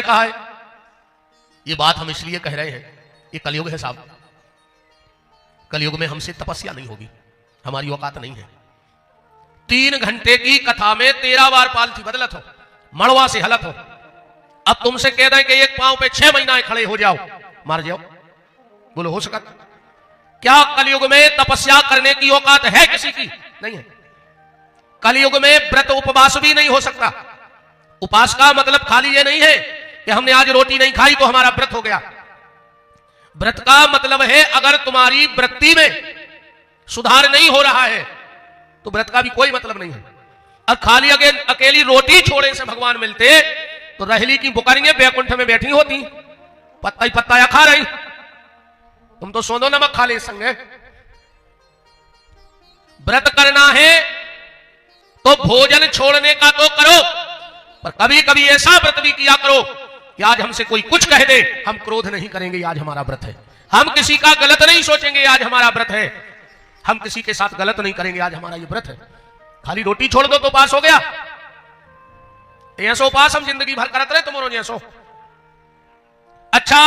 कहा है। ये बात हम इसलिए कह रहे हैं, ये कलयुग है साहब। कलयुग में हमसे तपस्या नहीं होगी, हमारी औकात नहीं है। 3 घंटे की कथा में 13 बार पालथी बदलत हो, मड़वा से हलत हो। अब तुमसे कह दें कि एक पांव पे 6 महीना खड़े हो जाओ, मार जाओ, बोलो हो सकता? क्या कलयुग में तपस्या करने की औकात है किसी की? नहीं है। कलयुग में व्रत उपवास भी नहीं हो सकता। उपास का मतलब खाली ये नहीं है कि हमने आज रोटी नहीं खाई तो हमारा व्रत हो गया। व्रत का मतलब है अगर तुम्हारी वृत्ति में सुधार नहीं हो रहा है तो व्रत का भी कोई मतलब नहीं है। और खाली अकेली रोटी छोड़े से भगवान मिलते तो रहली की बुकरियां बैकुंठ में बैठी होती, पत्ता ही पत्ता या खा रही। तुम तो सोनो नमक खा ले संगे। व्रत करना है तो भोजन छोड़ने का तो करो, पर कभी कभी ऐसा व्रत भी किया करो कि आज हमसे कोई कुछ कह दे, हम क्रोध नहीं करेंगे, आज हमारा व्रत है। हम किसी का गलत नहीं सोचेंगे, आज हमारा व्रत है। हम किसी के साथ गलत नहीं करेंगे, आज हमारा ये व्रत है। खाली रोटी छोड़ दो तो पास हो गया। ऐसो पास हम जिंदगी भर करत रहे तुम ऐसो। अच्छा,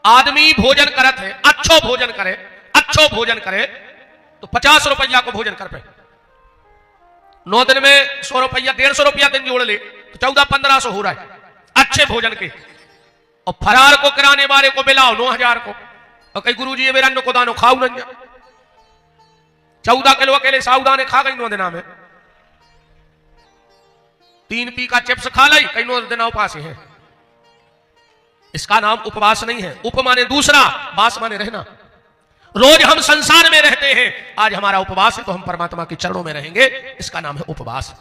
आदमी भोजन करत है, अच्छो भोजन करे, अच्छो भोजन करे तो 50 रुपया को भोजन कर पे। 9 दिन में 100 रुपया, 150 रुपया दिन जोड़ ले तो 1400-1500 हो रहा है अच्छे भोजन के। और फरार को कराने वाले को मिलाओ 9000 को। और कई गुरु जी ये मेरा को दानो खाऊ नहीं, 14 किलो अकेले साउदाने खा गई 9 दिना में। 3 पी का चिप्स खा लाई, कई 9 दिन उपास है। इसका नाम उपवास नहीं है। उप माने दूसरा, वास माने रहना। रोज हम संसार में रहते हैं, आज हमारा उपवास है तो हम परमात्मा के चरणों में रहेंगे, इसका नाम है उपवास।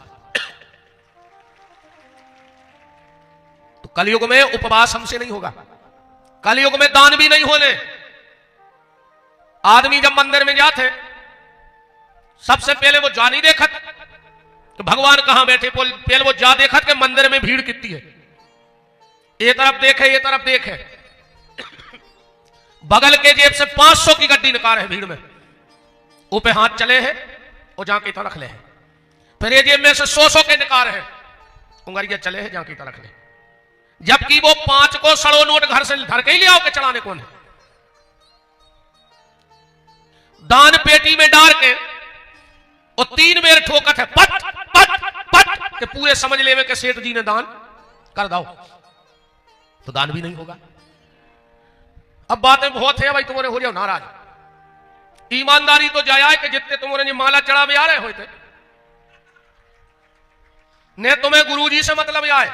तो कलयुग में उपवास हमसे नहीं होगा। कलयुग में दान भी नहीं होने। आदमी जब मंदिर में जाते सबसे पहले वो जा नहीं देखत तो भगवान कहां बैठे, पहले वो जा देखत के मंदिर में भीड़ कितनी है। ये तरफ देखे, ये तरफ देखे, बगल के जेब से 500 की गड्डी निकाल है भीड़ में, ऊपर हाथ चले हैं और जाके तो रख ले हैं। फिर ये जेब में से 100 के निकाल है, उंगरिया चले हैं, जाके तो रख ले। जबकि वो 5 को सड़ो नोट घर से धर के ही ले आओ के चलाने कौन है। दान पेटी में डाल के और 3 बेर ठोकत है, पट पट पट के पूरे समझ ले में के सेठ जी ने दान कर दो, तो दान भी नहीं होगा। अब बातें बहुत है भाई, तुम्हारे हो जाओ नाराज। ईमानदारी तो जाया है कि जितने तुम्हारे माला चढ़ावे आ रहे होते, ने तुम्हें गुरुजी से मतलब आए,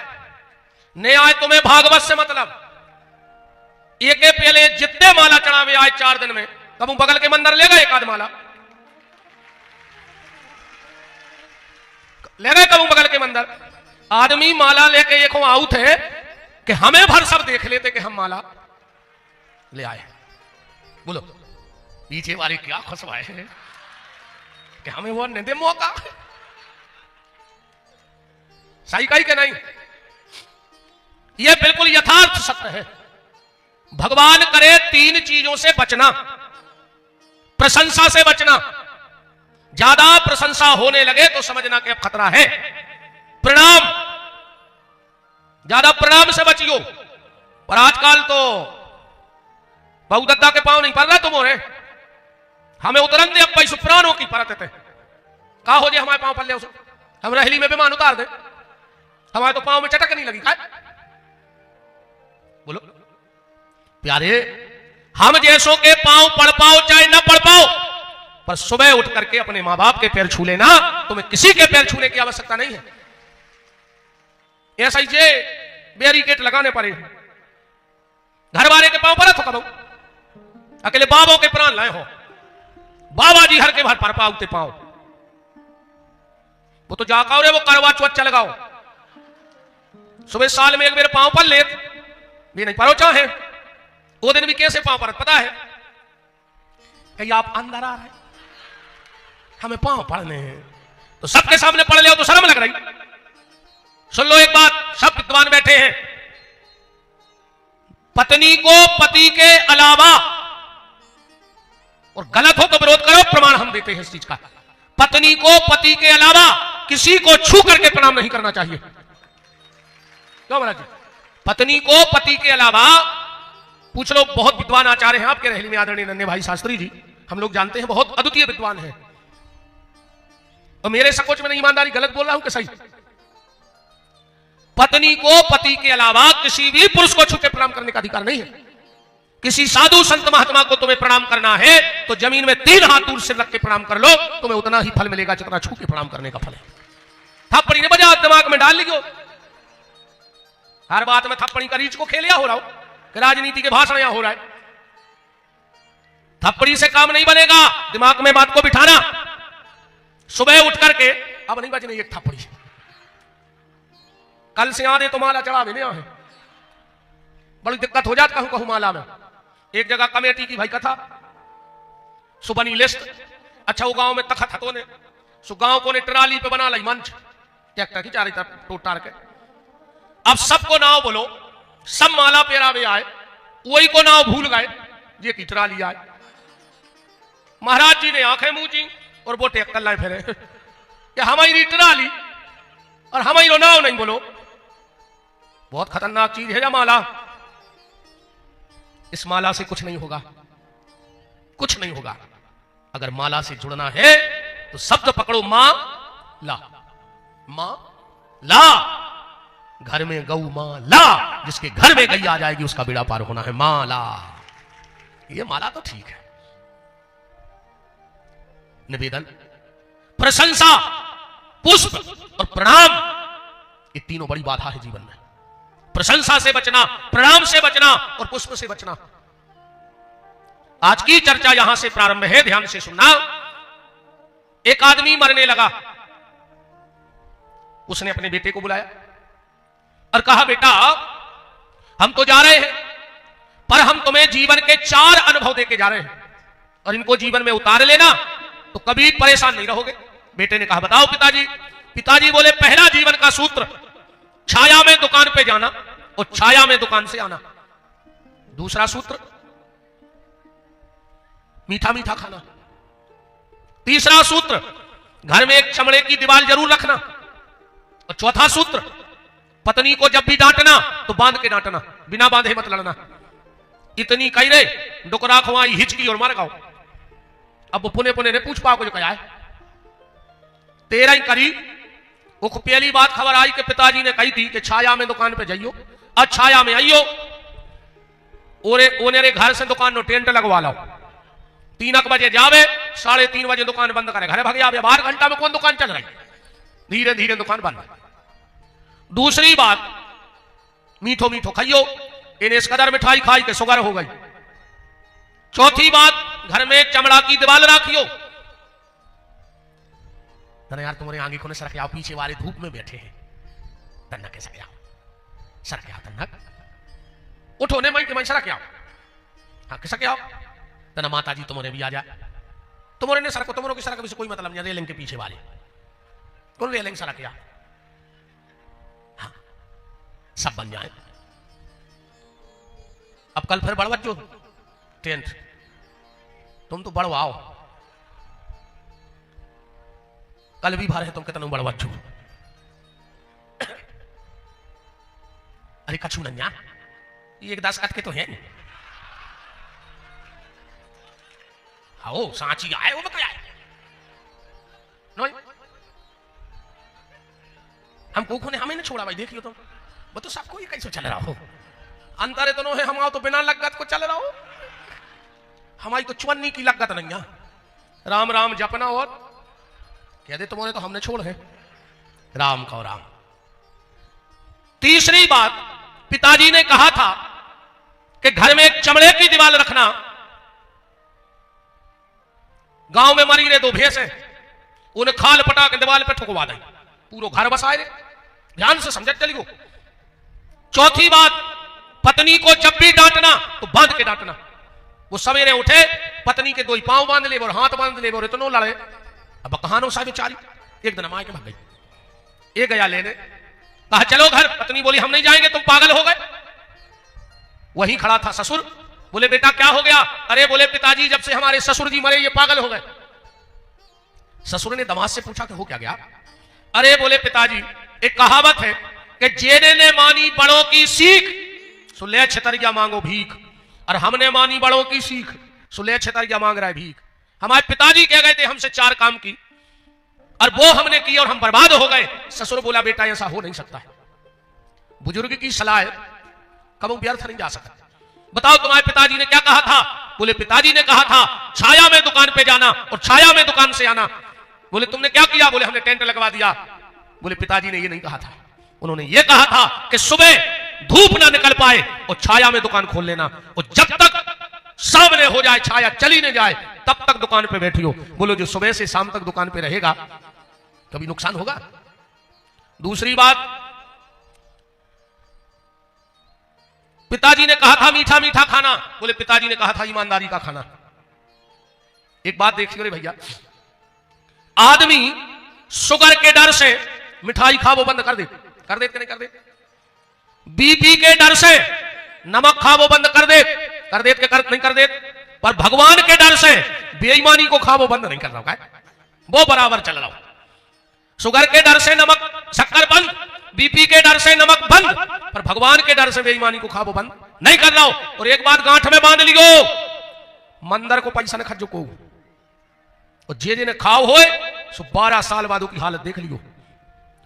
ने आए तुम्हें भागवत से मतलब। एक पहले जितने माला चढ़ावे आए 4 दिन में, कब बगल के मंदिर ले गए एक आध माला ले गए, कब बगल के मंदिर। आदमी माला लेके एक आउट है कि हमें भर सब देख लेते कि हम माला ले आए। बोलो पीछे वाले क्या खुशवाए हैं कि हमें वो नहीं दे मौका। सही कही कि नहीं? यह बिल्कुल यथार्थ सत्य है। भगवान करे 3 चीजों से बचना। प्रशंसा से बचना, ज्यादा प्रशंसा होने लगे तो समझना कि अब खतरा है। प्रणाम, ज्यादा प्रणाम से बचियो। पर आजकल तो बहु दद्दा के पांव नहीं पड़ रहा तुम हो रहे, हमें उतरन दे। अब भाई सुप्राणों की परत थे कहा हो जाए हमारे पांव पड़ ले, हम रहली में विमान उतार दे, हमारे तो पांव में चटक नहीं लगी। काय बोलो प्यारे, हम जैसों के पांव पढ़ पाओ चाहे ना पढ़ पाओ, पर सुबह उठ करके अपने मां बाप के पैर छू लेना, तुम्हें किसी के पैर छूने की आवश्यकता नहीं है। ऐसा ही जे बैरिकेड लगाने पड़े, घर वाले के पांव पर तो करो, अकेले बाबों के प्राण लाए हो, बाबा जी हर के भर पर पाओते पाओ। वो तो जाका रे वो करवा चौथ लगाओ, सुबह साल में एक मेरे पांव पर ले भी नहीं परो चाहे, वो दिन भी कैसे पांव पर पता है कि आप अंदर आ रहे हमें पांव पढ़ने हैं, तो सबके सामने पढ़ ले तो शर्म लग रही। सुन लो एक बात, सब विद्वान बैठे हैं, पत्नी को पति के अलावा, और गलत हो तो विरोध करो, प्रमाण हम देते हैं इस चीज का, पत्नी को पति के अलावा किसी को छू करके प्रणाम नहीं करना चाहिए। क्यों महाराज जी? पत्नी को पति के अलावा, पूछ लो, बहुत विद्वान आचार्य हैं आपके रहली में, आदरणीय नन्हे भाई शास्त्री जी, हम लोग जानते हैं, बहुत अद्वितीय विद्वान हैं। और मेरे सकोच में ईमानदारी गलत बोल रहा हूं कि सही? पत्नी को पति के अलावा किसी भी पुरुष को छू के प्रणाम करने का अधिकार नहीं है। किसी साधु संत महात्मा को तुम्हें प्रणाम करना है तो जमीन में 3 हाथ दूर से रख के प्रणाम कर लो, तुम्हें उतना ही फल मिलेगा जितना छू के प्रणाम करने का फल है। थप्पड़ी ने बजा दिमाग में डाल लियो, हर बात में थप्पड़ी का रीच को खेलिया हो रहा हो कि राजनीति के भाषण यहां हो रहा है। थप्पड़ी से काम नहीं बनेगा, दिमाग में बात को बिठाना। सुबह उठ करके अब नहीं बजनी एक थप्पड़ी, कल से आधे तो माला चढ़ा देने है, बड़ी दिक्कत हो जाती कहूं माला में। एक जगह कमेटी की भाई कथा, सुबनी लिस्ट, अच्छा वो गांव में तखत हतो ने, सो गांव को ने ट्राली पे बना ली मंच, ट्रैक्टर की चारों तरफ टोटार के। अब सबको नाव बोलो, सब माला पेरा में आए, वही को नाव भूल गए, ये की ट्राली आए। महाराज जी ने आंखें मूची और वो टेक लाए फिरे कि हमारी ट्राली और हमारी नाव नहीं बोलो। बहुत खतरनाक चीज है या माला। इस माला से कुछ नहीं होगा, कुछ नहीं होगा। अगर माला से जुड़ना है तो शब्द पकड़ो, मां ला, मां ला, घर में गौ मां ला, जिसके घर में गई आ जाएगी उसका बेड़ा पार होना है, मां ला। ये माला तो ठीक है। निवेदन, प्रशंसा, पुष्प और प्रणाम, ये तीनों बड़ी बाधा है जीवन में। प्रशंसा से बचना, प्रणाम से बचना और पुष्प से बचना। आज की चर्चा यहां से प्रारंभ है, ध्यान से सुनना। एक आदमी मरने लगा, उसने अपने बेटे को बुलाया और कहा, बेटा हम तो जा रहे हैं, पर हम तुम्हें जीवन के 4 अनुभव देके जा रहे हैं और इनको जीवन में उतार लेना तो कभी परेशान नहीं रहोगे। बेटे ने कहा, बताओ पिताजी। पिताजी बोले, पहला जीवन का सूत्र, छाया में दुकान पे जाना और छाया में दुकान से आना। दूसरा सूत्र, मीठा मीठा खाना। तीसरा सूत्र, घर में एक चमड़े की दीवार जरूर रखना। और चौथा सूत्र, पत्नी को जब भी डांटना तो बांध के डांटना, बिना बांधे मत लड़ना। इतनी कही रे डुकरा खुआई हिचकी और मर गाओ। अब वो पुने पुने ने पूछ पाओ जो कहा है, 13 ही करी। वो पहली बात खबर आई कि पिताजी ने कही थी कि छाया में दुकान पे जाइयो, आज छाया में आइयो, ओने घर से दुकान नो टेंट लगवा लो। 3 बजे जावे, 3:30 बजे दुकान बंद करे, घर भाग जावे। 12 घंटा में कौन दुकान चल रही, धीरे धीरे दुकान बंद। दूसरी बात, मीठो मीठो खाइयो, इन्हें इस कदर मिठाई खाई के शुगर हो गई। चौथी बात, घर में चमड़ा की दीवार रखियो। यार तुम्हारे आगे को सरक आओ, पीछे वाले धूप में बैठे हैं, तन्नक के सरक आओ, सरक आओ तन्नक, उठो ने मैं सरक आओ, हाँ किसक आओ तना माता जी तुम्हारे भी आ जाए। तुम्हारे ने सरको, तुम्हारों की सरक भी से कोई मतलब नहीं, रेलिंग के पीछे वाले कौन रेलिंग सरक आओ, हाँ सब बन जाए। अब कल फिर बढ़वत जो टेंट, तुम तो बढ़वाओ, कल भी भारे तुम कितना बढ़वत छू। अरे कछू नन्या, ये 1 10 कट के तो है नहीं। आओ सांची आए वो क्या आए नो, हम कोखो ने हमें नहीं छोड़ा भाई, देखियो तुम, वो तो सबको ही कैसे चल रहा हो। अंतर तो नो है, हम आओ तो बिना लगत को चल रहा हो, हमारी तो चवन्नी की लगत नहीं है। राम राम जपना और कह दे तुम्हारे तो हमने छोड़ है, राम का राम। तीसरी बात, पिताजी ने कहा था कि घर में एक चमड़े की दीवार रखना। गांव में मरी रहे 2 भैंस है, उन्हें खाल पटा के दीवार पे ठुकवा दें, पूरा घर बसाए रे, ध्यान से समझ चलियो। चौथी बात, पत्नी को जब भी डांटना तो बांध के डांटना। वो सवेरे उठे, पत्नी के 2 पांव बांध ले और हाथ बांध ले और इतनो लड़े। अब कहानो साहब बेचारी एक दिन मां के भाग गई, ये गया लेने, कहा चलो घर। पत्नी बोली हम नहीं जाएंगे, तुम पागल हो गए। वहीं खड़ा था ससुर, बोले बेटा क्या हो गया? अरे बोले पिताजी जब से हमारे ससुर जी मरे ये पागल हो गए। ससुर ने दामाद से पूछा कि हो क्या गया? अरे बोले पिताजी एक कहावत है कि जेने ने मानी बड़ों की सीख सो ले छतरिया मांगो भीख, और हमने मानी बड़ों की सीख सो ले छतरिया मांग रहा है भीख। हमारे पिताजी कह गए थे हमसे 4 काम की और वो हमने किया और हम बर्बाद हो गए। ससुर बोला बेटा ऐसा हो नहीं सकता है, बुजुर्ग की सलाह है, कभी व्यर्थ नहीं जा सकता। बताओ तुम्हारे पिताजी ने क्या कहा था? बोले पिताजी ने कहा था छाया में दुकान पे जाना और छाया में दुकान से आना। बोले तुमने क्या किया? बोले हमने टेंट लगवा दिया। बोले पिताजी ने ये नहीं कहा था, उन्होंने ये कहा था कि सुबह धूप ना निकल पाए और छाया में दुकान खोल लेना, और जब तक सामने हो जाए छाया चली न जाए तब तक दुकान पे बैठी हो। बोलो जो सुबह से शाम तक दुकान पे रहेगा कभी नुकसान होगा? दूसरी बात, पिताजी ने कहा था मीठा मीठा खाना। बोले पिताजी ने कहा था ईमानदारी का खाना। एक बात देखिए रे भैया, आदमी शुगर के डर से मिठाई खा वो बंद कर दे कि नहीं कर दे? बीपी के डर से नमक खा वो बंद कर दे के नहीं कर दे? पर भगवान के डर से बेईमानी को खा वो बंद नहीं कर रहा है, वो बराबर चल रहा। शुगर के डर से नमक शक्कर बंद, बीपी के डर से नमक बंद, पर भगवान के डर से बेईमानी को खा वो बंद नहीं कर रहा हो। और एक बात गांठ में बांध लियो, मंदिर को पैसा न खर्चो को, और जे ने खाओ होए सो 12 साल बाद की हालत देख लियो।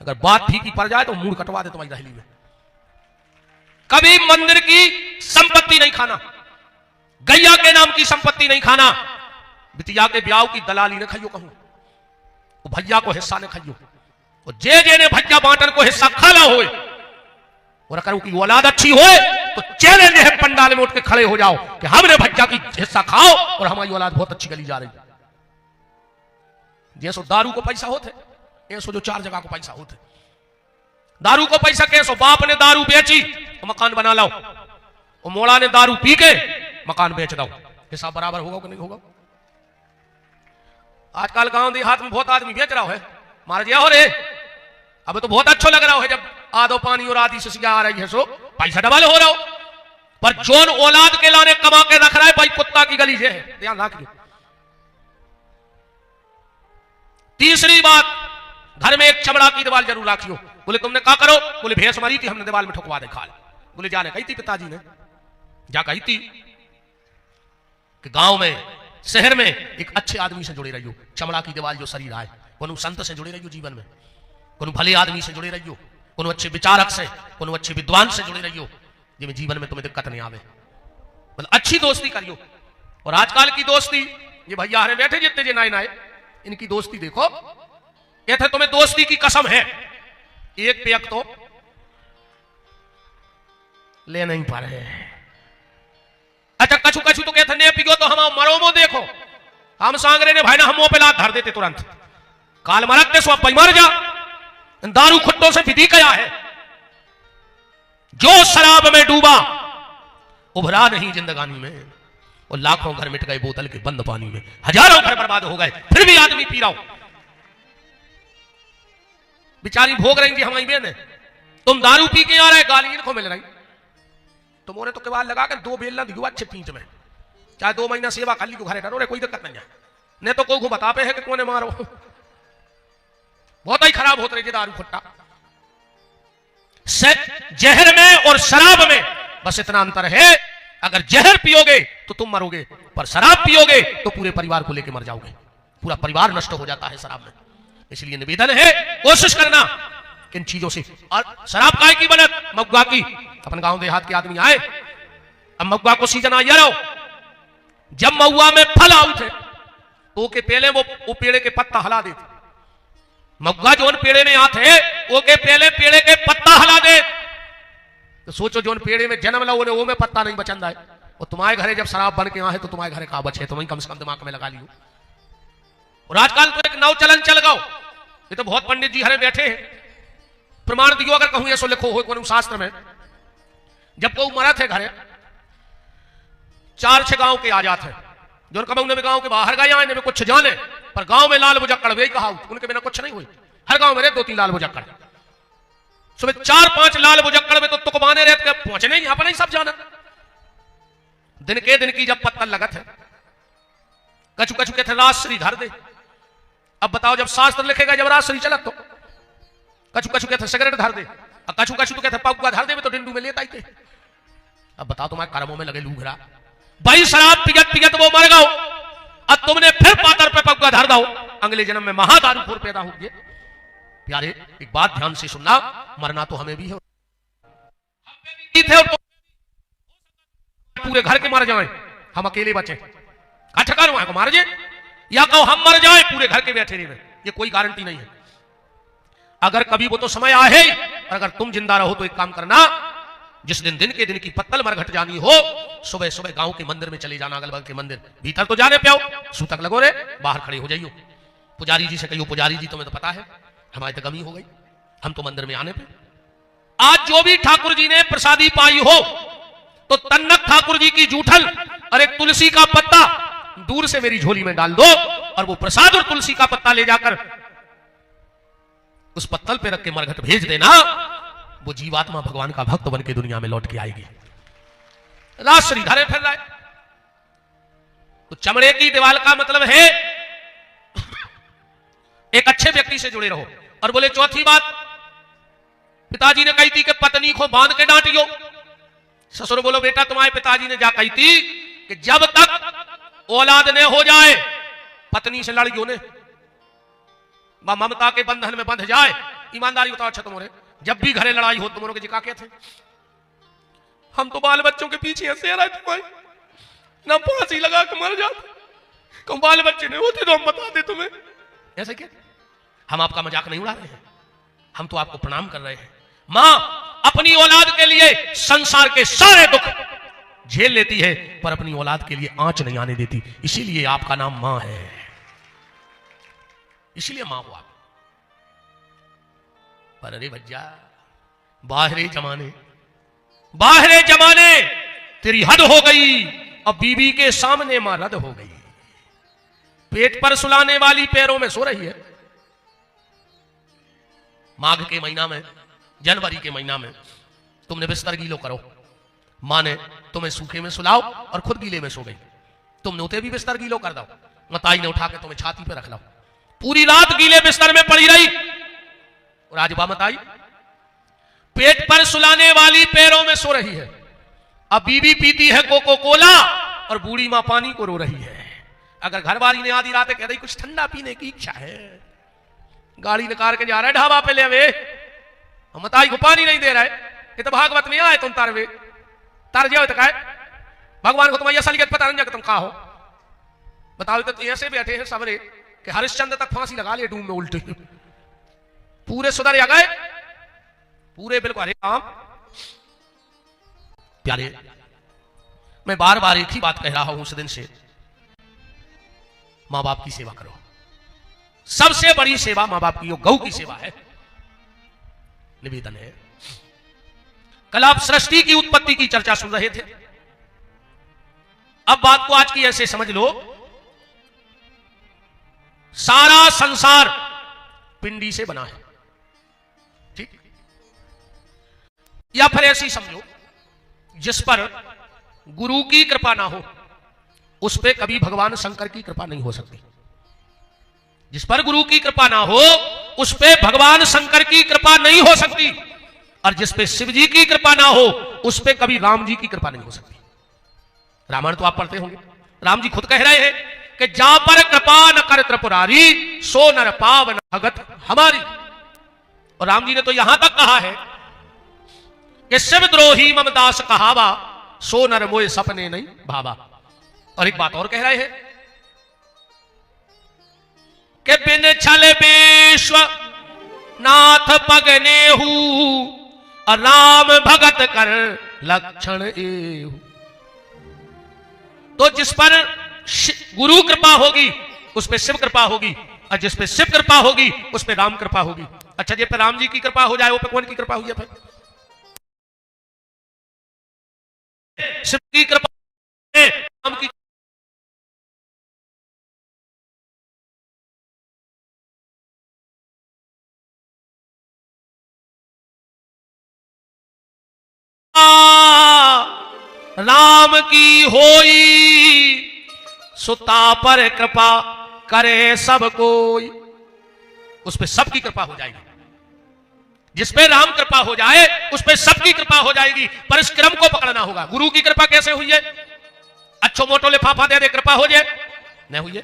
अगर बात फीकी पड़ जाए तो मूड कटवा दे तुम्हारी दहली में। कभी मंदिर की संपत्ति नहीं खाना, गैया के नाम की संपत्ति नहीं खाना, बिटिया के ब्याह की दलाली न खाइयो, कहूं भैया को हिस्सा न खाइयो, और जे ने भैया बांटन को हिस्सा खाला होए और अगर उनकी औलाद अच्छी होए तो चैलेंज है पंडाल में उठ के खड़े हो जाओ कि हमने भैया की हिस्सा खाओ और हमारी औलाद बहुत अच्छी गली जा रही। जैसो दारू को पैसा होते ऐसो जो 4 जगह को पैसा होते। दारू को पैसा कैसो? बाप ने दारू बेची तो मकान बना लाओ, और मोड़ा ने दारू पी के मकान बेच दो, हिसाब बराबर होगा कि नहीं होगा? आजकल गांव देहात में बहुत आदमी बेच रहा है, मार दिया हो रे, अब तो बहुत अच्छा लग रहा है जब आधो पानी और आधी ससिया आ रही है सो पैसा डबल हो रहा हो। पर जोन औलाद के लाने कमा के रख रहा है भाई कुत्ता की गली से है, ध्यान रखिए। तीसरी बात, घर में एक चमड़ा की दीवार जरूर रखियो। बोले तुमने क्या करो? बोले भैंस मरी थी हमने दीवार में ठुकवा दे खाल। बोले जाने कही थी पिताजी ने, जा कही थी कि गांव में शहर में एक अच्छे आदमी से जुड़े रहियो, चमड़ा की दीवार जो शरीर आए, कोनो संत से जुड़े रहियो जीवन में, कोनो भले आदमी से जुड़े रहियो, कोनो अच्छे विचारक से, कोनो अच्छे विद्वान से जुड़े रहियो, जिसमें जीवन में तुम्हें दिक्कत नहीं आवे। मतलब अच्छी दोस्ती करियो। और आजकल की दोस्ती, ये भैया हरे बैठे जितने जे नाए नाए, इनकी दोस्ती देखो, कहते तुम्हें दोस्ती की कसम है, एक पेक तो ले नहीं पा रहे। अच्छा कछु कछु तो कहते ने पियो तो हम मरोमो देखो, हम सांगरे ने भाई ना हम पे लात धर देते तुरंत, काल मरकते सो अब मर जा। दारू खुट्टों से विधि कया है, जो शराब में डूबा उभरा नहीं जिंदगानी में, और लाखों घर मिट गए बोतल के बंद पानी में, हजारों घर बर्बाद हो गए, फिर भी आदमी पी रहा हो। बेचारी भोग रही थी हमारी बहन, तुम दारू पी के आ रहे, गाली इनको मिल रही, तुमने तो केवाल लगा कर 2 बेल ना दियो अच्छे पींच में, चाहे 2 महीना सेवा कर ली को घरे डरो, कोई दिक्कत नहीं है। नहीं तो कोई बता पे है कि कोने मारो, बहुत ही खराब होते रहे दारू खुट्टा। जहर में और शराब में बस इतना अंतर है, अगर जहर पियोगे तो तुम मरोगे, पर शराब पियोगे तो पूरे परिवार को लेकर मर जाओगे, पूरा परिवार नष्ट हो जाता है शराब में। इसलिए निवेदन है, कोशिश करना इन चीजों से। और शराब काय की बनत? महुआ की। अपन गांव देहात के आदमी आए, अब महुआ को सीजन आ रहा हो, जब महुआ में फल आउ थे तो के पहले वो पेड़े के पत्ता हला देते। महुआ जो पेड़े में आते वो के पहले पेड़े के पत्ता हला दे। तो सोचो जो पेड़े में जन्म लो वो में पत्ता नहीं बचंदा है, और तुम्हारे घरे जब शराब बन के आए तो तुम्हारे घरे का बचे, तुम्हें कम से कम दिमाग में लगा लियो। और आजकल तो एक नव चलन चल गो, ये तो बहुत पंडित जी हरे बैठे हैं, प्रमाण दियो अगर कहूं ऐसो लिखो हो कोई शास्त्र में, जब कोई मरा थे घरे 4-6 गांव के आ जाते, जो कब उन्हें गांव के बाहर गए आने में कुछ जाने, पर गांव में लाल बुजक्कड़ वे कहा उनके बिना कुछ नहीं हुई। हर गांव में 2-3 लाल बुजक्कड़, सुबह 4-5 लाल बुजक्कड़ में तो तुकबाने रहते पहुंचने ही अपने ही सब जाना। दिन के दिन की जब पत्तल लगत है, कछु कछु कहते राजश्री धर दे। अब बताओ जब शास्त्र लिखेगा जब राजश्री चलत तो कछु कछु कहते सिगरेट धर दे, कछु कछु तो कहते पगुआ धर देवे तो डिंडू में लेता ही थे। अब बताओ तुम्हारे कर्मों में लगे लूघरा, भाई शराब पिगत पिगत वो मर गओ, अब तुमने फिर पातर पे पगुआ धर दो, अगले जन्म में महादारूखोर पैदा हो गए। प्यारे एक बात ध्यान से सुनना, मरना तो हमें भी है, थे और पूरे घर के मर जाएं, हम अकेले बचे, ठकार को मार जाए या कहो हम मर जाए पूरे घर के बैठे रहे, ये कोई गारंटी नहीं है। अगर कभी वो तो समय आए, और अगर तुम जिंदा रहो तो एक काम करना, जिस दिन दिन के दिन की पत्तल मरघट जानी हो, सुबह सुबह गांव के मंदिर में चले जाना, अगल बगल के मंदिर, भीतर तो जाने पे आओ, सूतक लगो रे, बाहर खड़े हो जाइयो, पुजारी जी से कहियो पुजारी जी तुम्हें तो पता है हमारी तो कमी हो गई, हम तो मंदिर में आने पे। आज जो भी ठाकुर जी ने प्रसादी पाई हो तो तन्नक ठाकुर जी की जूठल और एक तुलसी का पत्ता दूर से मेरी झोली में डाल दो, और वो प्रसाद और तुलसी का पत्ता ले जाकर उस पत्तल पे रख के मरघट भेज देना, वो जीवात्मा भगवान का भक्त बन के दुनिया में लौट के आएगी। रात श्रीधारे फिर रहा है तो चमड़े की दीवार का मतलब है एक अच्छे व्यक्ति से जुड़े रहो। और बोले चौथी बात, पिताजी ने कही थी कि पत्नी को बांध के डांटियो। ससुर बोलो बेटा तुम्हारे पिताजी ने जा कही थी कि जब तक औलाद ने हो जाए पत्नी से लड़ियो ने, ममता के बंधन में बंध जाए। ईमानदारी बताओ अच्छा तुम्हारे, जब भी घरे लड़ाई हो तुम के जिका के थे, हम तो बाल बच्चों के पीछे हंसे रहे तुम्हारे, ना फांसी लगा के मर जाते, कौन बाल बच्चे नहीं होते तो हम बताते तुम्हें। ऐसे क्या, हम आपका मजाक नहीं उड़ा रहे हैं, हम तो आपको प्रणाम कर रहे हैं। मां अपनी औलाद के लिए संसार के सारे दुख झेल लेती है, पर अपनी औलाद के लिए आंच नहीं आने देती, इसीलिए आपका नाम मां है, इसीलिए मां हो आप। पर अरे भज्जा बाहरे जमाने तेरी हद हो गई, अब बीबी के सामने मां रद हो गई, पेट पर सुलाने वाली पैरों में सो रही है। माघ के महीना में, जनवरी के महीना में तुमने बिस्तर गीलो करो, मां ने तुम्हें सूखे में सुलाओ और खुद गीले में सो गई, तुमने उते भी बिस्तर गीलो कर दो, मताई ने उठा के तुम्हें छाती पे रख लो, पूरी रात गीले बिस्तर में पड़ी रही। और आज बामताई पेट पर सुलाने वाली पैरों में सो रही है। अब बीबी पीती है कोको कोला और बूढ़ी मां पानी को रो रही है। अगर घरवाली ने आधी रात कह रही कुछ ठंडा पीने की इच्छा है, गाड़ी निकाल के जा रहा है ढाबा पे ले वे, मताई को पानी नहीं दे रहा है, ये तो भागवत में आए तुम तारवे तार जाओ तो काय भगवान को तुम्हारी असलियत पता नहीं तुम कहा हो। बताओ तो ऐसे बैठे हैं सबरे कि हरिश्चंद्र तक फांसी लगा लिए डूम में उल्टे, पूरे सुधर आ गए, पूरे बिल्कुल। अरे राम प्यारे, मैं बार बार एक ही बात कह रहा हूं उस दिन से, मां बाप की सेवा करो, सबसे बड़ी सेवा मां बाप की गौ की सेवा है, निवेदन है। कल आप सृष्टि की उत्पत्ति की चर्चा सुन रहे थे, अब बात को आज की ऐसे समझ लो, सारा संसार पिंडी से बना है, ठीक, या फिर ऐसी समझो जिस पर गुरु की कृपा ना हो उस पर कभी भगवान शंकर की कृपा नहीं हो सकती। जिस पर गुरु की कृपा ना हो उस पे भगवान शंकर की कृपा नहीं हो सकती, और जिस पे शिव जी की कृपा ना हो उस पे कभी राम जी की कृपा नहीं हो सकती। रामायण तो आप पढ़ते होंगे, राम जी खुद कह रहे हैं कि जा पर कृपा न कर त्रिपुरारी सो नर पावन भगत हमारी। और राम जी ने तो यहां तक कहा है कि शिव द्रोही ममदास कहावा सो नर मोए सपने नहीं भावा। और एक बात और कह रहे हैं कि बिन छल विश्व नाथ पगनेहू राम भगत कर लक्षण एहू। तो जिस पर गुरु कृपा होगी उस पे शिव कृपा होगी, और जिस पे शिव कृपा होगी उस पे राम कृपा होगी। अच्छा, जिस पे राम जी की कृपा हो जाए वो पे कौन की कृपा हुई है? फिर शिव की कृपा, राम की राम की होई सुता पर कृपा करे सब कोई, उस पे सबकी कृपा हो जाएगी। जिसपे राम कृपा हो जाए उस पे सबकी कृपा हो जाएगी, पर इस क्रम को पकड़ना होगा। गुरु की कृपा कैसे हुई है? अच्छो मोटो लिफाफा दे दे कृपा हो जाए, नहीं हुई है।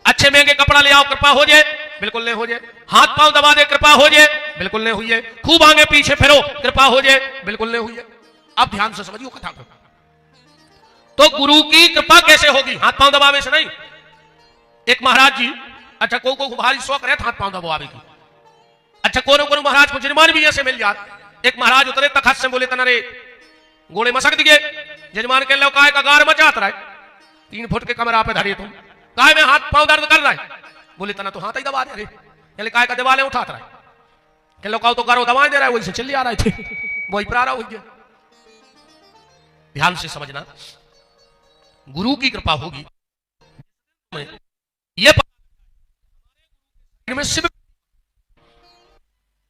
अच्छे महंगे कपड़ा ले आओ कृपा हो जाए, बिल्कुल नहीं हो जाए। हाथ पांव दबा दे कृपा हो जाए, बिल्कुल नहीं हुई है। खूब आगे पीछे फिरो कृपा हो जाए, बिल्कुल नहीं हुई है। अब ध्यान से समझिए कथा को। तो गुरु की कृपा कैसे होगी? हाथ पांव दबावे से नहीं। एक महाराज जी, अच्छा को भारी शौक रहे हाथ पांव दबावे की, अच्छा को महाराज को जजमान भी ऐसे मिल जात। एक महाराज उतरे तखत से बोले तना रे गोड़े मसक दिए। जजमान के लोग काय का गार मचात रहा है, 3 फुट के कमरा पे धरे तुम, काय में हाथ पांव दर्द कर रहा है। बोले तना तो हाथ ही दबा दे रहे, काय का दबाले उठात रहा है के लोग तो गारो दबा दे रहा है, वही से चले आ रहे थे, वही प्रारा हो गया। ध्यान से समझना, गुरु की कृपा होगी ये में शिव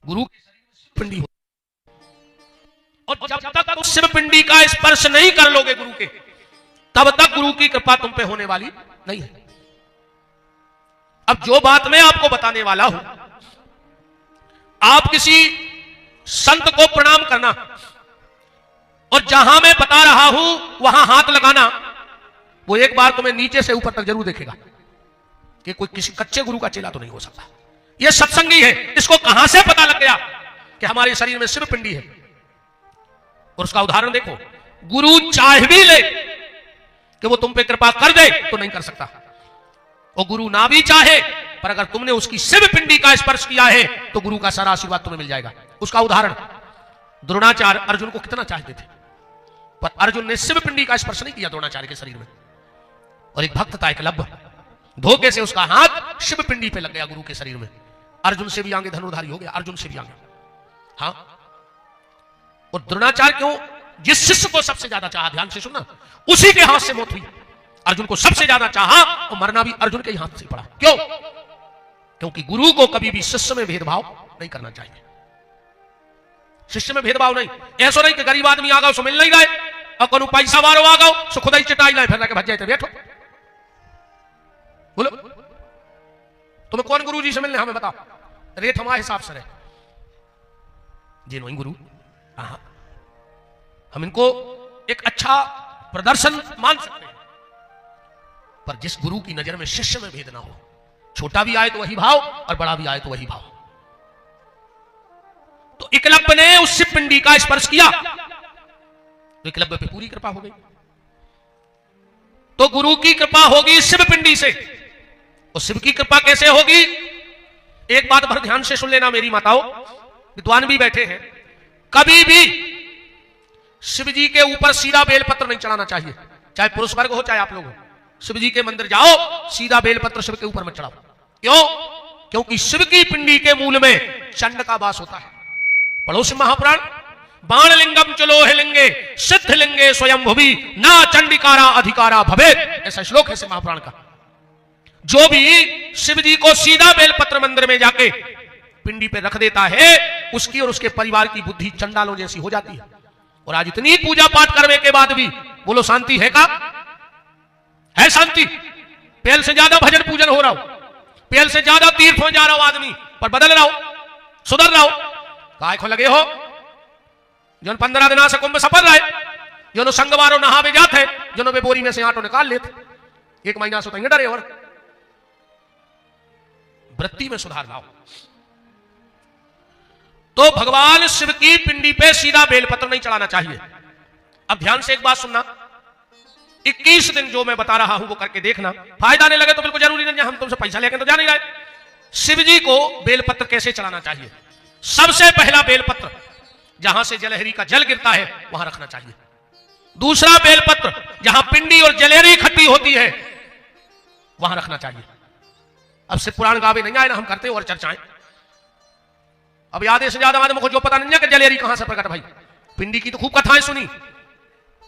गुरु की पिंडी हो, और जब तक उस शिव पिंडी का स्पर्श नहीं कर लोगे गुरु के, तब तक गुरु की कृपा तुम पे होने वाली नहीं है। अब जो बात मैं आपको बताने वाला हूं, आप किसी संत को प्रणाम करना और जहां मैं बता रहा हूं वहां हाथ लगाना, वो एक बार तुम्हें नीचे से ऊपर तक जरूर देखेगा कि कोई किसी कच्चे गुरु का चेला तो नहीं हो सकता। ये सत्संगी है, इसको कहां से पता लग गया कि हमारे शरीर में शिव पिंडी है? और उसका उदाहरण देखो, गुरु चाह भी ले कि वो तुम पे कृपा कर दे तो नहीं कर सकता, और गुरु ना भी चाहे पर अगर तुमने उसकी शिव पिंडी का स्पर्श किया है तो गुरु का सारा आशीर्वाद तुम्हें मिल जाएगा। उसका उदाहरण, द्रोणाचार्य अर्जुन को कितना चाहते थे, पर अर्जुन ने शिव पिंडी का स्पर्श नहीं किया द्रोणाचार्य के शरीर में। और एक भक्त था एकलव्य, धोखे से उसका हाथ शिव पिंडी पे लग गया गुरु के शरीर में। अर्जुन से भी आगे धनुर्धारी हो गया, अर्जुन से भी आगे। हाँ, और द्रोणाचार्य क्यों? जिस शिष्य को सबसे ज्यादा चाहा, ध्यान से सुनना, उसी के हाथ से मौत हुई। अर्जुन को सबसे ज्यादा चाहा और मरना भी अर्जुन के ही हाथ से पड़ा। क्यों? क्योंकि गुरु को कभी भी शिष्य में भेदभाव नहीं करना चाहिए। शिष्य में भेदभाव नहीं, ऐसा नहीं कि गरीब आदमी आ गए सो मिल नहीं गए, और कोनो पैसा वारो आ गए सो खुदा ही चटाई लाए फिर भज जाए। बैठो बोलो, तुम्हें कौन गुरु जी से मिलने हमें बताओ, रेट हमारे हिसाब से रहे जी नहीं गुरु। हम इनको एक अच्छा प्रदर्शन मान सकते हैं, पर जिस गुरु की नजर में शिष्य में भेद ना हो, छोटा भी आए तो वही भाव और बड़ा भी आए तो वही भाव। तो एकलव्य ने उस शिव पिंडी का स्पर्श किया तो एकलव्य पे पूरी कृपा हो गई। तो गुरु की कृपा होगी शिव पिंडी से, और शिव की कृपा कैसे होगी? एक बात पर ध्यान से सुन लेना मेरी माताओं, विद्वान भी बैठे हैं, कभी भी शिव जी के ऊपर सीधा बेलपत्र नहीं चढ़ाना चाहिए, चाहे पुरुष वर्ग हो चाहे आप लोग हो। शिव जी के मंदिर जाओ, सीधा बेलपत्र शिव के ऊपर मत चढ़ाओ। क्यों? क्योंकि शिव की पिंडी के मूल में चंड का वास होता है। पढ़ो शिव महापुराण, बाण लिंगम चलोह लिंगे सिद्ध लिंगे स्वयं भुवि ना चंडिकारा अधिकारा भवे, ऐसा श्लोक है शिव महापुराण का। जो भी शिव जी को सीधा बेलपत्र मंदिर में जाके पिंडी पे रख देता है, उसकी और उसके परिवार की बुद्धि चंडालों जैसी हो जाती है। और आज इतनी पूजा पाठ करने के बाद भी बोलो शांति है का? है शांति? पहले से ज्यादा भजन पूजन हो रहा हो, पहले से ज्यादा तीर्थ में जा रहा हो आदमी, पर बदल रहा हो, सुधर रहा हो। काय खो लगे हो जो 15 दिन से कुंभ सफर रहे, जो संगवारो नहावे जाते, जो वे बोरी में से आटो निकाल लेते, 1 महीना से तो डरे। और वृत्ति में सुधार लाओ। तो भगवान शिव की पिंडी पे सीधा बेलपत्र नहीं चढ़ाना चाहिए। अब ध्यान से एक बात सुनना, 21 दिन जो मैं बता रहा हूं वो करके देखना, फायदा नहीं लगे तो बिल्कुल जरूरी नहीं, हम तुमसे पैसा लेके तो जा नहीं रहे। शिव जी को बेलपत्र कैसे चढ़ाना चाहिए? सबसे पहला बेलपत्र जहां से जलहरी का जल गिरता है वहां रखना चाहिए। दूसरा बेलपत्र जहां पिंडी और जलहरी इकट्ठी होती है वहां रखना चाहिए। अब से पुराण गावे नहीं आए ना, हम करते और चर्चाएं। अब आधे से ज्यादा आदमी को जो पता नहीं है कि जलेरी कहां से प्रकट भाई, पिंडी की तो खूब कथाएं सुनी,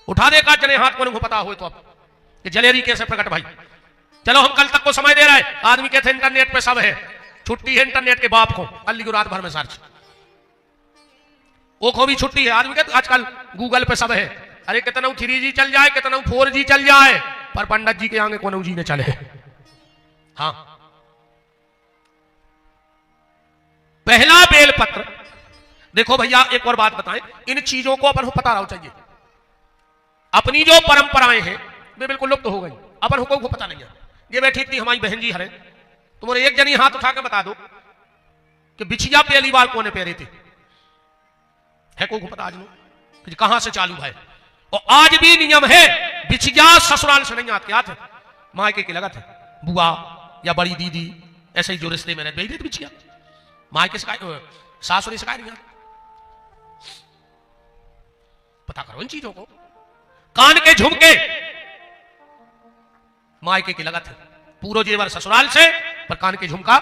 उठा दे का चले हाथ को पता हो तो अब कि जलेरी कैसे प्रकट भाई। चलो हम कल तक को समय दे रहे हैं, आदमी कहते हैं इंटरनेट पे सब है, छुट्टी है इंटरनेट के बाप को, कल रात भर में सर्च, वो को भी छुट्टी है। आदमी कहते आजकल गूगल पे सब है, अरे कितना 3G चल जाए, कितना 4G चल जाए, पर पंडित जी के आगे कोनो जी ने चले। हाँ, पहला बेलपत्र देखो भैया एक और बात बताएं, इन चीजों को अपन को पता रहना चाहिए। अपनी जो परंपराएं हैं वे बिल्कुल लुप्त हो गई, अपन को पता नहीं है। ये बैठी थी हमारी बहन जी हरे, तुम्हारे एक जनी हाथ उठा के बता दो कि बिछिया पहली बार कौन पहरे थे, है को पता आज नो कहां से चालू है। और आज भी नियम है बिछिया ससुराल से नहीं आते, आते मायके के लगा थे, बुआ या बड़ी दीदी ऐसे ही जो रिश्ते में रहे तो बिछिया मायके सिखाए, सासुरी सिखाए नहीं आते। पता करो इन चीजों को। कान के झुमके मायके के लगा थे, पूरो जेवर ससुराल से, पर कान के झुमका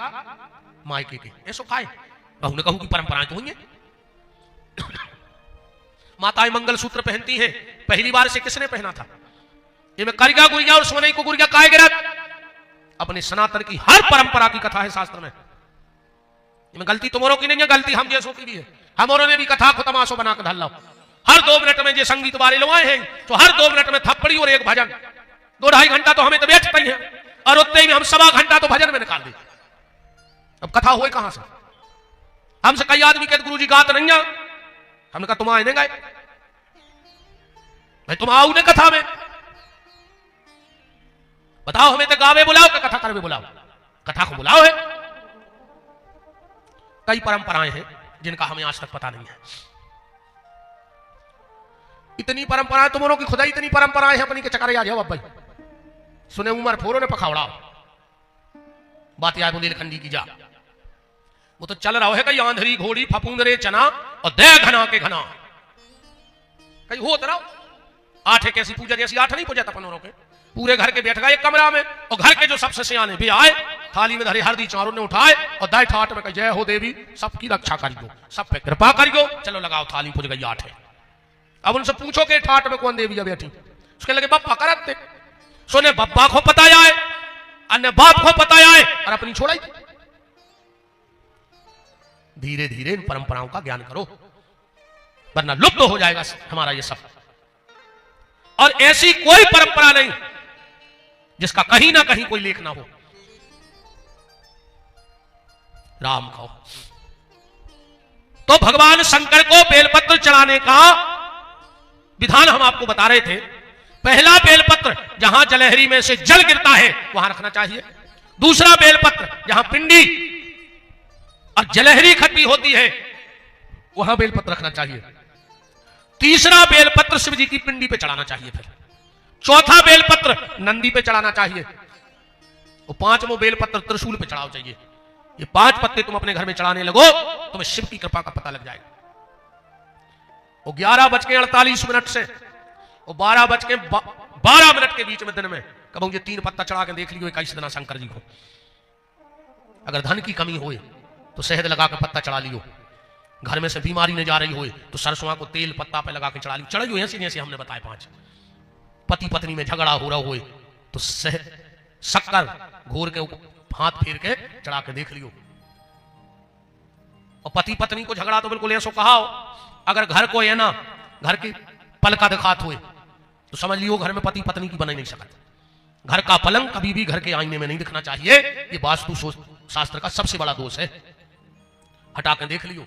मायके के, ऐसो खाए। बहू ने कहूं कि परंपराएं तो हुई है। माताएं मंगलसूत्र पहनती हैं, पहली बार से किसने पहना था? ये में करगा गुड़िया और सोने को गुड़िया काय गिरा। अपने सनातन की हर परंपरा की कथा है शास्त्र में। इनमें गलती तुम्हारों की नहीं है, गलती हम जैसों की भी है। हमारों ने भी कथा को तमाशो बना के ढल हर 2 मिनट में जो संगीत वाले लोग आए हैं तो हर 2 मिनट में थप्पड़ी और एक भजन, 2-2.5 घंटा तो हमें तो बैठते ही है, और उतने में हम 1.25 घंटा तो भजन में निकाल देते। अब कथा हुए कहां से? हमसे कई आदमी कहते गुरु जी गात नहीं है, हमने कहा तुम आए नहीं गए भाई, तुम आओ ने कथा में, बताओ हमें तो गावे बुलाओ कि कथा करवे बुलाओ, कथा को बुलाओ है। कई परंपराएं हैं जिनका हमें आज तक पता नहीं है। इतनी परंपराएं तुमरों की खुदा, इतनी परंपराएं हैं अपनी के चक्कर आ जाओ। अब भाई सुने उमर फोरो ने पखावड़ा बात याद बुंदेलखंडी की जा, वो तो चल रहा है कहीं आंधरी घोड़ी फपूंदरे चना और दे घना के घना, कहीं हो रहा आठ एक ऐसी पूजा जैसी आठ नहीं पूजा था पनोरों के। पूरे घर के बैठ गए एक कमरा में, और घर के जो सबसे सियाने भी आए, थाली में धरी हल्दी चारों ने उठाए और दाई ठाट में कही जय हो देवी, सबकी रक्षा करियो, सब पे कृपा करियो, चलो लगाओ थाली पूज गई 8 है। अब उनसे पूछो कि ठाट में कौन देवी बैठी, उसके लगे बप्पा करते, सोने बप्पा को पता आए, अन्य बाप को पता आए, और अपनी छोड़ाई। धीरे धीरे इन परंपराओं का ज्ञान करो, वरना लुप्त हो जाएगा हमारा ये सब। और ऐसी कोई परंपरा नहीं जिसका कहीं ना कहीं कोई लेख ना हो। राम कहो तो भगवान शंकर को बेलपत्र चढ़ाने का विधान हम आपको बता रहे थे। पहला बेलपत्र जहां जलहरी में से जल गिरता है वहां रखना चाहिए। दूसरा बेलपत्र जहां पिंडी और जलहरी इकट्ठी होती है वहां बेलपत्र रखना चाहिए। तीसरा बेलपत्र शिव जी की पिंडी पे चढ़ाना चाहिए। फिर चौथा बेलपत्र नंदी पे चढ़ाना चाहिए। और 5वां बेलपत्र त्रिशूल पे चढ़ाओ चाहिए। ये 5 पत्ते तुम अपने घर में चढ़ाने लगो, तुम्हें शिव की कृपा का पता लग जाएगा। वो 11:48 से और 12:12 के बीच में दिन में कब मुझे 3 पत्ता चढ़ा के देख लियो 21 दिन शंकर जी को। अगर धन की कमी होए तो शहद लगा के पत्ता चढ़ा लियो। घर में से बीमारी न जा रही होए तो सरसों को तेल पत्ता पे लगा के चढ़ा लियो। चढ़ियो ऐसे ऐसे हमने बताए 5। पति पत्नी में झगड़ा हो रहा होए तो शक्कर घोर के हाथ फेर के चढ़ा के देख लियो। और पति पत्नी को झगड़ा तो बिल्कुल ऐसा कहा हो, अगर घर को है ना घर की पलका दिखात हुए तो समझ लियो घर में पति पत्नी की बना नहीं सकता। घर का पलंग कभी भी घर के आईने में नहीं दिखना चाहिए। ये वास्तु शास्त्र का सबसे बड़ा दोष है। हटा के देख लियो,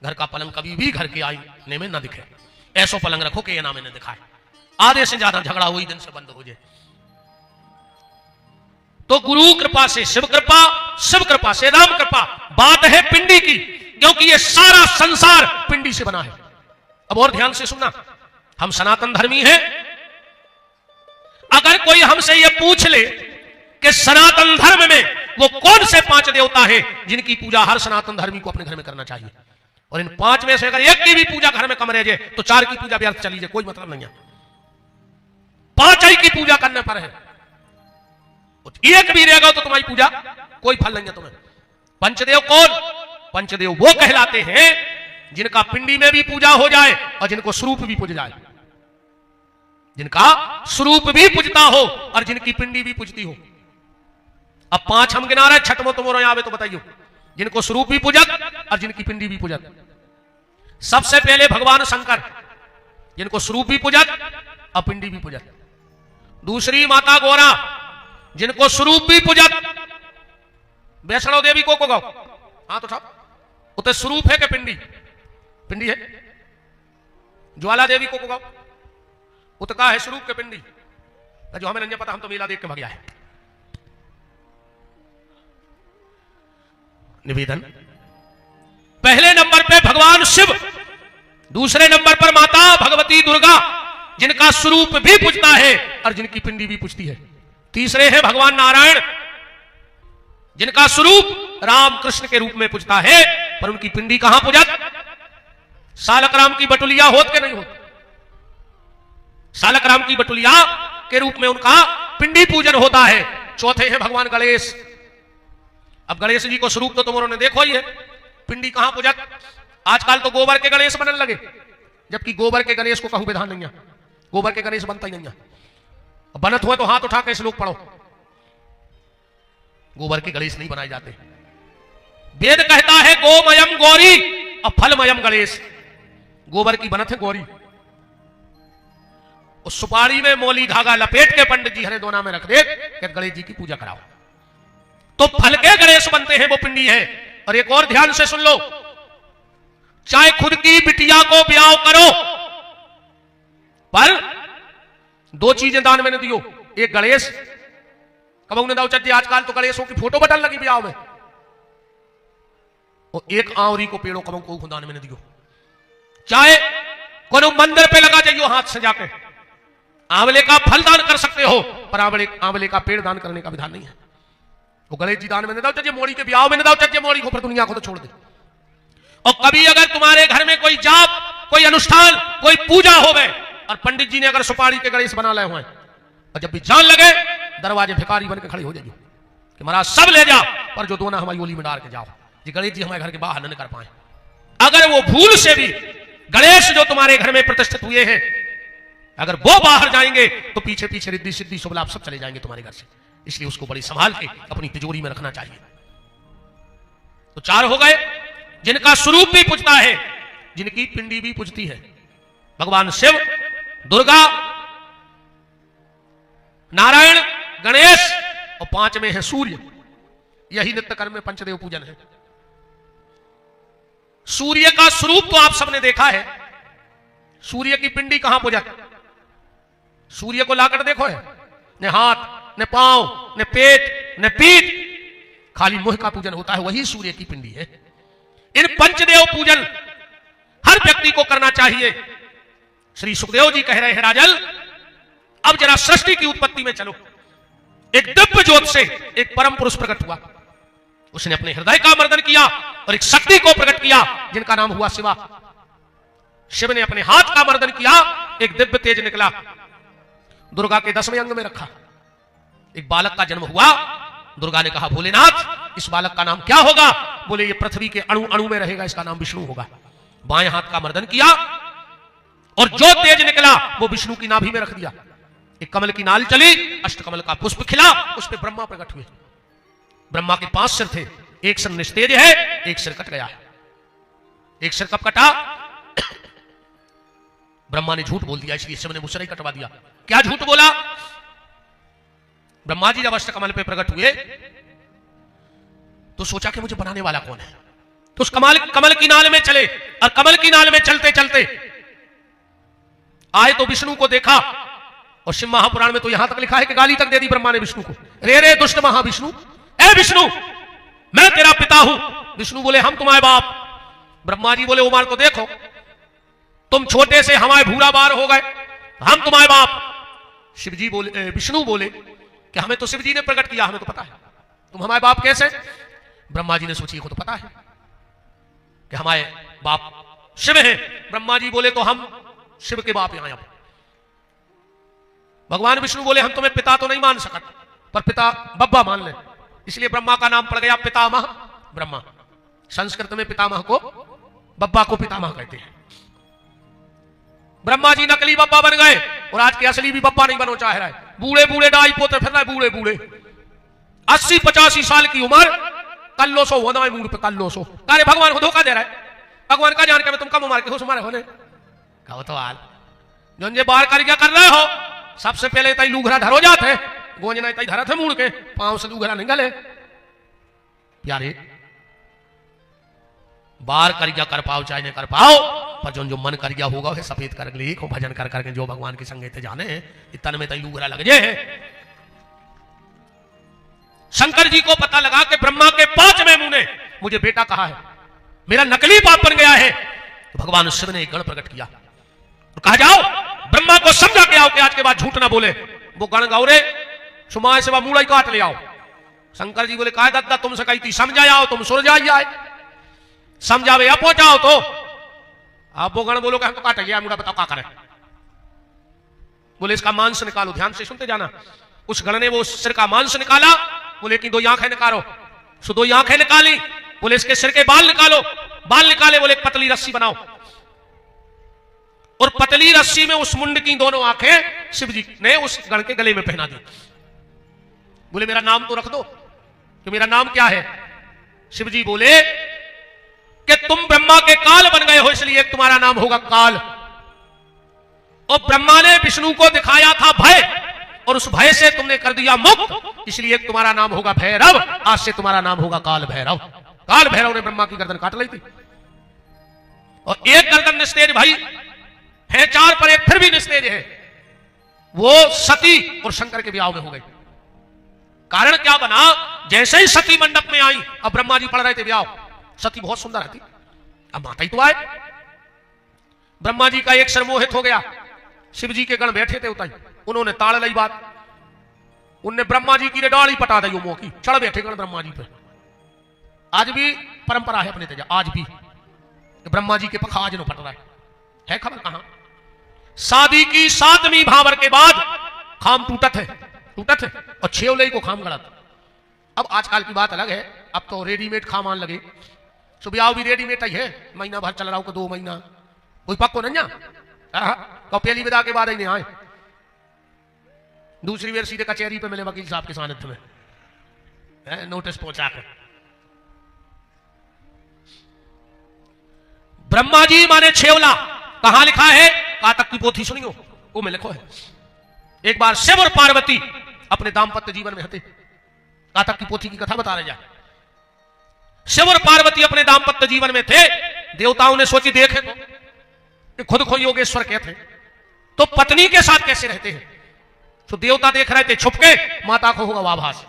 घर का पलंग कभी भी घर के आईने में ना दिखे। ऐसा पलंग रखो कि ये ना मैंने दिखाए। आधे से ज्यादा झगड़ा हुई दिन से बंद हो जाए। तो गुरु कृपा से शिव कृपा, शिव कृपा से राम कृपा। बात है पिंडी की, क्योंकि ये सारा संसार पिंडी से बना है। अब और ध्यान से सुनना, हम सनातन धर्मी हैं। अगर कोई हमसे ये पूछ ले कि सनातन धर्म में वो कौन से 5 देवता हैं जिनकी पूजा हर सनातन धर्मी को अपने घर में करना चाहिए, और इन 5 में से अगर एक की भी पूजा घर में कम रह जाए तो 4 की पूजा व्यर्थ चली जाए, कोई मतलब नहीं है। 5 ही की पूजा करने पर है। एक भी रहेगा तो तुम्हारी पूजा कोई फल नहीं है तुम्हें। पंचदेव कौन? पंचदेव वो कहलाते हैं जिनका पिंडी में भी पूजा हो जाए और जिनको स्वरूप भी पूज जाए, जिनका स्वरूप भी पूजता हो और जिनकी पिंडी भी पूजती हो। अब 5 हम गिना रहे, 6वां तुम्हारे आवे तो बताइए, जिनको स्वरूप भी पूजक और जिनकी पिंडी भी पूजक। सबसे पहले भगवान शंकर, जिनको स्वरूप भी पूजक और पिंडी भी पूजक। दूसरी माता गौरा, जिनको स्वरूप भी पूजक। वैष्णो देवी को गाओ, हाँ तो साहब उते स्वरूप है कि पिंडी? पिंडी है। ज्वाला देवी को गाओ, उतका है स्वरूप के पिंडी, जो हमें नहीं पता, हम तो मेला देख के भग गया है। निवेदन, पहले नंबर पे भगवान शिव, दूसरे नंबर पर माता भगवती दुर्गा, जिनका स्वरूप भी पूजता है और जिनकी पिंडी भी पूजती है। तीसरे हैं भगवान नारायण, जिनका स्वरूप राम कृष्ण के रूप में पूजता है, पर उनकी पिंडी कहां पूजत? सालक राम की बटुलिया होत के नहीं होत। सालक राम की बटुलिया के रूप में उनका पिंडी पूजन होता है। चौथे हैं भगवान गणेश। अब गणेश जी को स्वरूप तो तुमरों ने देखो ही है, पिंडी कहां पूजत? आजकल तो गोबर के गणेश बनने लगे, जबकि गोबर के गणेश को कहूं विधान नहीं है, गोबर के गणेश बनता ही नहीं है। बनत हुए तो हाथ उठा के श्लोक पढ़ो, गोबर के गणेश नहीं बनाए जाते। वेद कहता है गोमयम गौरी और फलमयम गणेश। गोबर की बनत है गौरी, उस सुपारी में मोली धागा लपेट के पंडित जी हरे दोना में रख दे कि गणेश जी की पूजा कराओ, तो फल के गणेश बनते हैं, वो पिंडी है। और एक और ध्यान से सुन लो, चाहे खुद की बिटिया को ब्याह करो, पर दो चीजें दान में न दियो, एक गणेश कब ने दाऊ चज्जे, आजकल तो गणेशों की फोटो बटन लगी ब्याह में, और एक आंवरी को पेड़ों कब को दान में न दियो। चाहे कोनो मंदिर पे लगा जाइयो हाथ से जाके, आंवले का फल दान कर सकते हो, पर आंवले का पेड़ दान करने का विधान नहीं है। वो गणेश जी दान में न दाऊ चज्जे, मोड़ी के ब्याह में न दाऊ चज्जे मोड़ी को, पर दुनिया को तो छोड़ दे। और कभी अगर तुम्हारे घर में कोई जाप, कोई अनुष्ठान, कोई पूजा हो गए और पंडित जी ने अगर सुपारी के गणेश बना लाए हुए, और जब भी जान लगे दरवाजे भिखारी बन के खड़े हो जाइए कि महाराज सब ले जाओ, पर जो दोना हमारी ओली में डाल के जाओ, जी गणेश जी हमारे घर के बाहर न कर पाए। अगर वो भूल से भी गणेश जो तुम्हारे घर में प्रतिष्ठित हुए हैं, अगर वो बाहर जाएंगे तो पीछे पीछे रिद्धि सिद्धि शुभ लाभ सब चले जाएंगे तुम्हारे घर से। इसलिए उसको बड़ी संभाल के अपनी तिजोरी में रखना चाहिए। तो चार हो गए, जिनका स्वरूप भी पूजता है, जिनकी पिंडी भी पूजती है, भगवान शिव, दुर्गा, नारायण, गणेश, और पांच में है सूर्य। यही नित्य कर्म में पंचदेव पूजन है। सूर्य का स्वरूप तो आप सबने देखा है, सूर्य की पिंडी कहां पूजत? सूर्य को लाकर देखो है, न हाथ, न पांव, न पेट, न पीठ, खाली मुंह का पूजन होता है, वही सूर्य की पिंडी है। इन पंचदेव पूजन हर व्यक्ति को करना चाहिए। श्री सुखदेव जी कह रहे हैं, राजल अब जरा सृष्टि की उत्पत्ति में चलो। एक दिव्य ज्योत से एक परम पुरुष प्रकट हुआ, उसने अपने हृदय का मर्दन किया और एक शक्ति को प्रकट किया जिनका नाम हुआ शिवा। शिव ने अपने हाथ का मर्दन किया, एक दिव्य तेज निकला, दुर्गा के 10वें अंग में रखा, एक बालक का जन्म हुआ। दुर्गा ने कहा, भोलेनाथ इस बालक का नाम क्या होगा? बोले, ये पृथ्वी के अणु अणु में रहेगा, इसका नाम विष्णु होगा। बाएं हाथ का मर्दन किया और जो तेज निकला वो विष्णु की नाभि में रख दिया। एक कमल की नाल चली, अष्टकमल का पुष्प खिला, उस पर ब्रह्मा प्रकट हुए। ब्रह्मा के 5 सिर थे, एक सिर निस्तेज है, एक सिर कट गया है। एक सिर कब कटा? ब्रह्मा ने झूठ बोल दिया, इसलिए शिव ने मुसर ही कटवा दिया। क्या झूठ बोला? ब्रह्मा जी जब अष्टकमल पे प्रकट हुए तो सोचा कि मुझे बनाने वाला कौन है, तो उस कमल की नाल में चले, और कमल की नाल में चलते चलते आए तो विष्णु को देखा। और शिव महापुराण में तो यहां तक लिखा है कि गाली तक दे दी ब्रह्मा ने विष्णु को, रे रे दुष्ट महाविष्णु, ए विष्णु मैं तेरा पिता हूं। विष्णु बोले, हम तुम्हारे बाप। ब्रह्मा जी बोले, उमार को देखो, तुम छोटे से हमारे भूरा बार हो गए, हम तुम्हारे बाप। शिवजी बोले, विष्णु बोले कि हमें तो शिवजी ने प्रकट किया, हमें तो पता है, तुम हमारे बाप कैसे? ब्रह्मा जी ने सोची, को तो पता है कि हमारे बाप शिव हैं। ब्रह्मा जी बोले, तो हम शिव के बाप यहां। भगवान विष्णु बोले, हम तुम्हें पिता तो नहीं मान सकते, पर पिता बब्बा मान ले। इसलिए ब्रह्मा का नाम पड़ गया पितामह ब्रह्मा। संस्कृत में पितामह को, बब्बा को पितामह कहते हैं। ब्रह्मा जी नकली बब्बा बन गए और आज के असली भी बब्बा नहीं बनो चाह रहा है। बूढ़े बूढ़े डाई पोते फिर रहे, बूढ़े बूढ़े 80-85 साल की उम्र, कल्लो सो होना है मूड पे, कल्लो सो। अरे भगवान को धोखा दे रहा है, भगवान का जान के तुम कम उम्र के हो, तुम्हारे होने कहो तो हाल जो ये बाहर कर क्या कर रहे हो। सबसे पहले तई लूघरा धरो जाते, गोंजना तई धरा थे मूड के, पांव से लूघरा नहीं गले। प्यारे बार करिया कर पाओ चाहे नहीं कर पाओ, पर जो मन करिया होगा वह सफेद कर लिखो भजन कर करके जो भगवान के संगे थे जाने तन में तई लूगरा लग जाए। शंकर जी को पता लगा कि ब्रह्मा के 5वें मुंह ने मुझे बेटा कहा है, मेरा नकली बाप बन गया है। तो भगवान शिव ने एक गण प्रकट किया और कहा जाओ ब्रह्मा को समझा के आओ कि आज के बाद झूठ ना बोले। वो गण गौरे सुमाय से मूड़ा ही काट ले आओ। शंकर जी बोले कहा दत्ता तुमसे कही थी समझा आओ, तुम सुर जाइए समझावे आप पहुंचाओ। तो आप वो गण बोलो कि हमको काट गया मुड़ा, बताओ क्या करें। बोले इसका मांस निकालो, ध्यान से सुनते जाना। उस गण ने वो सिर का मांस निकाला, बोले कि 2 आंखें निकालो। सो 2 आंखें निकाली, बोले इसके सिर के बाल निकालो। बाल निकाले, बोले एक पतली रस्सी बनाओ और पतली रस्सी में उस मुंड की 2 आंखें शिव जी ने उस गण के गले में पहना दी। बोले मेरा नाम तो रख दो, कि मेरा नाम क्या है। शिव जी बोले कि तुम ब्रह्मा के काल बन गए हो, इसलिए तुम्हारा नाम होगा काल। और ब्रह्मा ने विष्णु को दिखाया था भय, और उस भय से तुमने कर दिया मुक्त, इसलिए तुम्हारा नाम होगा भैरव। आज से तुम्हारा नाम होगा काल भैरव। काल भैरव ने ब्रह्मा की गर्दन काट ली थी, और एक गर्दन निस्तेज भाई है, 4 पर एक फिर भी निस्तेज है। वो सती और शंकर के विवाह में हो गई। कारण क्या बना, जैसे ही सती मंडप में आई, अब ब्रह्मा जी पढ़ रहे थे विवाह, सती बहुत सुंदर रहती, अब माता ही तो आए। ब्रह्मा जी का एक सर मोहित हो गया, शिव जी के गण बैठे थे उताई, उन्होंने ताड़ ली बात, उनने ब्रह्मा जी की डाली पटा दी, मोह की चढ़ बैठे गण ब्रह्मा जी पे। आज भी परंपरा है अपने तेजा, आज भी ब्रह्मा जी के पखा आज नो फट रहा है खबर कहां। शादी की 7वीं भावर के बाद खाम टूटत है और 6 लई को खाम गड़त। अब आजकल की बात अलग है, अब तो रेडीमेड खाम आने लगे, सुबह भी रेडीमेड ही है, महीना भर चल रहा हो 2 महीना, कोई पक्को नहीं तो पहली विदा के बाद ही नहीं आए, दूसरी बार सीधे कचहरी पे मिले वकील साहब के सानिध्य में नोटिस पहुंचा कर। ब्रह्मा जी माने छेवला, कहां लिखा है, कातक की पोथी सुनियो, वो में लिखो है। एक बार शिव और पार्वती अपने दाम्पत्य जीवन में हते, कातक की पोथी की कथा बता रहे जा। शिव और पार्वती अपने दाम्पत्य जीवन में थे, देवताओं ने सोची देखे तो खुद को योगेश्वर कहते, तो पत्नी के साथ कैसे रहते हैं। तो देवता देख रहे थे छुपके, माता को होगा आभास,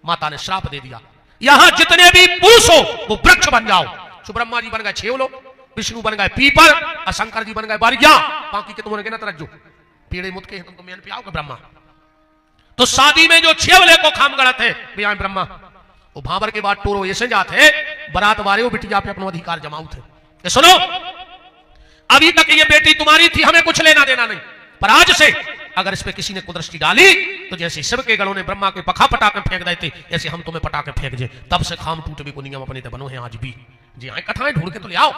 माता ने श्राप दे दिया, यहां जितने भी पुरुष हो वो वृक्ष बन जाओ। तो ब्रह्मा जी बन गए छेवलो, विष्णु बन गए पीपल, और शंकर जी बन गए बारिया, बाकी के तुमने गिनत रखो, पीड़े मुत के तुमको मेन पे आओगे ब्रह्मा। तो शादी में जो छेवले को खाम गड़त है बिया ब्रह्मा, वो भावर के बाद टोरो ऐसे जाते बरात वाले बिटिया पे अपना अधिकार जमाऊ थे। सुनो, अभी तक ये बेटी तुम्हारी थी, हमें कुछ लेना देना नहीं, पर आज से अगर इस पे किसी ने कुदृष्टि डाली तो जैसे शिव के गणों ने ब्रह्मा के पखा पटाके फेंक देते, ऐसे हम तुम्हें पटाके फेंक दे। तब से खाम टूट भी को नियम अपने बनो है आज भी। जी हाँ, कथाएं ढूंढ के तो ले आओ।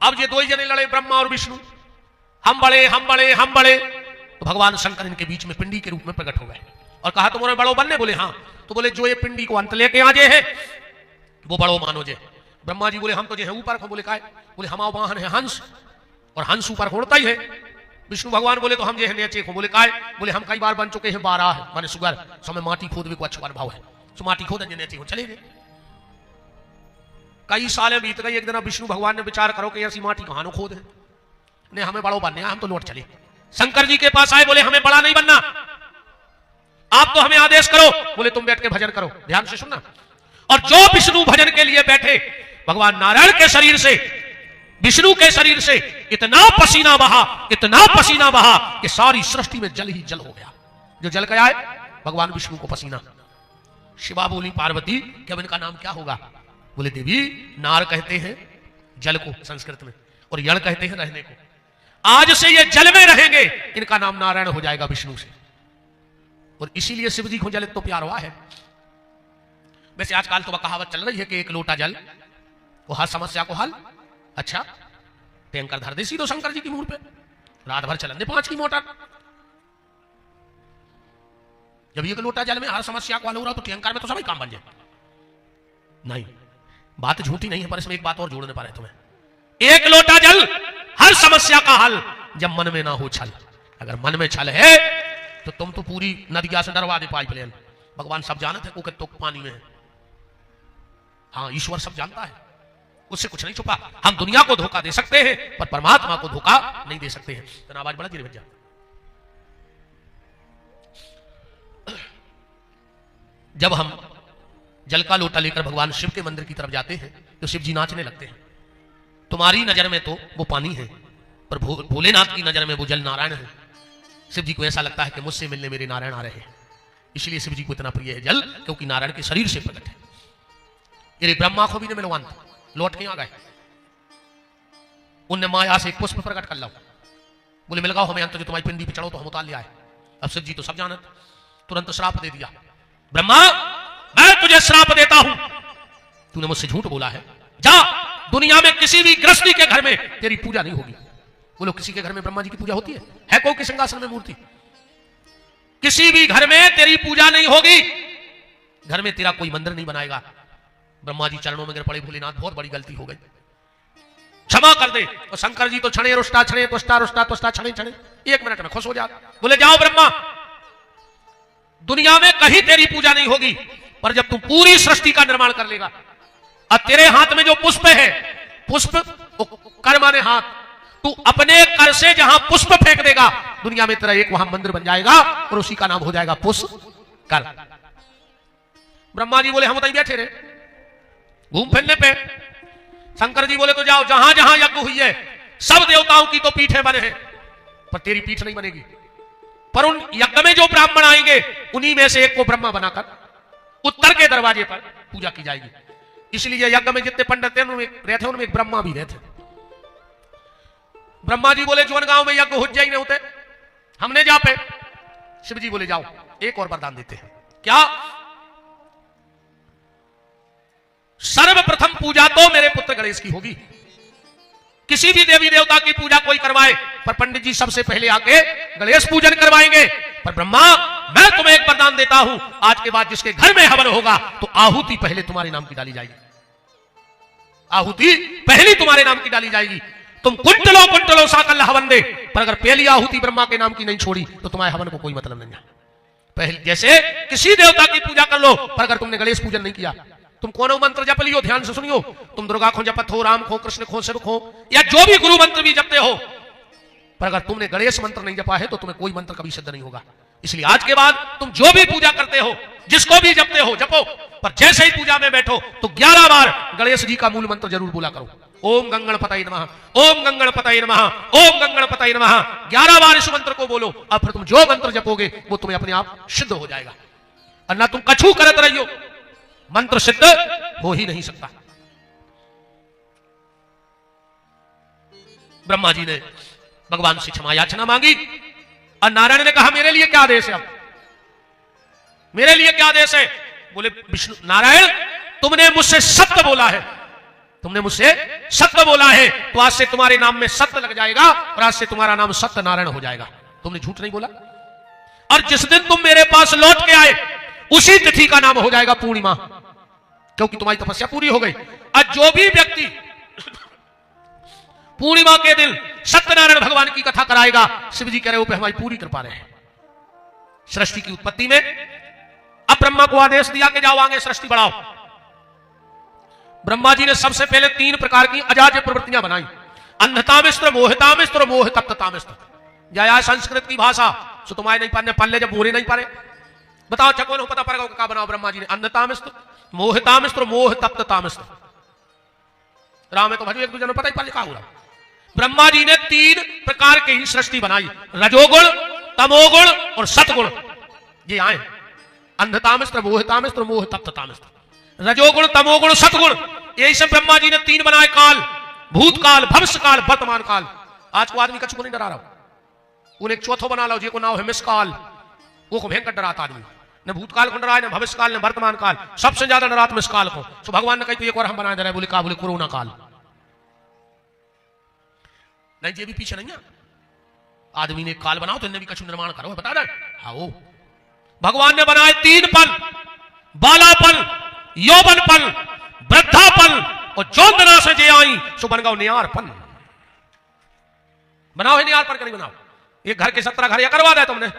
अब ये 2 जने लड़े, ब्रह्मा और विष्णु, हम बड़े। तो भगवान शंकर इनके बीच में पिंडी के रूप में प्रकट हो गए और कहा तुम्हारे बड़ो बनने, बोले हाँ। तो बोले जो ये पिंडी को अंत लेके आ जाए है वो बड़ो मानो जे। ब्रह्मा जी बोले हम तो जो है ऊपर को, बोले काय, बोले हमारा वाहन है हंस, और हंस ऊपर उड़ता ही है। विष्णु भगवान बोले तो हम जो है नीचे को, बोले काय, बोले हम कई बार बन चुके हैं 12 माने सुगर, समय माटी खोद भी को अच्छा भाव है, तो माटी खोद नीचे चले गए। कई साल बीत गई, एक दिन विष्णु भगवान ने विचार करो कि ऐसी माटी कहां खोद है, नहीं हमें बड़ो बनने, हम तो लौट चले। शंकर जी के पास आए, बोले हमें बड़ा नहीं बनना, आप तो हमें आदेश करो। बोले तुम बैठ के भजन करो, ध्यान से सुनना। और जो विष्णु भजन के लिए बैठे, भगवान नारायण के शरीर से, विष्णु के शरीर से इतना पसीना बहा कि सारी सृष्टि में जल ही जल हो गया। जो जल गया है भगवान विष्णु को पसीना। शिवा बोली पार्वती कि अब इनका नाम क्या होगा। बोले देवी, नार कहते हैं जल को संस्कृत में, और यण कहते हैं रहने को। आज से ये जल में रहेंगे, इनका नाम नारायण हो जाएगा विष्णु से। और इसीलिए शिव जी को जल तो प्यार हुआ है। वैसे आजकल तो कहावत चल रही है कि 1 लोटा जल वो हर समस्या को हल। अच्छा, टैंकर धर दे सीधो शंकर जी की मुंह पे, रात भर चलन दे 5 की मोटर। जब 1 लोटा जल में हर समस्या को हल हो रहा तो टैंकर में तो सभी काम बन जाए। नहीं, बात झूठी नहीं है, पर इसमें एक बात और जोड़ने पा रहे तुम्हें। 1 लोटा जल हर समस्या का हल, जब मन में ना हो छल। अगर मन में छल है तो तुम तो पूरी नदिया से डरवा दे पाइपलाइन। भगवान सब जानते हैं को तो पानी में है, हाँ, ईश्वर सब जानता है, उससे कुछ नहीं छुपा। हम दुनिया को धोखा दे सकते हैं पर परमात्मा को धोखा नहीं दे सकते हैं। तो आवाज बड़ा धीरे बजा। जब हम जल का लोटा लेकर भगवान शिव के मंदिर की तरफ जाते हैं तो शिव जी नाचने लगते हैं। तुम्हारी नजर में तो वो पानी है, पर भोलेनाथ की नजर में वो जल नारायण है। शिव जी को ऐसा लगता है कि मुझसे मिलने मेरे नारायण आ रहे हैं, इसलिए शिव जी को इतना प्रिय है जल, क्योंकि नारायण के शरीर से प्रकट है। ये ब्रह्मा को भी ने मिलवान लौट के आ गए, उनने माया से एक पुष्प प्रकट कर लो, बोले मिल गाओ हमें अंत जो तुम्हारी पिंडी पे चढ़ो तो हम उतार ले आए। अब शिव जी तो सब जानत, तुरंत श्राप दे दिया, ब्रह्मा मैं तुझे श्राप देता हूं, तूने मुझसे झूठ बोला है, जा दुनिया में किसी भी गृहस्थी के घर में तेरी पूजा नहीं होगी। बोलो किसी के घर में ब्रह्मा जी की पूजा होती है कोई किसी सिंहासन में मूर्ति? किसी भी घर में तेरी पूजा नहीं होगी, घर में तेरा कोई मंदिर नहीं बनाएगा। ब्रह्मा जी चरणों में गिर पड़े, भोलेनाथ बहुत बड़ी गलती हो गई, क्षमा कर दे। और शंकर जी तो छणे रुष्टा छणे तुष्टा रुष्टा तुष्टा छणे छणे 1 मिनट में खुश हो जा, बोले जाओ ब्रह्मा दुनिया में कहीं तेरी पूजा नहीं होगी, पर जब तू पूरी सृष्टि का निर्माण कर लेगा और तेरे हाथ में जो पुष्प है, पुष्प कर माने हाथ, तू अपने कर से जहां पुष्प फेंक देगा दुनिया में तेरा एक वहां मंदिर बन जाएगा और उसी का नाम हो जाएगा पुष्कर। ब्रह्मा जी बोले हम तो बैठे रहे घूम फिरने पे। शंकर जी बोले तो जाओ, जहां जहां यज्ञ हुई है सब देवताओं की तो पीठें बने हैं, पर तेरी पीठ नहीं बनेगी। पर उन यज्ञ में जो ब्राह्मण आएंगे उन्हीं में से एक को ब्रह्मा बनाकर उत्तर के दरवाजे पर पूजा की जाएगी। इसलिए यज्ञ में जितने पंडित रहते उनमें एक ब्रह्मा भी रहते। ब्रह्मा जी बोले जुवन गांव में यज्ञ उज्जै नहीं होते, हमने जा पे। शिव जी बोले जाओ एक और वरदान देते हैं, क्या? सर्वप्रथम पूजा तो मेरे पुत्र गणेश की होगी। किसी भी देवी देवता की पूजा कोई करवाए, पर पंडित जी सबसे पहले आके गणेश पूजन करवाएंगे। पर ब्रह्मा मैं तुम्हें एक वरदान देता हूं, आज के बाद जिसके घर में हवन होगा तो आहुति पहले तुम्हारे नाम की डाली जाएगी, आहुति पहली तुम्हारे नाम की डाली जाएगी। तुम कुंटलों कुंटलों साकल हवन दे, पर अगर पहली आहुति ब्रह्मा के नाम की नहीं छोड़ी तो तुम्हारे हवन को कोई मतलब नहीं है। पहले जैसे किसी देवता की पूजा कर लो, पर अगर तुमने गणेश पूजन नहीं किया, तुम कौन मंत्र जप लियो, ध्यान से सुनियो, तुम दुर्गा खो जपत हो, राम खो, कृष्ण खो, शिव खो, या जो भी गुरु मंत्र भी जपते हो, पर अगर तुमने गणेश मंत्र नहीं जपा है तो तुम्हें कोई मंत्र कभी सिद्ध नहीं होगा। इसलिए आज के बाद तुम जो भी पूजा करते हो, जिसको भी जपते हो जपो, पर जैसे ही पूजा में बैठो तो 11 बार गणेश जी का मूल मंत्र जरूर बोला करो, ओम गंगणपतये नमः, ओम गंगणपतये नमः, ओम गंगणपतये नमः। 11 बार इस मंत्र को बोलो, अब फिर तुम जो मंत्र जपोगे वो तुम्हें अपने आप सिद्ध हो जाएगा। और ना तुम कछू करत रहियो, मंत्र सिद्ध हो ही नहीं सकता। ब्रह्मा जी ने भगवान से क्षमा याचना मांगी और नारायण ने कहा मेरे लिए क्या आदेश है, अब मेरे लिए क्या आदेश है? बोले विष्णु नारायण तुमने मुझसे सत्य बोला है, तुमने मुझसे सत्य बोला है, तो आज से तुम्हारे नाम में सत्य लग जाएगा और आज से तुम्हारा नाम सत्य नारायण हो जाएगा। तुमने झूठ नहीं बोला, और जिस दिन तुम मेरे पास लौट के आए उसी तिथि का नाम हो जाएगा पूर्णिमा, क्योंकि तुम्हारी तपस्या पूरी हो गई। और जो भी व्यक्ति पूर्णिमा के दिन सत्यनारायण भगवान की कथा कराएगा, शिव जी कह रहे हो पे हमारी पूरी कृपा रहे। सृष्टि की उत्पत्ति में अब ब्रह्मा को आदेश दिया कि जाओ आगे सृष्टि बढ़ाओ। ब्रह्मा जी ने सबसे पहले 3 प्रकार की अजाज्य प्रवृत्तियां बनाई, अंधतामिस्त्र, मोहितामिस्त्र, मोह तप्ततामिस्त्र। जया संस्कृत की भाषा सो तुम्हारे नहीं पढ़ने पल्ले जब बोरे नहीं पड़े, बताओ चको पता पड़ेगा क्या बनाओ। ब्रह्मा जी ने अंधतामिस्त्र, मोहितामिस्त्र, मोह तप्ततामिस्त्र। राम में तो भजो एक दूसरे पता ही पड़े क्या हुआ। ब्रह्मा जी ने 3 प्रकार की सृष्टि बनाई, रजोगुण, तमोगुण और सतगुण। ये आए अंधतामिस्त्र, मोहितामिस्त्र, मोह तप्ततामिस्त्र। रजोगुण, तमोगुण, सतगुण, यही सब ब्रह्मा जी ने 3 बनाए। काल, भूतकाल, भविष्य काल, वर्तमान काल। आज को आदमी कछु को नहीं डरा रहा, उन्हें एक चौथो बना लो जिसको नाम है मिसकाल, वो को भयंकर डराता आदमी। न भूतकाल को डराए, न भविष्य काल, न वर्तमान काल, सबसे ज्यादा डरात मिसकाल को। तो भगवान ने कही तो एक और हम बना दे रहे, बोले का? बोले कोरोना काल। नहीं ये भी पीछे नहीं है, आदमी ने काल बनाओ तो इन्हें भी कछु निर्माण करो, बता दे। हाँ भगवान ने बनाए 3 पल, बालापन, यौवनपन, वृद्धापन और चौंदना से जे आई सो बन गओ नियारपन। बनाओ है नियारपन का नहीं बनाओ। ये घर के 17 घर या करवा दे तुमने,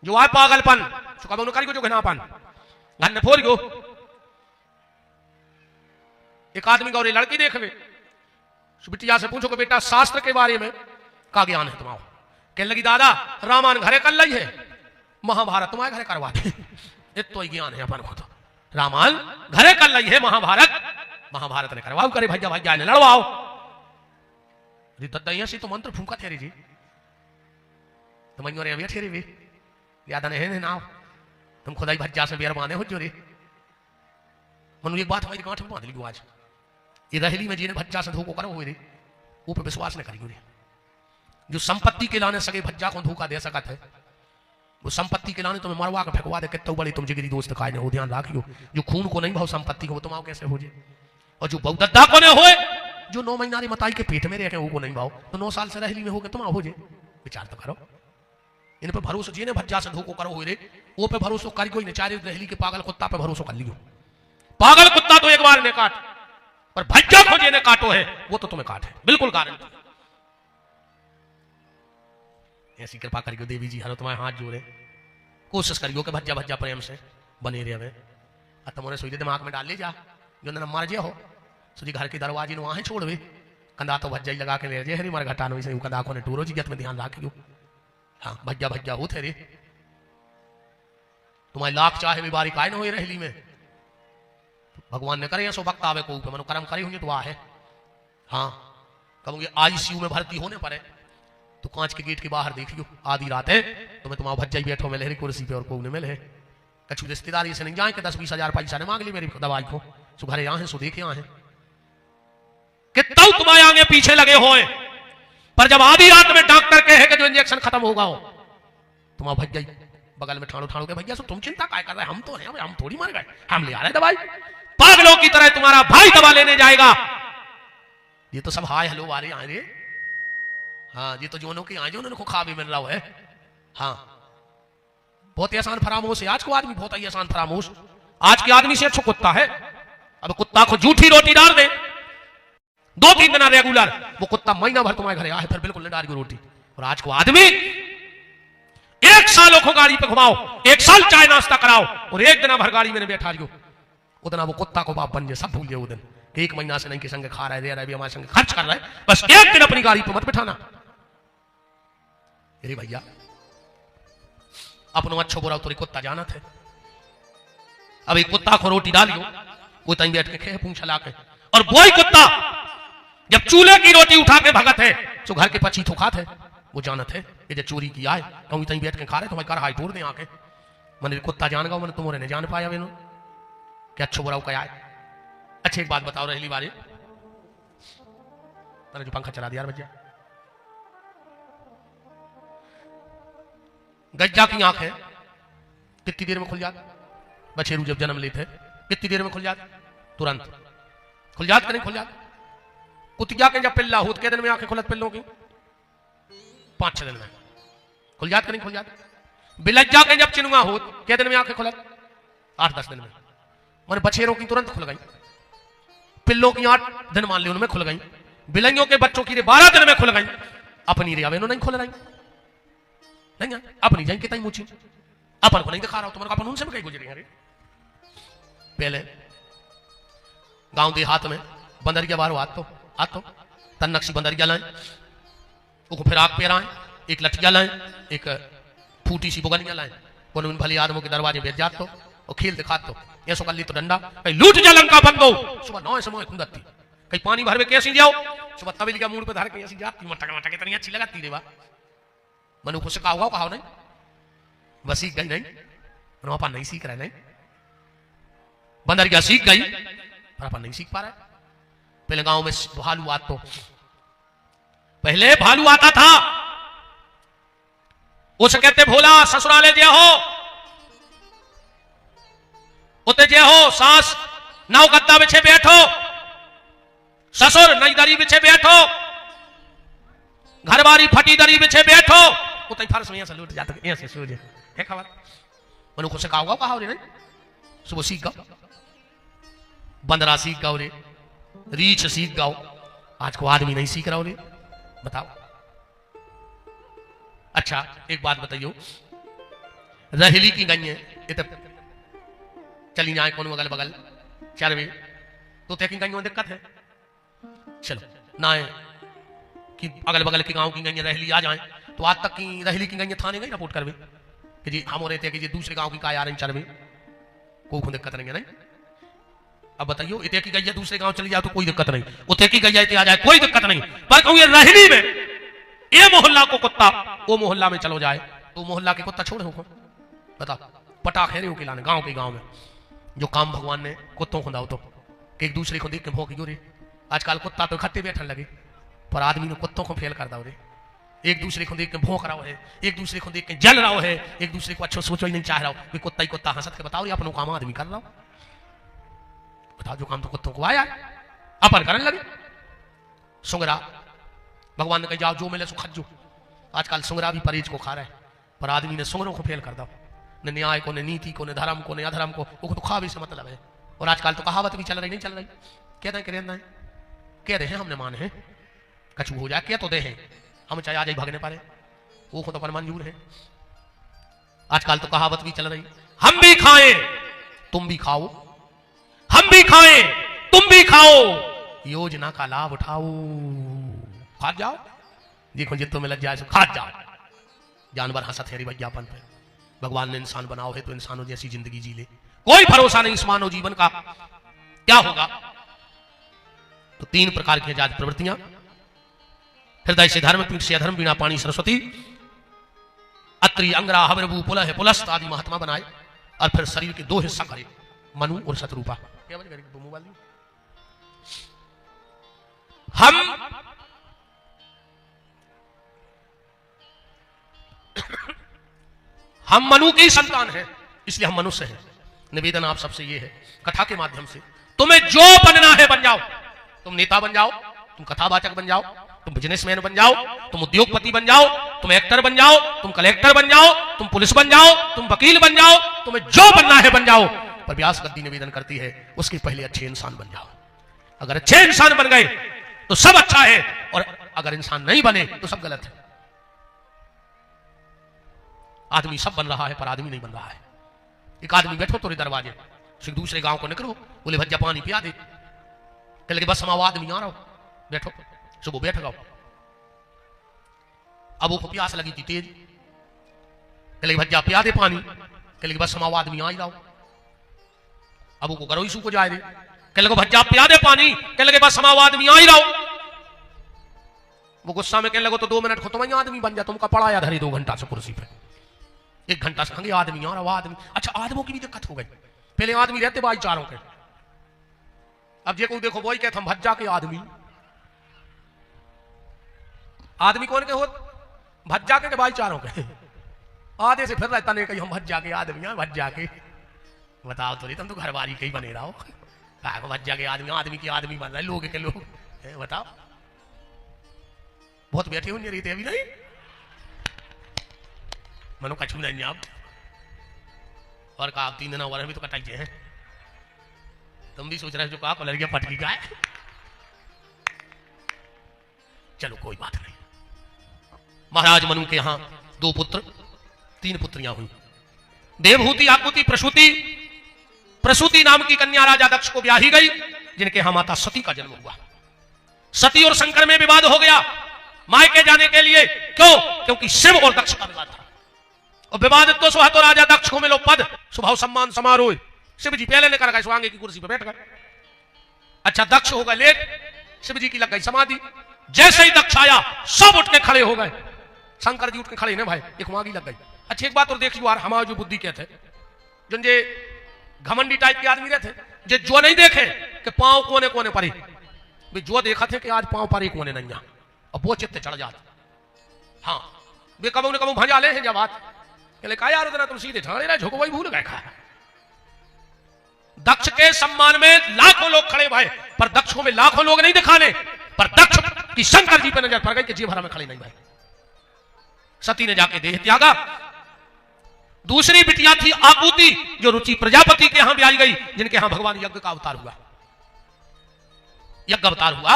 जो आए पागलपन सो कब करी जो घनापन घर ने फोड़ गो। एक आदमी गौरी लड़की देखवे, बिटिया से पूछो कि बेटा शास्त्र के बारे में का ज्ञान है तुम्हारा? कहने लगी दादा रामायण घरे कर ली है, महाभारत तुम्हारे घरे करवा दे। इतो ही ज्ञान है अपन को, तो रामायण घरे कर ली है, महाभारत ने करवाओ, करे भैया भैया ने लड़वाओ। से तो मंत्र फूका थे जी, तो मैं रे ठेरे वे याद नहीं ना तुम खुदाई भज्जा से बेर माने हो जो रे। मनु एक बात हमारी गांठ में बांध ली आज, ये रहेली में जिन्हें भज्जा से धोखो करो हुए रे, वो पे विश्वास नहीं करेंगे। जो संपत्ति के लाने सके भज्जा को धोखा दे सकता है, वो संपत्ति के लाने तुम्हें मरवा के फेंकवा दे, कितना बड़ी तुम जिगरी दोस्त खाए हो, ध्यान रखियो। जो खून को नहीं भाव संपत्ति को, वो तुम्हारा कैसे हो जाए? और जो बहुदद्दा को नहीं होए, जो 9 महीना मताई के पेट में रहे वो को नहीं भाव, तो 9 साल से रहेली में हो गए तुम्हारा हो जाए। विचार तो करो, इन पे भरोसा जिन्हें भज्जा से धोखो करो हुए रे, वो पे भरोसा कर कोई चारे रहेली के पागल कुत्ता पे भरोसा कर लियो। पागल कुत्ता तो एक बार ने काट, पर भज्जा को जिन्हें काटो है वो तो तुम्हें काटे, बिल्कुल गारंटी। ऐसी कृपा करियो देवी जी, हरो तुम्हारे हाथ जोड़े, कोशिश करियो कि भज्जा भज्जा प्रेम से बने रहे। अब तुम्हारे सोई दिमाग में डाल ले जा, जो न मर जे हो सुधी घर के दरवाजे ने वहां छोड़वे, कंधा तो भज्जा ही लगा के ले जे हरी मर घटा नो, कंधा को ने टूरो जी में ध्यान रखियो। हाँ भज्जा भज्जा हो थे रे, तुम्हारी लाख चाहे भी बारी काय न हो रहेली में, भगवान ने करे सो वक्त आवे को ऊपर मनो कर्म करे होंगे तो आ है। हाँ कहूंगी आईसीयू में भर्ती होने पर है तो कांच के गेट के बाहर देखियो, आधी रात है तो मैं तुम्हारा भज्जा ही बैठो मिले कुर्सी पे और को मिले है, कछु रिश्तेदारी से नहीं जाए कि 10-20 हजार पैसा ने मांग ली मेरी दवाई को, सो घरे यहाँ सो देखे यहाँ कितना तुम्हारे आगे पीछे लगे हुए, पर जब आधी रात में डॉक्टर कहे कि जो इंजेक्शन खत्म होगा हो, तुम्हारा भज्जा बगल में ठाणो ठाणो के भैया सो तुम चिंता काय कर रहे, हम तो हैं, हम थोड़ी मर गए, हम ले आ रहे दवाई। पागलों की तरह तुम्हारा भाई दवा लेने जाएगा। ये तो सब हाय हेलो वाले आए रे, हाँ ये तो जोनों के आए जो उनको खा भी मिल रहा है। हाँ बहुत ही आसान फरामोश है आज को आदमी, बहुत ही आसान फरामोश। आज के आदमी से अच्छा कुत्ता है। अब कुत्ता को झूठी रोटी डाल दे 2-3 दिन रेगुलर, वो कुत्ता महीना भर तुम्हारे घरे आए फिर बिल्कुल नहीं डाल रोटी। और आज को आदमी 1 सालों को गाड़ी पे घुमाओ, 1 साल चाय नाश्ता कराओ और 1 दिन भर गाड़ी में बैठा रही हो, उतना वो कुत्ता को बाप बन जाए, सब भूल गए। वो दिन 1 महीना से नहीं के संग खा रहा है, दे रहा है, भी हमारे संग खर्च कर रहा है, बस 1 दिन अपनी गाड़ी पे मत बिठाना। अरे भैया अपनो अच्छो बुरा तो कुत्ता जाना थे, अब एक कुत्ता को रोटी डालियो वो तई बैठ के खे पूंछ ला के, और वही कुत्ता जब चूल्हे की रोटी उठा के भगत है तो घर के पची तो खात है, वो जानत है ये जो चोरी की आए कहूँ तई बैठ के खा रहे तो कर हाई तोड़ दे आके। मैंने कुत्ता जान गया, मैंने तुम्हारे नहीं जान पाया मैंने क्या अच्छो बुरा क्या है। अच्छा एक बात बताओ रहली बारे, मैंने जो पंखा चला दिया भैया, गज्जा की आंख है कितनी देर में खुल जाती? बछेरू जब जन्म लेते कितनी देर में खुल जाती? तुरंत खुल जाती कि नहीं खुल जाती? कुतिया के जब पिल्ला हो के दिन में आंखें खुलत पिल्लों की? 5-6 दिन में खुल जाती कि नहीं खुल जाती? बिलज्जा के जब चिनुआ हो के दिन में आंखें खुलत? 8-10 दिन में। मैंने बछेरों की तुरंत खुल गई, पिल्लों की 8 दिन मान ली उनमें खुल गई, बिलंगियों के बच्चों की 12 दिन में खुल गई, अपनी रे अब नहीं खुल रही नहीं अपनी जाएंगे तई मुची अपन को नहीं दिखा रहा हूं, तुम्हारे अपन उनसे भी कहीं गुजरे हैं। पहले गांव देहात में बंदरिया बारो आत तो तन नक्शी बंदरिया लाए, उसको फिर आग पेराए, एक लठिया लाए, एक फूटी सी बुगनिया लाए, उन भले आदमों के दरवाजे बैठ जात तो और खेल दिखात तो ऐसो कर ली तो डंडा कहीं लूट जलंका बन दो, सुबह 9 समय खुंदती कहीं पानी भर में कैसी जाओ, सुबह तबेली का मूड पे धर के ऐसी जाती मटक मटक इतनी अच्छी लगाती रे बा। मनु को सिखा हुआ कहा नहीं, बस सीख गई नहीं, मनु अपन नहीं सीख रहे नहीं, बंदरिया सीख गई पर अपन नहीं सीख पा रहे। पहले गांव में भालू आता, तो पहले भालू आता था, उसे कहते भोला ससुराले जे हो उते जे हो, सास नौ गद्दा बिछे बैठो, ससुर नई दरी बिछे बैठो, घरवारी फटी दरी बिछे बैठो, उते फर्श में से लूट जाता है ऐसे सो जाए है खबर। मनु को सिखाओगा कहा रे नहीं, सुबह सीख गाओ, बंदरा सीख गाओ रे, रीछ सीख गाओ, आज को आदमी नहीं सीख रहा हो रे, बताओ। अच्छा एक बात बताइयो, रहेली की गई है चली जाए कौन अगल बगल चरवे, तो तय की गई में दिक्कत है। चलो ना है कि अगल बगल के गांव की गई रहली आ जाए तो आज तक की रहली की गई थाने गई रिपोर्ट करवे कि जी हम हो रहे थे कि जी दूसरे गांव की का आ रही चरवे, कोई दिक्कत नहीं है। नहीं अब बताइयो इतने की गई है दूसरे गांव चली जाए तो कोई दिक्कत नहीं, उतने की गई है आ जाए कोई दिक्कत नहीं। पर कहूँ ये रहली में ये मोहल्ला को कुत्ता वो मोहल्ला में चलो जाए तो मोहल्ला के कुत्ता छोड़े हो बता पटाखे हो खिलाने गांव के गांव में जो काम भगवान ने कुत्तों को दाओ तो कि एक दूसरे को देख के भौंक रे। आजकल कुत्ता तो खत्ते बैठने लगे पर आदमी ने कुत्तों को फेल कर दाओ रे। एक दूसरे को देख के भौंक रहा है, एक दूसरे को देख के जल रहा है, एक दूसरे को अच्छा सोचो ही नहीं चाह रहा हो। कुत्ता ही कुत्ता हंसत के बताओ अपनों काम आदमी कर रहा हो। बताओ जो काम तो कुत्तों को आया अपन करने लगे। सुंगरा भगवान ने कहा जाओ जो मिले सो खजो। आजकल सुंगरा भी परहेज को खा रहा है पर आदमी ने सुंगरों को फेल कर दो। न न्याय को, न नीति को, न धर्म को, न अधर्म को, वो तो खा भी से मतलब है। और आजकल तो कहावत भी चल रही नहीं चल रही, कहते हैं कह रहे हैं हमने माने हैं कछु हो जाए क्या तो दे हैं हम चाहे आज ही भागने पारे वो खुद अपन मंजूर है। आजकल तो कहावत भी चल रही हम भी खाएं तुम भी खाओ, हम भी खाएं तुम भी खाओ, योजना का लाभ उठाओ। खा जाओ देखो जितो में लग जाए खा जाओ। जानवर हंसत है विज्ञापन पे। भगवान ने इंसान बनाओ है तो इंसानों जैसी जिंदगी जी ले। कोई भरोसा नहीं इस मानव जीवन का क्या होगा। तो 3 प्रकार की जात प्रवृत्तियां हृदय से धर्म, पीठ से अधर्म, बिना पानी सरस्वती, अत्रि अंगरा हवरभू पुलह पुलस्त आदि महात्मा बनाए और फिर शरीर के 2 हिस्सा करे मनु और शत्रुपा। हम मनु की संतान हैं इसलिए हम मनुष्य हैं। निवेदन आप सबसे ये है कथा के माध्यम से तुम्हें जो बनना है बन जाओ। तुम नेता बन जाओ, तुम कथावाचक बन जाओ, तुम बिजनेसमैन बन जाओ, तुम उद्योगपति बन जाओ, तुम एक्टर बन जाओ, तुम कलेक्टर बन जाओ, तुम पुलिस बन जाओ, तुम वकील बन जाओ, तुम्हें जो बनना है बन जाओ। पर व्यास गद्दी निवेदन करती है उसके पहले अच्छे इंसान बन जाओ। अगर अच्छे इंसान बन गए तो सब अच्छा है और अगर इंसान नहीं बने तो सब गलत है। आदमी सब बन रहा है पर आदमी नहीं बन रहा है। एक आदमी बैठो तोरे दरवाजे से दूसरे गांव को निकलो बोले भज्जा पानी पिया दे, कल के बस हम आदमी आ रहा हो बैठो सुबह बैठ गओ। अब वो प्यास लगी थी तेज, कल भज्जा पिया दे पानी, कल के बस हम आदमी आ ही रहो। अब वो करो इसू को जाए दे, कल को भज्जा पिया दे पानी, कल के बस हम आदमी आ ही रहो। वो गुस्सा में कहने लगो तो 2 मिनट को तुम आदमी बन जा, तुमका पड़ाया धरी 2 घंटा से कुर्सी पे, 1 घंटा से खंगे आदमी आ रहा आदमी। अच्छा आदमों की भी दिक्कत हो गई, पहले आदमी रहते भाईचारों के, अब जे को देखो वही कहते हम भज्जा के आदमी। आदमी कौन के हो? भज्जा के भाईचारों के। आधे से फिर रहता नहीं कहीं हम भज्जा के आदमी हैं भज्जा के। बताओ तो तुम तो घरवाली के ही बने रहो, भज्जा के आदमी, आदमी की आदमी बन रहे लोग के लोग। बताओ बहुत बैठे होंगे रहते अभी नहीं मनो कछू नहीं आप और कहा 3 दिन और भी तो कटाई हैं। तुम भी सोच रहे हो जो कहा कलर गया पटकी का है। चलो कोई बात नहीं। महाराज मनु के यहां 2 पुत्र 3 पुत्रियां हुई, देवहूति, आकुति, प्रसूति। प्रसूति नाम की कन्या राजा दक्ष को ब्याही गई जिनके यहां माता सती का जन्म हुआ। सती और शंकर में विवाद हो गया मायके जाने के लिए। क्यों? क्योंकि शिव और दक्ष का विवाद था और विवाद तो सुहा तो राजा दक्ष को मिलो पद, स्वभाव, सम्मान, समारोह। शिव जी पहले लेकर गए स्वांगे की कुर्सी पर बैठ गए। अच्छा दक्ष हो गए लेट, शिव जी की लग गई समाधि। जैसे ही दक्ष आया सब उठ के खड़े हो गए। शंकर जी उठ के खड़े ना भाई, एक मांगी लग गई। अच्छा एक बात और देख लो यार, हमारा जो बुद्धि कहते जो जे घमंडी टाइप के आदमी रहते जे जो नहीं देखे कि पांव कोने कोने परी, जो देखा थे कि आज पांव पर ही कोने नहीं, अब वो चित्ते चढ़ जाते। हाँ वे कबू ने कबू भजा ले हैं जब बात कहा यार उतना तुम सीधे ठाणे रहे झोंको वही भूल गए। खा दक्ष के सम्मान में लाखों लोग खड़े भाई, पर दक्षों में लाखों लोग नहीं दिखाने, पर दक्ष की शंकर जी पे नजर पड़ गई कि जी भरा में खड़े नहीं भाई। सती ने जाके देह त्यागा। दूसरी बिटिया थी आकुति जो रुचि प्रजापति के यहां ब्याही गई, जिनके यहां भगवान यज्ञ का अवतार हुआ, यज्ञ अवतार हुआ।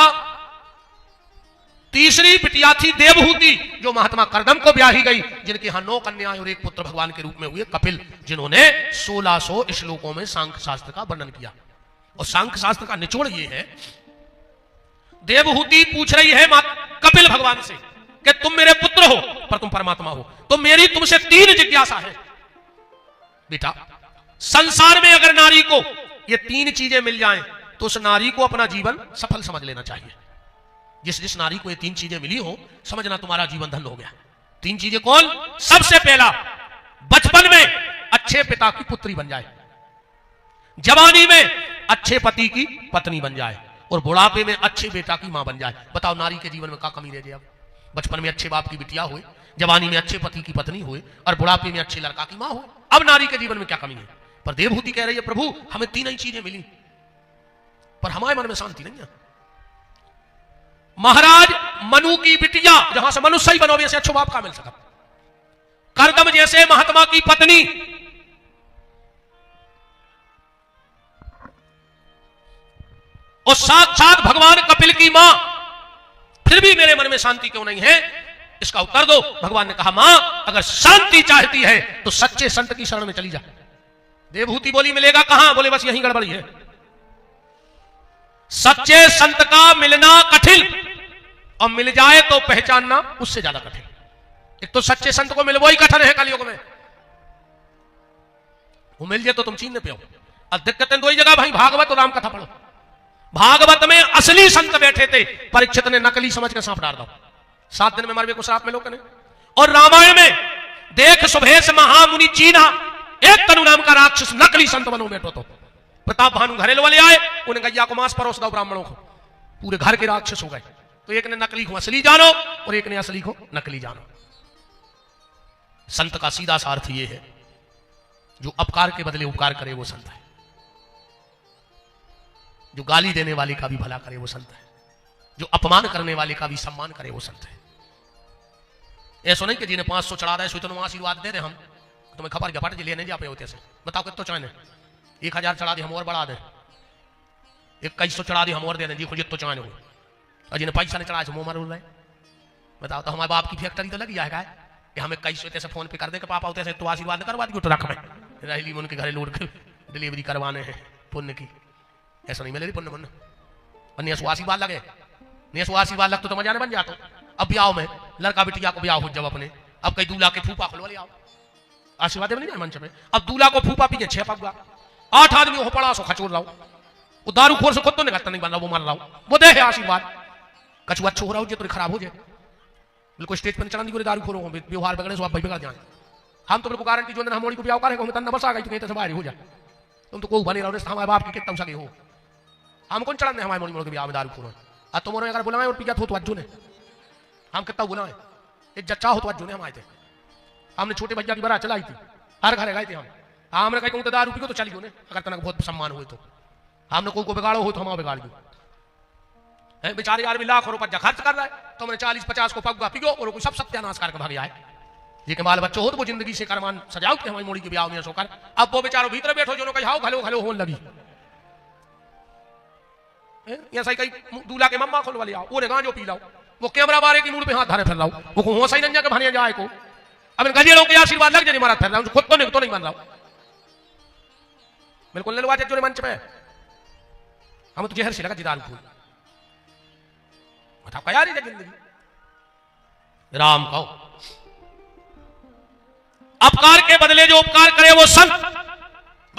तीसरी बिटिया थी देवहूति जो महात्मा कर्दम को ब्याही गई, जिनके यहां 9 कन्याएं और 1 पुत्र भगवान के रूप में हुए कपिल, जिन्होंने 1600 श्लोकों में सांख्य शास्त्र का वर्णन किया। और सांख्य शास्त्र का निचोड़ ये है, देवहूति पूछ रही है कपिल भगवान से कि तुम मेरे पुत्र हो पर तुम परमात्मा हो, तो मेरी तुमसे 3 जिज्ञासा है। बेटा, संसार में अगर नारी को ये 3 चीजें मिल जाएं तो उस नारी को अपना जीवन सफल समझ लेना चाहिए। जिस नारी को ये 3 चीजें मिली हो, समझना तुम्हारा जीवन धन हो गया। 3 चीजें कौन? सबसे पहला, बचपन में अच्छे पिता की पुत्री बन जाए, जवानी में अच्छे पति की पत्नी बन जाए, और बुढ़ापे में अच्छे बेटा की मां बन जाए। बताओ नारी के जीवन में क्या कमी रह गई? अब बचपन में अच्छे बाप की बिटिया हुए, जवानी में अच्छे पति की पत्नी हुए, और बुढ़ापे में अच्छे लड़का की मां हुए। अब नारी के जीवन में क्या कमी है? पर देवहूति कह रही है, प्रभु हमें 3 ही चीजें मिली, पर हमारे मन में शांति नहीं है। महाराज मनु की बिटिया, जहां से मनुष्य ही बनोगे से अच्छो बाप का मिल सका। करदम जैसे महात्मा की पत्नी, और साक्षात भगवान कपिल की मां, फिर भी मेरे मन में शांति क्यों नहीं है? इसका उत्तर दो। भगवान ने कहा, मां अगर शांति चाहती है तो सच्चे संत की शरण में चली जा। देवहूति बोली, मिलेगा कहां? बोले बस यहीं गड़बड़ी है। सच्चे संत का मिलना कठिन, और मिल जाए तो पहचानना उससे ज्यादा कठिन। एक तो सच्चे संत को मिलवो ही कठिन है कलयुग में, वो मिल जाए तो तुम चीन पे हो। और दिक्कतें 2 ही जगह भाई, भागवत और राम कथा पढ़ो। भागवत में असली संत बैठे थे, परीक्षित ने नकली समझ के सांप डाल दो, 7 दिन में मरवे को श्राप मिलो कने। और रामायण में देख सुभेश महामुनि चीना, एक तनु नाम का राक्षस नकली संत बनो बैठो। तो प्रताप भानु घरेल वाले आए, उन्हें गैया को मांस परोस दो ब्राह्मणों को, पूरे घर के राक्षस हो गए। तो एक ने नकली को असली जानो और एक ने असली को नकली जानो। संत का सीधा सा अर्थ यह है, जो अपकार के बदले उपकार करे वो संत है, जो गाली देने वाले का भी भला करे वो संत है, जो अपमान करने वाले का भी सम्मान करे वो संत है। ऐसा नहीं कि जिन्हें 500 चढ़ा दे तो आशीर्वाद दे दे, हम तुम्हें खबर गपट जी लेने जा पे होते से। बताओ कितो चाहे 1000 चढ़ा दे हम और बढ़ा दे, 2100 चढ़ा दे हम और दे दें जी, खुद तो चाहे हो। और जिन्हें पैसा नहीं चढ़ाए मुंह मार रहे। बताओ तो हमारे बाप की फैक्ट्री तो लगी जाएगा कि हमें 2100 से फोन पे कर दे कि पापा होते से तो आशीर्वाद करवा दी, तो रख में रही उनके घरे लोड डिलीवरी करवाने हैं पुण्य की। ऐसा नहीं मिले पुण्य पुण्य, और आशीर्वाद लगे, आशीर्वाद लग तो मजा नहीं बन जाता। अब ब्याह में लड़का बिटिया को ब्याह हो जब अपने, अब कई दूल्हा के फूफा खुलवा ले आओ, आशीर्वाद नहीं जाए मंच पे। अब दूल्हा को फूफा पी के 6 पगुआ, 8 आदमी हो पड़ा सो खचोर रहा, वो दारू खोर से खुद तो निकलता नहीं बन रहा, वो मर रहा, वो दे है आशीर्वाद। कछु अच्छो हो रहा हो जो तो खराब हो जाए, बिल्कुल स्टेज पर चढ़ा दी दारू खोरो व्यवहार बिगड़े सो आप भाई बिगड़ जाए। हम तो बिल्कुल गारंटी जो हम को ब्याह करेंगे तन्ना बस आ गई तो कहीं तो बाहर हो जाए, तुम तो कोई बने रहो हमारे बाप की कितना सके हो। हम कौन चढ़ाने हमारे मोड़ी मोड़ के ब्याह में दारू खोरो, अब तुम अगर बुलाए और पिया तो अज्जू ने हम कितना बुलाए, एक जच्चा हो तो अज्जू ने हम आए थे। हमने छोटे भैया की बरात चलाई थी, हर घर गए थे हम, हमने कहीं कहूँ तो दारू पी तो चली ने, अगर तनक बहुत सम्मान हुए तो हमने कोई को बिगाड़ो हो तो हम बिगाड़ दो। बेचारे आदमी लाख रुपया खर्च कर रहा है, तो हमने 40-50 को पगुआ पियो और कोई सब सत्यानाश करके भाग आए। ये बाल बच्चे हो तो वो जिंदगी से करमान सजाओ कि हमारी मोड़ी के ब्याह में सोकर। अब वो बेचारो भीतर बैठो जो कही घलो घलो होने लगी, ऐसा ही कहीं दूल्हा के मम्मा खोल वाले आओ, वो गांजो पी लाओ, वो कैमरा बारे की मूड पे हाथ धरे फिर रहा हूं, वो हो सही नहीं जाके भाने जाए को। अब इन गजेड़ों के आशीर्वाद लग जाए मारा फिर रहा हूं, खुद तो नहीं बन रहा हूं। बिल्कुल निलवा जो मंच पे हम तो जहर से लगा जिदाल फूल बताओ क्या रही जिंदगी। राम कहो, अपकार के बदले जो उपकार करे वो संत।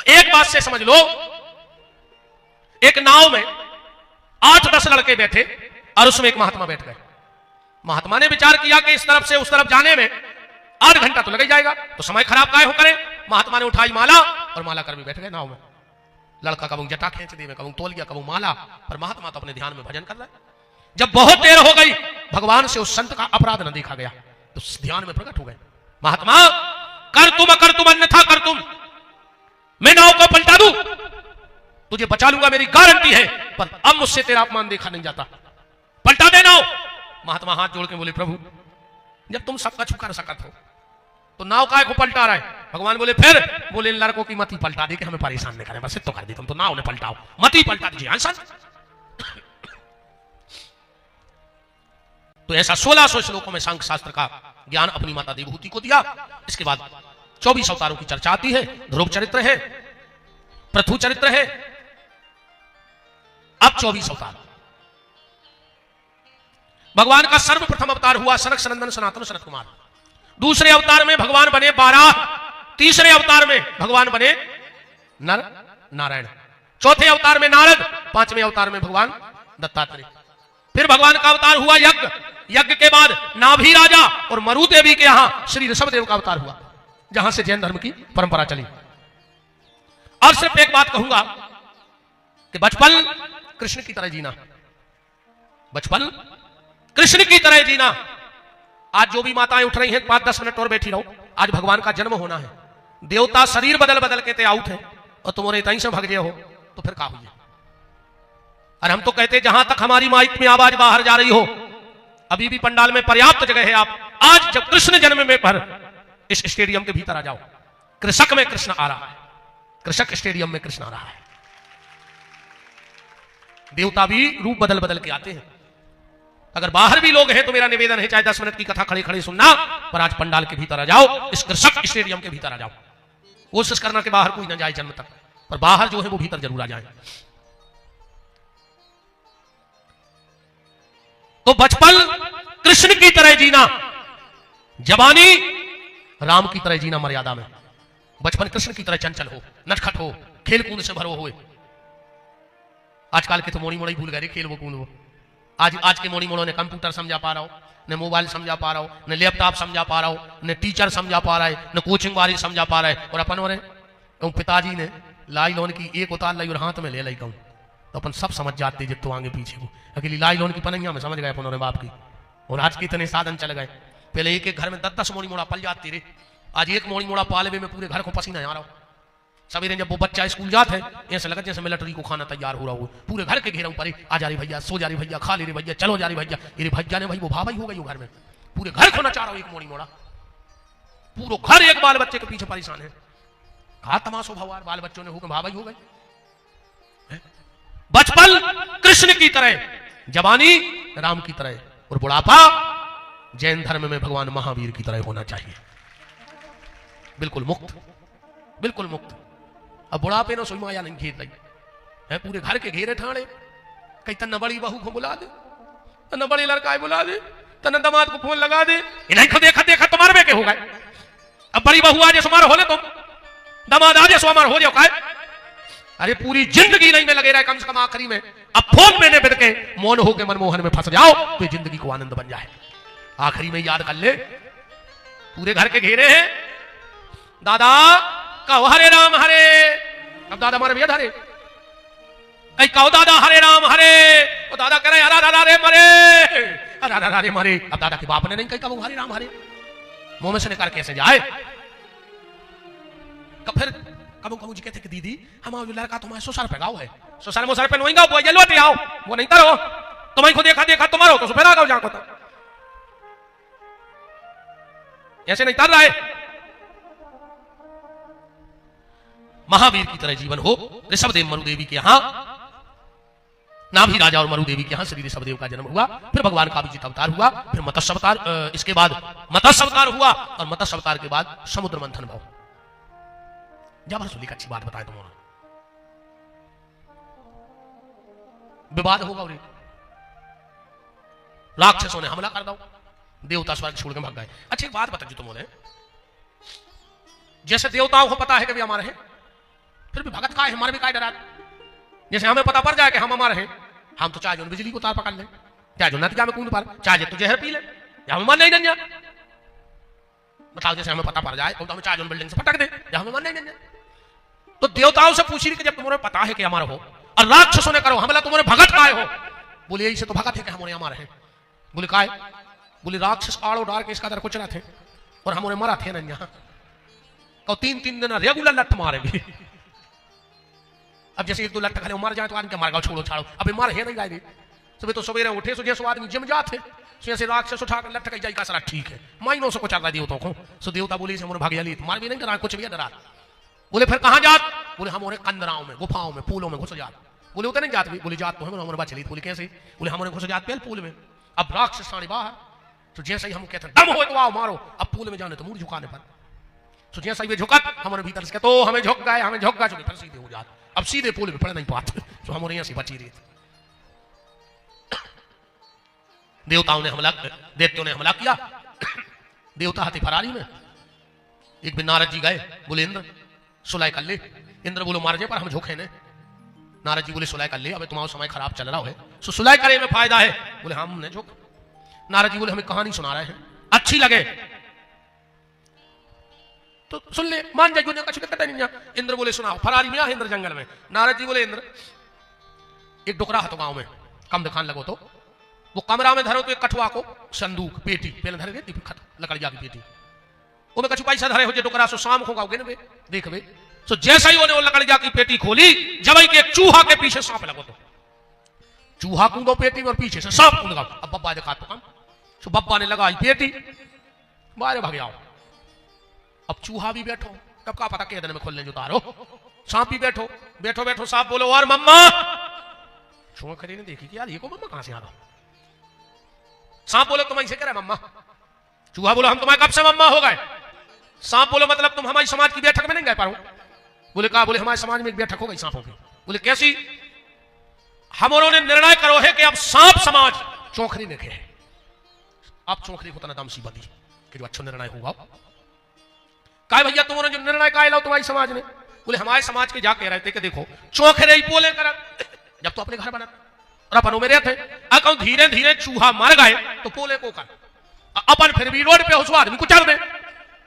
एक बात से समझ लो, एक नाव में 8-10 लड़के बैठे और उसमें एक महात्मा बैठ गए। महात्मा ने विचार किया कि इस तरफ से उस तरफ जाने में 8 घंटा तो लग ही जाएगा, तो समय खराब काहे हो करे। महात्मा ने उठाई माला और माला कर भी बैठ गए नाव में। लड़का कबू जटा खींच दे, कबू तोलिया, कबू माला, पर महात्मा तो अपने ध्यान में भजन कर रहा है। जब बहुत देर हो गई, भगवान से उस संत का अपराध न देखा गया, तो ध्यान में प्रकट हो गए। महात्मा कर तुम अन्यथा कर तुम, मैं नाव को पलटा दूं, तुझे बचा लूंगा मेरी गारंटी है, पर अब मुझसे तेरा अपमान देखा नहीं जाता, पलटा दे नाव। महात्मा हाथ जोड़ के बोले, प्रभु जब तुम सब कुछ कर सकत हो तो नाव काय को पलटा रहा है। भगवान बोले फिर, बोले इन लड़कों की मती पलटा दे के हमें परेशान नहीं करें, बस तो कर दी, तुम तो नाव ने पलटाओ, मती पलटा दीजिए हंसन। तो ऐसा 1600 श्लोकों में सांख्य शास्त्र का ज्ञान अपनी माता देवहूति को दिया। इसके बाद 24 अवतारों की चर्चा आती है। ध्रुव चरित्र है, पृथु चरित्र है, अब 24 अवतार। भगवान का सर्वप्रथम अवतार हुआ सनक सनंदन सनातन सनत कुमार। दूसरे अवतार में भगवान बने 12। तीसरे अवतार में भगवान बने नर नारायण। चौथे अवतार में नारद। पांचवें अवतार में भगवान दत्तात्रेय। फिर भगवान का अवतार हुआ यज्ञ। यज्ञ के बाद नाभि राजा और मरु देवी के यहां श्री ऋषभदेव का अवतार हुआ, जहां से जैन धर्म की परंपरा चली। और सिर्फ एक बात कहूंगा कि बचपन कृष्ण की तरह जीना, बचपन कृष्ण की तरह जीना। आज जो भी माताएं उठ रही हैं 5-10 मिनट और बैठी रहो, आज भगवान का जन्म होना है। देवता शरीर बदल बदल के ते आउट है और तुम्हारे तहीं से भग गए हो तो फिर क्या हुई। और हम तो कहते जहां तक हमारी माइक में आवाज बाहर जा रही हो, अभी भी पंडाल में पर्याप्त जगह है। आप आज जब कृष्ण जन्म में पर इस स्टेडियम के भीतर आ जाओ, कृषक में कृष्ण आ रहा है, कृषक स्टेडियम में कृष्ण आ रहा है। देवता भी रूप बदल बदल के आते हैं। अगर बाहर भी लोग हैं तो मेरा निवेदन है चाहे 10 मिनट की कथा खड़े खड़े सुनना, पर आज पंडाल के भीतर आ जाओ, इस कृषक स्टेडियम के भीतर आ जाओ। कोशिश करना कि बाहर कोई ना जाए जन्म तक, पर बाहर जो है वो भीतर जरूर आ जाए। तो बचपन कृष्ण की तरह जीना, जवानी राम की तरह जीना मर्यादा में। बचपन कृष्ण की तरह चंचल हो, नटखट हो, खेल कूद से भरो हुए। आजकल के तो मोड़ी मोड़ी भूल गए खेल वो कूद वो। आज के मोड़ी मोड़ों ने कंप्यूटर समझा पा रहा हो, न मोबाइल समझा पा रहा हो, न लैपटॉप समझा पा रहा हो, न टीचर समझा पा रहा है, न कोचिंग वाली समझा पा रहा है। और अपन और पिताजी ने लाई लोन की एक उतार लाई और हाथ में ले लाई कहूं तो अपन सब समझ जाते जितो आगे पीछे को। अकेली लाई लोन की पनैया में समझ गए अपन और बाप की। और आज के इतने साधन चल गए, पहले एक एक घर में 10-10 मोड़ी मोड़ा पल जाती रे, आज एक मोड़ी मोड़ा पालवे में पूरे घर को पसीना आ रहा हो। सवेरे जब वो बच्चा स्कूल जाता है ऐसे लगा जैसे मिलिट्री को खाना तैयार हो रहा हो, पूरे घर के घेरा ऊपर आ जा रही भैया, सो जा रही भैया, खा ले रही भैया, चलो जा रही भैया। ये भैया ने भाई वो भाई हो गई घर में, पूरे घर को नचा रहा हो एक मोड़ी मोड़ा। पूरा घर एक बाल बच्चे के पीछे परेशान है। कहा तमाशो भगवान बाल बच्चों ने हो गए भाई हो गए। बचपन कृष्ण की तरह, जवानी राम की तरह, और बुढ़ापा जैन धर्म में भगवान महावीर की तरह होना चाहिए। बिल्कुल मुक्त, बिल्कुल मुक्त। अब बुढ़ापे न सोई माया नहीं घेर रही है, पूरे घर के घेरे ठाणे। कहीं तन्ना बड़ी बहू को बुला दे, तन्ना बड़ी लड़का बुला दे, तन्ना दामाद को फोन लगा दे। इन्हें को देखा देखा तुम्हारे में के हो गए। अब बड़ी बहू आज सुमार हो ले तुम, दामाद आज सुमार हो जाओ काय। अरे पूरी जिंदगी नहीं में लगे रहे, कम से कम आखिरी में अब फोन में बिद के मौन हो के मनमोहन में फंस जाओ तो जिंदगी को आनंद बन जाए। आखिरी में याद कर ले, पूरे घर के घेरे हैं। दादा कहो हरे राम हरे, अब दादा मारे भैया हरे, कहीं कहो दादा हरे राम हरे, और दादा कह रहे हरा दादा रे मरे, हरा दादा रे मरे। अब दादा के बाप ने नहीं कही कहो हरे राम हरे, मुंह में से निकाल कैसे जाए। फिर कबू कबू जी कहते कि दीदी हमारा लड़का तुम्हारे ससुर पे गाँव है, ससुर मुसर पे नोएगा वो जलवाते आओ, वो नहीं करो तुम्हें को देखा देखा तुम्हारो तो सुफेरा गाँव जाको था। ऐसे नहीं कर रहा है। महावीर की तरह जीवन हो। ऋषभदेव मरुदेवी के यहां, नाभि राजा और मरुदेवी के यहां श्री ऋषभदेव का जन्म हुआ। फिर भगवान का अभिजीत अवतार हुआ, फिर मत्स्य अवतार, इसके बाद मत्स्य अवतार हुआ, और मत्स्य अवतार के बाद समुद्र मंथन भाव। जब सुनी अच्छी बात बताए तुम्हारा विवाद होगा और राक्षसों ने हमला कर दो, देवता स्वर्ग छोड़ के भाग गए। अच्छी बात बता जी तुमने, जैसे देवताओं को पता है कि भी हमारे हैं, फिर भी भगत का है हमारे भी का डरा। जैसे हमें पता पड़ जाए कि हम हमारे हैं, हम तो चाहे जो बिजली को तार पकड़ ले, चाहे जो नदिया में कूद पार, चाहे तो जहर पी ले, या हमें मन नहीं डंजा। बताओ जैसे हमें पता पड़ जाए तो हमें चाहे जो बिल्डिंग से फटक दे, या हमें मन नहीं डंजा। तो देवताओं से पूछी कि जब तुम्हें पता है कि हमारा हो, और राक्षसों ने करो हमला तुम्हारे भगत का हो। बोले यही से तो भगत है कि हमारे हमारे हैं। बोले का, बोले राक्षस आड़ो डार के इसका दर कुछ रहे थे और हमारे मरा थे ना यहाँ। तो 3-3 दिन रेगुलर लट मारेंगे। अब जैसे 1-2 लट खाली मर जाए तो आदमी मार गाओ छोड़ो छाड़ो, अभी मार है नहीं जाएगी। सुबह तो सवेरे उठे सुबह सो आदमी जिम जाते, से राक्षस उठाकर लट कही जाएगा सारा ठीक है, माइनों से कुछ आता देवताओं को। सो देवता बोले से भाग जाली, मार भी नहीं डरा कुछ भी डरा। बोले फिर कहां जात, बोले हमारे कंदराओं में, गुफाओं में, फूलों में घुस जात। बोले उतने जात भी, बोले जात तो हम हमारे बात चली। बोले कैसे, बोले हमारे घुस जात पे फूल में। अब राक्षस साड़ी बाहर, तो जैसे ही हम कहते हैं दम हो तो आओ मारो, अब फूल में जाने तो मुड़ झुकाने पर, तो जैसा ही झुका हमारे भीतर से तो हमें झुक गए, हमें झुक गए, फिर सीधे हो जाते। अब सीधे फूल में पड़ नहीं पाते, तो हमारे यहाँ से बची रही थी। देवताओं ने हमला, दैत्यों ने हमला किया। देवता हाथी फरारी में। एक दिन नारद जी गए, बोले इंद्र सुलह कर ले। इंद्र बोलो मार जे पर हम झोंके ने। नारद जी बोले सुलह कर ले, अबे तुम्हारा समय खराब चल रहा है, सो सुलह करे में फायदा है। बोले हम ने झोंक। नारद जी बोले हमें कहानी सुना रहे हैं, अच्छी लगे तो सुन ले, मान जाए कुछ कहता नहीं। इंद्र बोले सुनाओ। फरारी में इंद्र जंगल में। नारद जी बोले इंद्र एक डुकरा है तो गांव में कम दिखान लगो, तो वो कमरा में धरो तो एक कठुआ को संदूक पेटी पहले धरे देती लकड़ी जाकी पेटी वो में कछु पैसा धरे हो जे डुकरा सो शाम को गाओगे ने देख बे। सो जैसा ही वो लकड़ी जाकी पेटी खोली, जब के एक चूहा के पीछे सांप लगो, तो चूहा कूदो पेटी में और पीछे से सांप कूद गया। अब बब्बा देखा तो काम, सो बब्बा ने लगाई पेटी, बाहर भाग आओ। अब चूहा भी बैठो, कब का पता केदन में खोलने जो उतारो। सांप भी बैठो, बैठो बैठो सांप बोलो और मम्मा। चूहा खड़ी ने देखी कि यार ये को मम्मा कहां से आ रहा। सांप बोलो तुम ऐसे कह रहे मम्मा। चूहा बोलो हम तुम्हारे कब से मम्मा हो गए। सांप बोलो मतलब तुम हमारी समाज की बैठक में नहीं गए पारो। बोले कहा, बोले हमारे समाज में एक बैठक हो गई सांपों की। बोले कैसी। हम उन्होंने निर्णय करो है कि अब सांप समाज चौखरी ने कहे, अब चौखरी को तना दम सी बदी कि जो अच्छा निर्णय होगा। कहा भैया तुमने जो निर्णय का लाओ तुम्हारी समाज ने। बोले हमारे समाज के जा कह रहे थे कि देखो चौखरे ही पोले कर, जब तो अपने घर बना और अपन में रहते अकाउंट धीरे धीरे चूहा मर गए तो पोले को कर, अपन फिर भी रोड पे उस आदमी को चल दे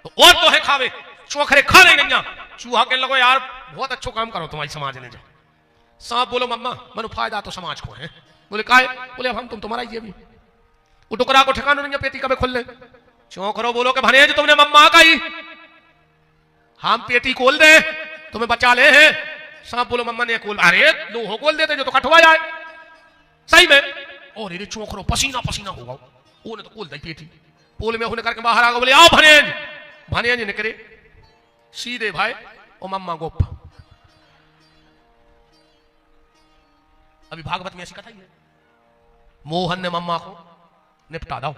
तो और तो है खावे, चौखरे खा नहीं। चूहा के लगो यार बहुत अच्छा काम करो तुम्हारी समाज ने। जो सांप बोलो मम्मा मनु फायदा तो समाज को है। बोले काहे। बोले अब हम तुम्हारा ही भी वो टुकड़ा को ठिकाना नहीं, पेटी कभी खोल ले। चौखरो बोलो कि भनेज तुमने मम्मा का ही हम पेटी खोल दे तुम्हें बचा ले हैं। सांप बोलो मम्मा ने खोल, अरे लोहो खोल देते जो तो कटवा जाए सही में। और ये चौखरो पसीना पसीना होगा, वो ने तो खोल दी पेटी। पोल में होने करके बाहर आ गए। बोले आओ भनेज। भनेज निकले सीधे भाई ओ मम्मा गोप। अभी भागवत में ऐसी कथा ही है, मोहन ने मम्मा को निपटा दो,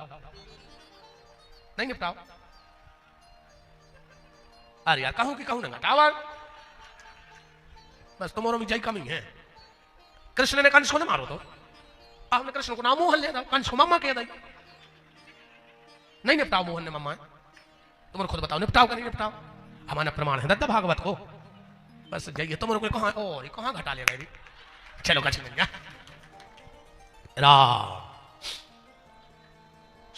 नहीं निपटाओ। अरे यार कहूं कि कहूं ना घटावा, बस तुम्हारा में जाई कमी है। कृष्ण ने कंस को ना मारो, तो आपने कृष्ण को ना मोहन ले दो, कंस को मम्मा कह दी। नहीं निपटाओ मोहन ने मम्मा, तुम खुद बताओ निपटाओ कि नहीं निपटाओ। हमारा प्रमाण है दत्ता भागवत को। बस जाइए तुम लोग कहां और कहां घटा ले गए। चलो कछ नहीं राम।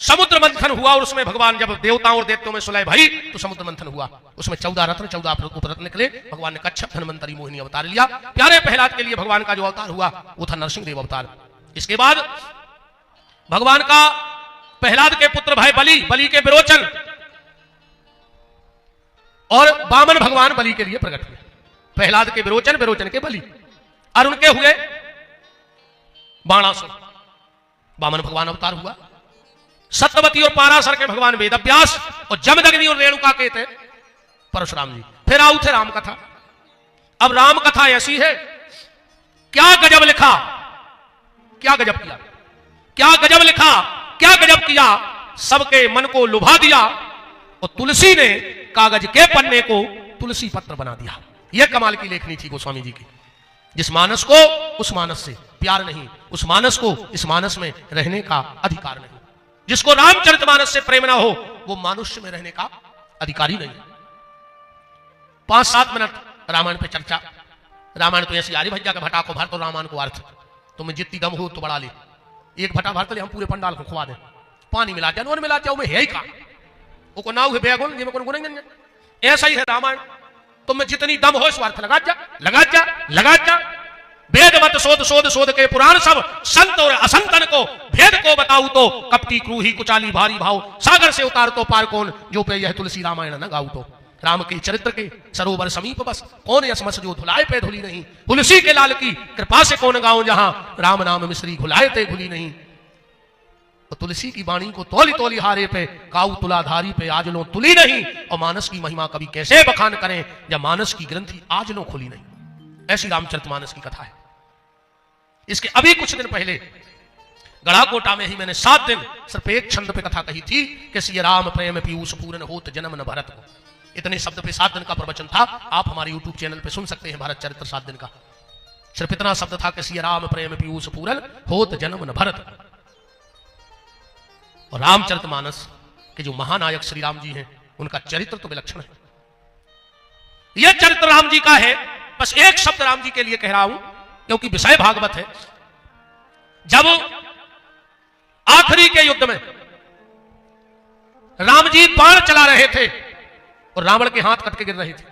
समुद्र मंथन हुआ और उसमें भगवान जब देवताओं और दैत्यों में सुलह भई तो समुद्र मंथन हुआ। उसमें 14 रत्न 14 उपरत्न निकले। भगवान ने कच्छप धन्वंतरी मोहिनी अवतार लिया। प्यारे प्रहलाद के लिए भगवान का जो अवतार हुआ वो था नरसिंह देव अवतार। इसके बाद भगवान का प्रहलाद के पुत्र भाई बलि के विरोचन और वामन भगवान बलि के लिए प्रकट हुए। प्रहलाद के विरोचन के बलि और उनके हुए बाणासुर। वामन भगवान अवतार हुआ। सत्यवती और पाराशर के भगवान वेदव्यास और जमदग्नि और रेणुका के थे परशुराम जी। फिर आऊ थे राम कथा। अब राम कथा ऐसी है, क्या गजब लिखा, क्या गजब किया, क्या गजब लिखा, क्या गजब किया, सबके मन को लुभा दिया और तुलसी ने कागज के पन्ने को तुलसी पत्र बना दिया। यह कमाल की लेखनी थी गोस्वामी जी की। जिस मानस को उस मानस से प्यार नहीं, उस मानस को इस मानस में रहने का अधिकार नहीं, जिसको रामचरितमानस से प्रेम ना हो वो मनुष्य में रहने का अधिकारी नहीं। 5-7 मिनट रामायण पे चर्चा। रामायण तो ऐसी आ रही भैया का भटा को भर तो रामायण को अर्थ तुम्हें जितनी दम हो तो बढ़ा ले। एक भटा भर तो ले हम पूरे पंडाल को खुआ दे, पानी मिला जाए, नून मिला जाओ में है ही का वो को नाव है बेगुन जिसमें कोई गुण नहीं। ऐसा ही है रामायण, तुम्हें जितनी दम हो स्वार्थ लगा जा लगा जा लगा जा। वेदवत शोध शोध शोध के पुराण सब संत और असंतन को भेद को बताऊ तो कपटी क्रूही कुचाली भारी भाव सागर से उतार तो पार कौन जो पे यह तुलसी रामायण न गाऊ तो। राम के चरित्र के सरोवर समीप बस कौन यसमस जो धुलाए पे धुली नहीं। तुलसी के लाल की कृपा से कौन गाऊं जहां राम नाम मिश्री घुलाए ते घुली नहीं। तो तुलसी की वाणी को तोली तोली हारे पे काऊ तुलाधारी पे आज लो तुली नहीं। और मानस की महिमा कभी कैसे बखान करें जब मानस की ग्रंथि आज लो खुली नहीं। ऐसी रामचरितमानस की कथा है। इसके अभी कुछ दिन पहले गढ़ाकोटा में ही मैंने 7 दिन सिर्फ एक छंद पे कथा कही थी कि सिय राम प्रेम पीयूष पूरन होत जन्म न भरत को। इतने शब्द पे 7 दिन का प्रवचन था। आप हमारे YouTube चैनल पे सुन सकते हैं भारत चरित्र 7 दिन का। सिर्फ इतना शब्द था कि सिय राम प्रेम पीयूष पूरन होत जन्म न भरत। और रामचरितमानस के जो महानायक श्री राम जी हैं उनका चरित्र तो विलक्षण है। यह चरित्र राम जी का है। बस एक शब्द राम जी के लिए कह रहा हूं क्योंकि विषय भागवत है। जब आखिरी के युद्ध में राम जी बाण चला रहे थे और रावण के हाथ कट के गिर रहे थे।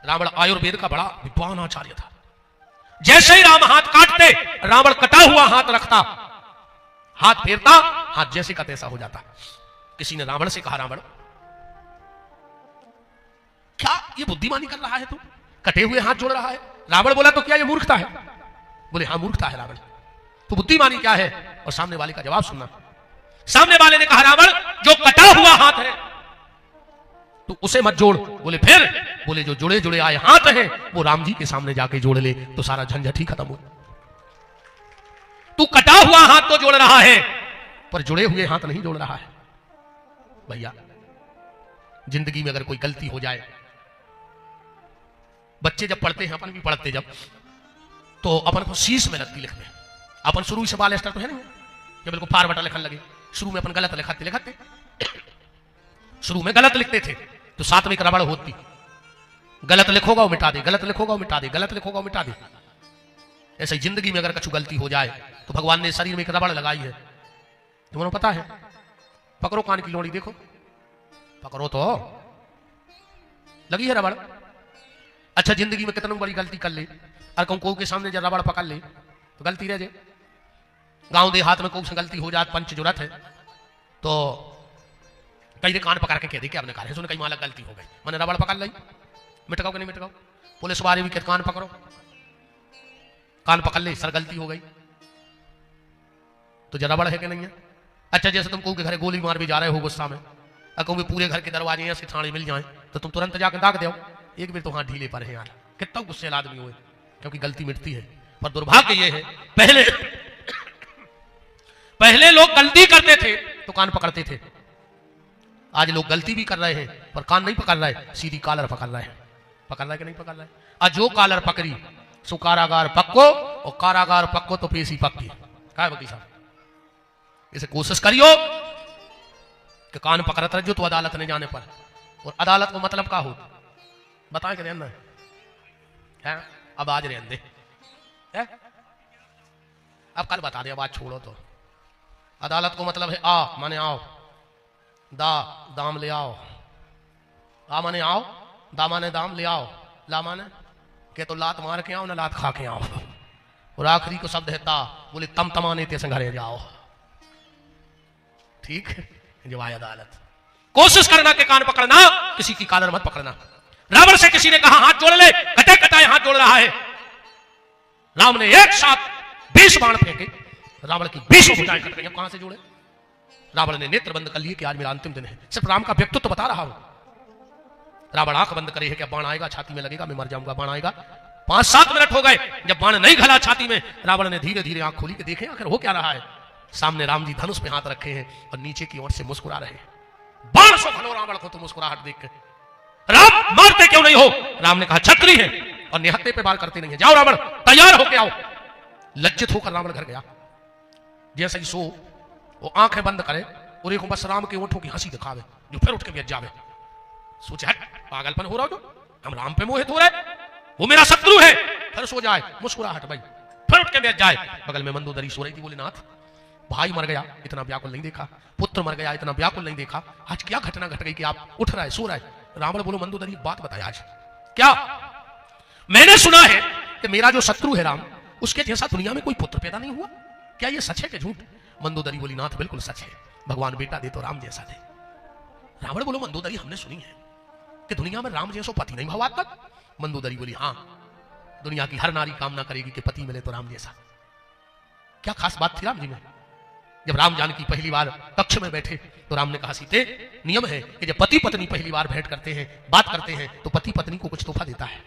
रावण आयुर्वेद का बड़ा विद्वान आचार्य था। जैसे ही राम हाथ काटते रावण कटा हुआ हाथ रखता, हाथ फेरता, हाथ जैसे का तैसा हो जाता। किसी ने रावण से कहा, रावण क्या ये बुद्धिमानी कर रहा है तू, कटे हुए हाथ जोड़ रहा है? रावण बोला, तो क्या ये मूर्खता है? बोले हाँ मूर्खता है रावण, तो बुद्धिमानी क्या है? और सामने वाले का जवाब सुनना। सामने वाले ने कहा, रावण जो कटा हुआ हाथ है तो उसे मत जोड़। बोले फिर? बोले जो जुड़े जुड़े आए हाथ हैं वो राम जी के सामने जाके जोड़ ले तो सारा झंझट ही खत्म हो। तू कटा हुआ हाथ तो जोड़ रहा है पर जुड़े हुए हाथ नहीं जोड़ रहा है। भैया जिंदगी में अगर कोई गलती हो जाए, बच्चे जब पढ़ते हैं, अपन भी पढ़ते जब, तो अपन को शीश में लगती लिखने। अपन शुरू से बाल स्टार तो है नहीं, जब बिल्कुल फार बटा लिखने लगे शुरू में अपन गलत लिखाते शुरू में गलत लिखते थे तो साथ में एक रबड़ होती, गलत लिखोगा वो मिटा दे, गलत लिखोगा वो मिटा दे, गलत लिखोगा वो मिटा दे। ऐसे ही जिंदगी में अगर कुछ गलती हो जाए तो भगवान ने शरीर में एक रबड़ लगाई है, तुम्हें पता है? पकड़ो कान की लोड़ी, देखो पकड़ो तो लगी है रबड़। अच्छा जिंदगी में कितना बड़ी गलती कर ले और कहूं के सामने जब रबड़ पकड़ ले तो गलती रह जाए। गांव देहात में कोई से गलती हो जाए, पंच जरूरत है तो कई कान पकड़ के कह दे कि आपने कहा सुन कहीं मालक गलती हो गई, मैंने रबड़ पकड़ ली, मिटकाओ कि नहीं मिटकाओ? पुलिस वाले भी कान पकड़ो, कान पकड़ ले, सर गलती हो गई तो जरा रबड़ है कि नहीं है? अच्छा जैसे तुम के घर गोली मार भी जा रहे हो गुस्सा में, कहूँ पूरे घर के दरवाजे ऐसे थाने मिल जाए तो तुम तुरंत जाकर दाग दो, एक बार तो हाथ ढीले पर है यार, कितना गुस्से आदमी हुए, क्योंकि गलती मिटती है। पर दुर्भाग्य ये है पहले लोग गलती करते थे तो कान पकड़ते थे, आज लोग गलती भी कर रहे हैं पर कान नहीं पकड़ रहे, सीधी कॉलर पकड़ रहे हैं। पकड़ रहा है कि नहीं पकड़ रहा है? आज जो कॉलर पकड़ी सो कारागार पक्को और कारागार पक्को तो पेशी पक्की। क्या वकील साहब, इसे कोशिश करियो कि कान पकड़त रहो तो अदालत ने जाने पर, और अदालत को मतलब क्या हो बताए कि रहना है? अब आज रहने दे, अब कल बता दे, अब आज छोड़ो। तो अदालत को मतलब है आ माने आओ, दा दाम ले आओ, आ माने आओ, दा माने दाम ले आओ, ला माने के तो लात मार के आओ ना लात खा के आओ, और आखिरी को शब्द है ता, बोले तम तमाने ते संघरे जाओ। ठीक है, जब आए अदालत कोशिश करना के कान पकड़ना, किसी की कॉलर मत पकड़ना। रावण से किसी ने कहा हाथ जोड़ ले, कटे कटाए हाथ जोड़ रहा है। राम ने एक साथ 20 बाण फेंके, रावण की 20 भुजाएं कट गई। कहां से जोड़े? रावण ने नेत्र बंद कर लिए कि आज मेरा अंतिम दिन है। सिर्फ राम का व्यक्तित्व तो बता रहा हूं। रावण आंख बंद करे है कि बाण आएगा छाती में लगेगा, मैं मर जाऊंगा, बाण आएगा। 5-7 मिनट हो गए, जब बाण नहीं घला छाती में, रावण ने धीरे धीरे आंख खोली कि देखें आखिर हो क्या रहा है। सामने राम जी धनुष पे हाथ रखे हैं और नीचे की ओर से मुस्कुरा रहे हैं। बाण सो घलो रावण को तो मुस्कुराहट देख के, राम मारते क्यों नहीं हो? राम ने कहा छत्री है और निहत्ते पे वार करते नहीं है, जाओ रावण तैयार होके आओ। लज्जित होकर रावण घर गया। जैसे ही सो वो आंखें बंद करे और एक बस राम के ओठों की हंसी दिखावे, जो फिर उठ के बैठ जावे। सोचे हट पागलपन हो रहा हो, हम राम पे मोहित हो रहे, वो मेरा शत्रु है। फिर सो जाए, मुस्कुराहट भाई, फिर उठ के बैठ जाए। बगल में मंदोदरी सो रही थी। बोले नाथ भाई मर गया इतना व्याकुल नहीं देखा, पुत्र मर गया इतना व्याकुल नहीं देखा, आज क्या घटना घट गई कि आप उठ रहा है सो रहा है? रावण बोलो मंदोदरी बात बताया आज क्या? मैंने सुना है कि मेरा जो शत्रु है राम, उसके जैसा दुनिया में कोई पुत्र पैदा नहीं हुआ, क्या ये सच है कि झूठ? मंदोदरी बोली नाथ बिल्कुल सच है, भगवान बेटा दे तो राम जैसा दे। रावण बोलो मंदोदरी हमने सुनी है कि दुनिया में राम जैसा पति नहीं भावात्मक। मंदोदरी बोली हाँ, दुनिया की हर नारी कामना करेगी कि पति मिले तो राम जैसा। क्या खास बात थी राम जी में? जब राम जानकी पहली बार कक्ष में बैठे तो राम ने कहा सीते नियम है कि जब पति पत्नी पहली बार भेंट करते हैं, बात करते हैं, तो पति पत्नी को कुछ तोहफा देता है,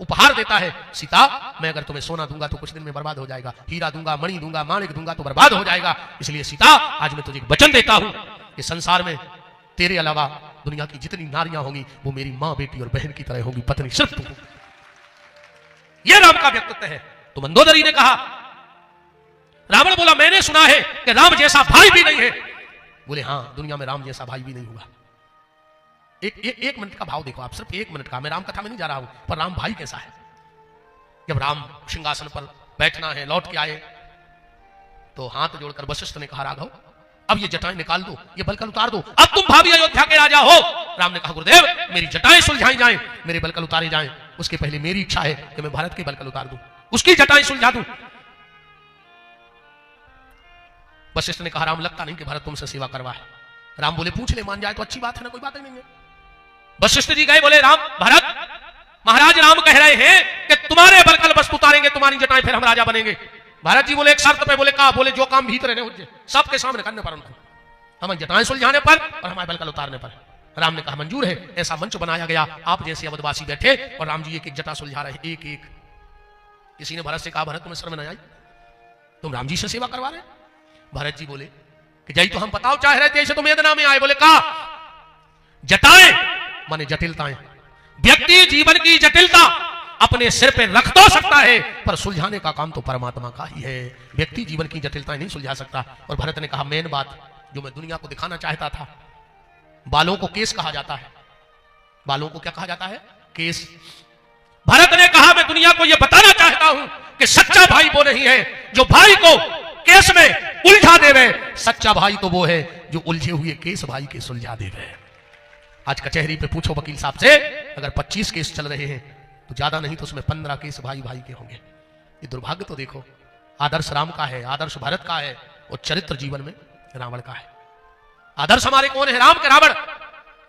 उपहार देता है। सीता मैं अगर तुम्हें सोना दूंगा तो कुछ दिन में बर्बाद हो जाएगा, हीरा दूंगा, मणि दूंगा, माणिक दूंगा तो बर्बाद हो जाएगा। इसलिए सीता आज मैं तुझे एक वचन देता हूं कि संसार में तेरे अलावा दुनिया की जितनी नारियां होंगी वो मेरी मां, बेटी और बहन की तरह होंगी, पत्नी सिर्फ तू। यह राम का व्यक्तित्व है। तो मंदोदरी ने कहा, रावण बोला मैंने सुना है कि राम जैसा भाई भी नहीं है। बोले हाँ, दुनिया में राम जैसा भाई भी नहीं हुआ। एक मिनट का भाव देखो आप, सिर्फ 1 मिनट का। मैं राम कथा में नहीं जा रहा हूं, पर राम भाई कैसा है। जब राम सिंहासन पर बैठना है, लौट के आए तो हाथ जोड़कर वशिष्ठ ने कहा, राघव अब ये जटाएं निकाल दो, ये बलकल उतार दो, अब तुम भावी अयोध्या के राजा हो। राम ने कहा, गुरुदेव मेरी जटाएं सुलझाई जाएं, मेरे बलकल उतारे जाएं, उसके पहले मेरी इच्छा है कि मैं भारत के बलकल उतार दूं, उसकी जटाएं सुलझा दूं। वशिष्ठ ने कहा, राम लगता नहीं कि भरत तुमसे सेवा करवा है। राम बोले, पूछ ले, मान जाए तो अच्छी बात है ना, कोई बात ही नहीं है। वशिष्ठ जी गए, बोले, राम भरत महाराज राम कह रहे हैं कि तुम्हारे बलकल बस उतारेंगे तुम्हारी जटाएं, फिर हम राजा बनेंगे। भारत जी बोले, एक शर्त पे। बोले, कहा? बोले, जो काम भीतर है उनके सबके सामने करने पर, उनको हमारी जटाएं सुलझाने पर और हमारे बलकल उतारने पर। राम ने कहा, मंजूर है। ऐसा मंच बनाया गया, आप जैसे अवधवासी बैठे और राम जी एक एक जटा सुलझा रहे, एक एक। किसी ने भरत से कहा, भरत तुम्हें शर्म नहीं आई, तुम राम जी से सेवा करवा रहे? भरत जी बोले कि जय तो हम बताओ चाह रहे थे, ऐसे तो वेदना में आए। बोले, कहा? जटाएं माने जटिलताएं। व्यक्ति जीवन की जटिलता अपने सिर पे रख तो सकता है, पर सुलझाने का काम तो परमात्मा का ही है। व्यक्ति जीवन की जटिलताएं नहीं सुलझा सकता। और भरत ने कहा, मेन बात जो मैं दुनिया को दिखाना चाहता था, बालों को केस कहा जाता है। बालों को क्या कहा जाता है? केस। भरत ने कहा, मैं दुनिया को यह बताना चाहता हूं कि सच्चा भाई वो नहीं है जो भाई को केस में उलझा देवे, सच्चा भाई तो वो है जो उलझे हुए केस भाई के सुलझा देवे। आज कचहरी पे पूछो वकील साहब से, अगर 25 केस चल रहे हैं तो ज्यादा नहीं तो उसमें 15 केस भाई भाई के होंगे। ये दुर्भाग्य तो देखो, आदर्श राम का है, आदर्श भरत का है, और चरित्र जीवन में रावण का है। आदर्श हमारे कौन है? राम के रावण।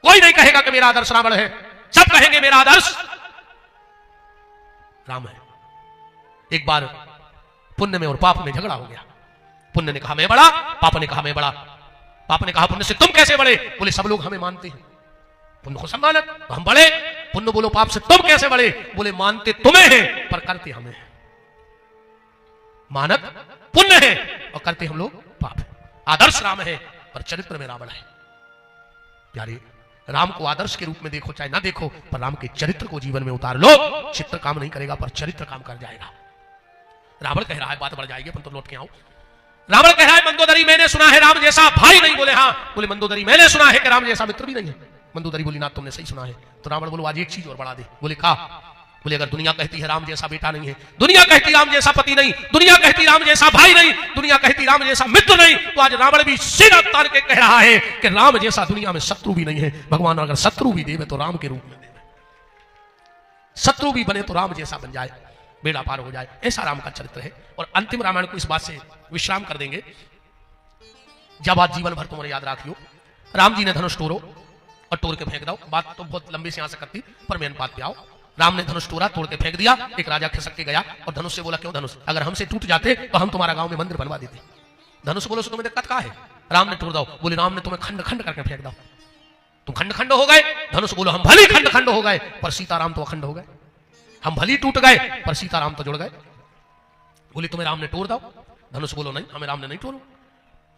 कोई नहीं कहेगा कि मेरा आदर्श रावण है, सब कहेंगे मेरा आदर्श राम है। एक बार पुण्य में और पाप में झगड़ा हो गया। पुण्य ने कहा मैं बड़ा, पाप ने कहा मैं बड़ा। पाप ने कहा, पुण्य से तुम कैसे बड़े? बोले, सब लोग हमें मानते हैं, पुण्य को सम्मानत तो हम बड़े। पुण्य बोलो, पाप से तुम कैसे बड़े? बोले, मानते तुम्हें हैं पर करते हमें हैं। मानत पुण्य है और करते हम लोग पाप है। आदर्श राम है पर चरित्र में रावण है। प्यारे, राम को आदर्श के रूप में देखो चाहे ना देखो, पर राम के चरित्र को जीवन में उतार लो। चित्र काम नहीं करेगा पर चरित्र काम कर जाएगा। रावण कह रहा है, बात बढ़ जाएगी अपन तो लौट के आओ। रावण कह रहा है, मंदोदरी मैंने सुना है राम जैसा भाई नहीं। बोले, हाँ। बोले, मंदोदरी मैंने सुना है कि राम जैसा मित्र भी नहीं है। मंदोदरी बोली, ना तुमने सही सुना है। तो रावण बोलो, आज एक चीज और बढ़ा दे। बोले, कहा? बोले, अगर दुनिया कहती है राम जैसा बेटा नहीं है, दुनिया कहती राम जैसा पति नहीं, दुनिया कहती राम जैसा भाई नहीं, दुनिया कहती राम जैसा मित्र नहीं, तो आज रावण भी सिर तान के कह रहा है कि राम जैसा दुनिया में शत्रु भी नहीं है। भगवान अगर शत्रु भी देवे तो राम के रूप में देवे, शत्रु भी बने तो राम जैसा बन जाए, बेड़ा पार हो जाए। ऐसा राम का चरित्र है। और अंतिम रामायण को इस बात से विश्राम कर देंगे, जब आज जीवन भर तुम्हारे याद रखियो, राम जी ने धनुष तोड़ो और तोड़ के फेंक दो। बात तो बहुत लंबी से आ सकती, पर मेन बात पे आओ। राम ने धनुष तोड़ा, तोड़ के फेंक दिया। एक राजा खिसक के गया और धनुष से बोला, क्यों धनुष? अगर हमसे टूट जाते तो हम तुम्हारा गांव में मंदिर बनवा देते। धनुष बोलो, तुम्हें दिक्कत क्या है? राम ने तोड़ दो। बोले, राम ने तुम्हें खंड खंड करके फेंक दो, तुम खंड खंड हो गए। धनुष बोलो, हम भली खंड खंड हो गए पर सीताराम तो अखंड हो गए। हम भली टूट गए पर सीताराम तो जुड़ गए। बोले, तुम्हें राम ने तोड़ दो। धनुष बोलो, नहीं, हमें राम ने नहीं तोड़ो।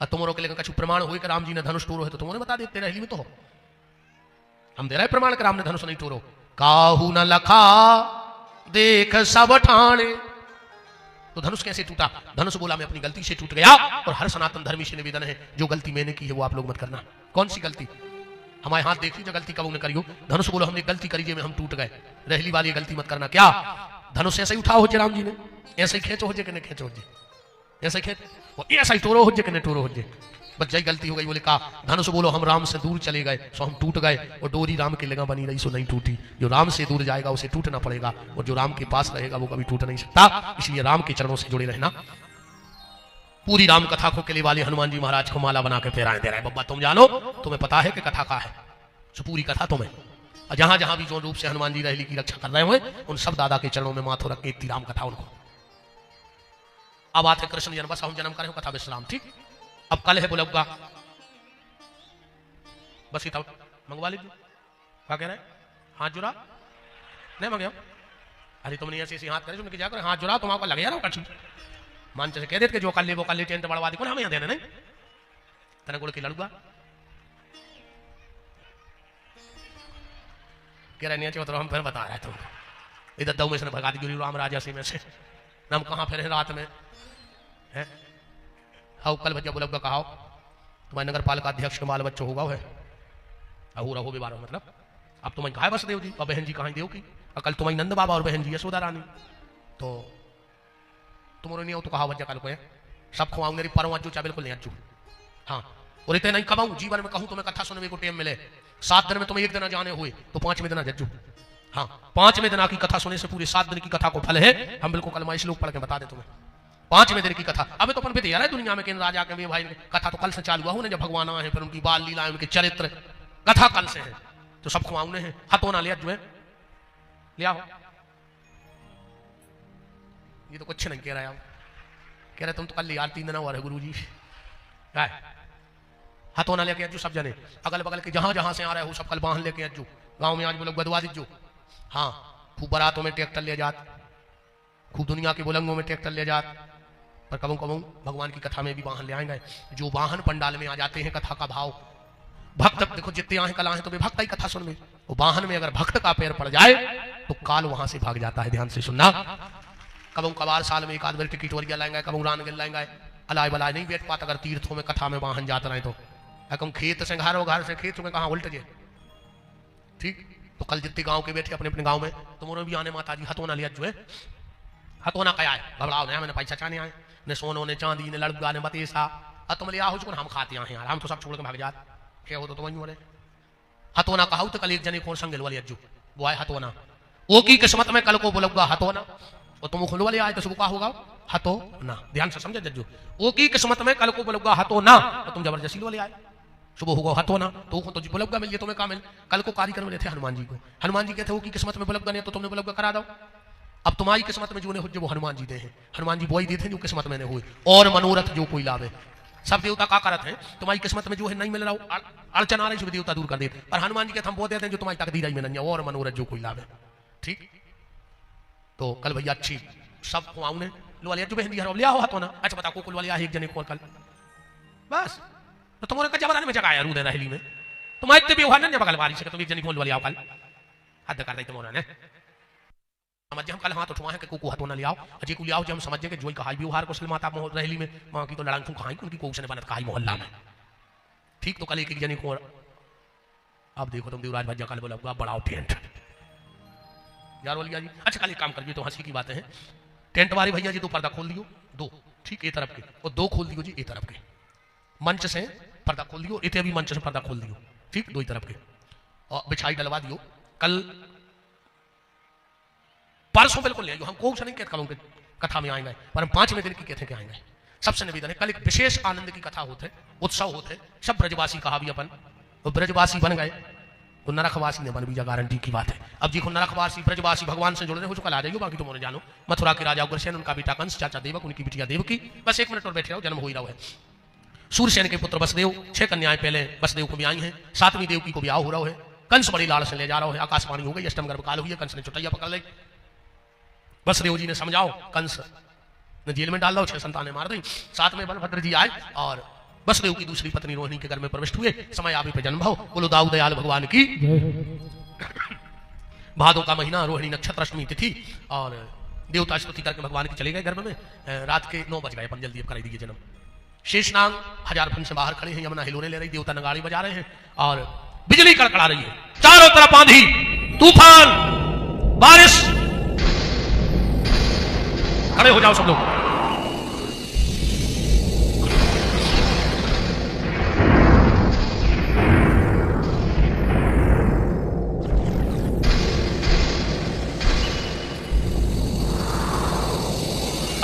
तुम्हारों के लिए कछु प्रमाण हो कि राम जी ने धनुष तोड़ो है तो तुम्हें बता देते, रही में तो हो। हम दे रहे प्रमाण कि राम ने धनुष नहीं तोड़ो। काहू न लखा देख सब ठाणे। तो धनुष कैसे टूटा? धनुष बोला, मैं अपनी गलती से टूट गया और हर सनातन धर्मी से निवेदन है, जो गलती मैंने की है वो आप लोग मत करना। कौन सी गलती? हमारे हाथ देख लीजिए, गलती कब न करियो। धनुष बोलो, हमने गलती करी जे में हम टूट गए, रहली वाली गलती मत करना। क्या धनुष ऐसे ही उठाओ हो जे राम जी ने, ऐसे ही खेचो हो जे कि नहीं खेचो हो जे, ऐसे खेच वो ऐसा ही टोरो हो जे कि नहीं टोरो हो जे, बस जय गलती हो गई। बोले, कहा? धनुष बोलो, हम राम से दूर चले गए सो हम टूट गए, और डोरी राम के लगा बनी रही सो नहीं टूटी। जो राम से दूर जाएगा उसे टूटना पड़ेगा, और जो राम के पास रहेगा वो कभी टूट नहीं सकता। इसलिए राम के चरणों से जुड़े रहना। पूरी राम कथा को किले वाले हनुमान जी महाराज को माला बना के फेराए दे रहा है। बब्बा तुम जानो, तुम्हें पता है कि कथा का है, सो पूरी कथा तुम्हें। और जहां जहां भी जो रूप से हनुमान जी रहली की रक्षा कर रहे हुए, उन सब दादा के चरणों में माथो रख के इतनी राम कथा उनको। अब आते कृष्ण जन्म, बस हम जन्म करे कथा विश्राम, ठीक। अब कल है बोला बस इतना मंगवा लीजिए। क्या कह रहे हैं? हाथ जुड़ा नहीं मंगे? अरे तुमने ऐसे हाथ करे, तुमने क्या करे? हाथ जुड़ा, तुम्हारा लगे यार कछु मान से कह देते जो कल ले वो कल ले, टेंट बढ़वा दी, हमें यहाँ देना नहीं तेरे गोड़ की लड़ुआ कह रहे नहीं। तो हम फिर बता रहे तुम इधर दऊ में से भगा दी राम राजा से में से, हम कहाँ फिर रात में है। हाँ कल भैया बोला कहा तुम्हारे नगर पालिका अध्यक्ष के बाल बच्चों होगा है अहू रहो बेबारो मतलब अब तुम्हें कहा बस देव जी और बहन जी कहाँ देव की कल तुम्हारी नंद बाबा और बहन जी यशोदा रानी तो तुम्हारे नहीं हो तो कहा वजह कल को है सब खुआऊंगे मेरी पर अज्जू चाहे बिल्कुल नहीं अज्जू हाँ और इतने नहीं कमाऊं जीवन में कहूं तुम्हें कथा सुनने को टाइम मिले 7 दिन में तुम्हें 1 दिन जाने हुए तो 5वें दिन जज्जू हाँ 5वें दिन की कथा सुनने से पूरे 7 दिन की कथा को फल है हम बिल्कुल कलमा श्लोक पढ़ के बता दे तुम्हें 5वें दिन की कथा अभी तो अपन भी यार है दुनिया में राजा के भाई कथा तो कल से चालू हुआ जब भगवान आए फिर उनकी बाल लीला उनके चरित्र कथा कल से है तो सब खुआने हैं हाथों ना लिया जो है लिया हो ये तो कुछ नहीं कह रहा है कह रहे तुम तो कल यार 3 दिन हुआ है गुरु जी हाथों ना लेके अज्जू सब जने अगल बगल के जहां जहां से आ रहे हो सब कल वाहन लेके अज्जू गांव में आज वो लोग बदवा दीजो हाँ खूब बारातों में ट्रैक्टर ले जात खूब दुनिया के बुलंगों में ट्रैक्टर ले जात पर कबू कबू भगवान की कथा में भी वाहन ले आएंगे जो वाहन पंडाल में आ जाते हैं कथा का भाव भक्त देखो जितने आए कल आए तो वे भक्त ही कथा सुन में वो वाहन में अगर भक्त का पैर पड़ जाए तो काल वहां से भाग जाता है ध्यान से सुनना कबू कबार साल में एक आध बार टिकट वरिया लाएंगे कबू रान गिर लाएंगे अलाय बलाय नहीं बैठ पाता अगर तीर्थों में कथा में वाहन जाते रहे तो कम खेत से घर से खेत में कहा उल्ट जे ठीक तो कल जितने गांव के बैठे अपने अपने गांव में तुम्हारे भी आने माता जी हथोना लिया जो है हथोना क्या है घबराओ नहीं मैंने पैसा चाने आए ने सोनो ने चांदी ने लड़का ने बतेसा तुम लिया हो हम खाते हैं यार हम तो सब छोड़ के भाग जाते क्या हो तो तुम बोले हथोना कहा तो कल एक जने कौन संग वाली अज्जू वो आए हथोना वो की किस्मत में कल को बोलूंगा हथोना और तुम खुल वाले आए तो सुबह का होगा हथो ना ध्यान से समझे जज्जू वो की किस्मत में कल को बोलूंगा हथो ना तो तुम जबरदस्ती वाले आए सुबह होगा हथो ना तो बुलब्गा मिल गया तुम्हें का मिल कल को कार्यक्रम में थे हनुमान जी को हनुमान जी कहते वो की किस्मत में बुलब्गा नहीं तो तुमने बुलब्गा करा दो अब तुम्हारी किस्मत में जो ने हो वो हनुमान जी दे हैं हनुमान जी वही देते जो किस्मत में हुए और मनोरथ जो कोई लावे सब देवता का करत है तुम्हारी किस्मत में जो है नहीं मिल रहा अड़चन आ रही सब देवता दूर कर देते पर हनुमान जी के हम बोलते हैं जो तुम्हारी तकदीर में नहीं और मनोरथ जो कोई लावे ठीक तो कल भैया अच्छी सब खुआने लो वाले जो बहन जी लिया हो तो ना अच्छा बता को कुल वाले एक जने को कल बस तो तुम्हारे का जबरन में जगाया रूदे रहली में तुम्हारे इतने व्यवहार नहीं बगल वाली से तुम एक जनी खोल वाले आओ कल हद कर दे तुम्हारा ने समझ हम कल हाथ उठवाए के को हाथों ना ले आओ अजी को ले आओ जब हम समझ के जोई कहा व्यवहार को माता मोह रहली में मां की तो लड़ाई तू कहां उनकी कोस ने बनत कहाई मोहल्ला में ठीक तो कल एक जनी को अब देखो तुम देवराज भज्जा कल बोला बड़ाओ टेंट यार बोलिया जी अच्छा कल एक काम करिए तो हंसी की बातें हैं टेंट वाले भैया जी तो पर्दा खोल दियो 2 ठीक एक तरफ के और 2 खोल दियो जी एक तरफ के मंच से पर्दा खोल दियो इतने भी मंच से पर्दा खोल दियो ठीक 2 ही तरफ के और बिछाई डलवा दियो कल परसों बिल्कुल ले हम कोई नहीं कहते कल उनके कथा में आएंगे पर हम 5वें दिन की कहते आएंगे सबसे निवेदन है कल एक विशेष आनंद की कथा होते उत्सव होते सब ब्रजवासी कहा भी अपन वो ब्रजवासी बन गए तो नरकवासी ने बन भी गारंटी की बात है अब जी को नरकवासी ब्रजवासी भगवान से जुड़ने हो चुका आ जाइए बाकी तुम जानो मथुरा के राजा उग्रसेन उनका बेटा कंस चाचा देवक उनकी बिटिया देवकी बस 1 मिनट और बैठे रहो जन्म हो ही रहा है सूर्यसेन के पुत्र वसुदेव 6 कन्याएं पहले वसुदेव को भी आई हैं 7वीं देवकी को ब्याह हो रहा है कंस बड़ी लाल से ले जा रहा है आकाशवाणी हो गई अष्टम गर्भ काल हुई है कंस ने चुटैया पकड़ ली वसुदेव जी ने समझाओ कंस ने जेल में डाल दो 6 संतानें मार दी 7 में बलभद्र जी आए और वसुदेव की दूसरी पत्नी रोहिणी के घर में प्रविष्ट हुए समय आवे पे जन्म भाव बोलो दाऊ दयाल भगवान की भादों का महीना रोहिणी नक्षत्र अष्टमी तिथि और देवता स्तुति करके भगवान के चले गए गर्भ में रात के 9 बज गए अपन जल्दी अब कराई दीजिए जन्म शेषनाग हजार फन से बाहर खड़े हैं यमुना हिलोने ले रही देवता नगाड़ी बजा रहे हैं और बिजली कड़कड़ा रही है चारों तरफ आंधी तूफान बारिश खड़े हो जाओ सब लोग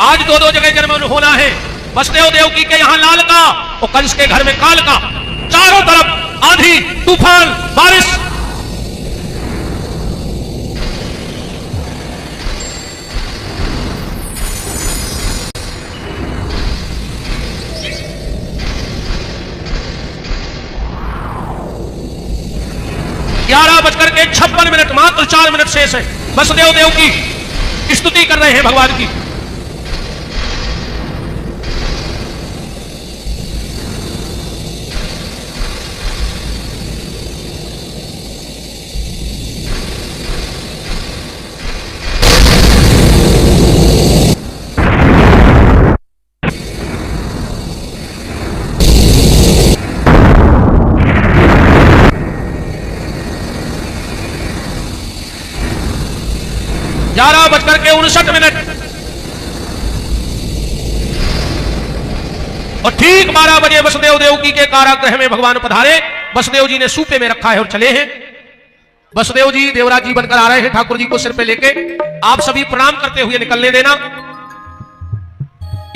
आज 2 जगह जन्म होना है वसुदेव देवकी के यहां लाल का और कंस के घर में काल का चारों तरफ आंधी तूफान बारिश ग्यारह बजकर के 56 मिनट मात्र 4 मिनट शेष है वसुदेव देव की स्तुति कर रहे हैं भगवान की 11:59 और ठीक 12 बजे वसुदेव देवकी के कारागृह में भगवान पधारे। वसुदेव जी ने सूपे में रखा है और चले हैं। वसुदेव जी देवराज जी बनकर आ रहे हैं, ठाकुर जी को सिर पे लेके। आप सभी प्रणाम करते हुए निकलने देना।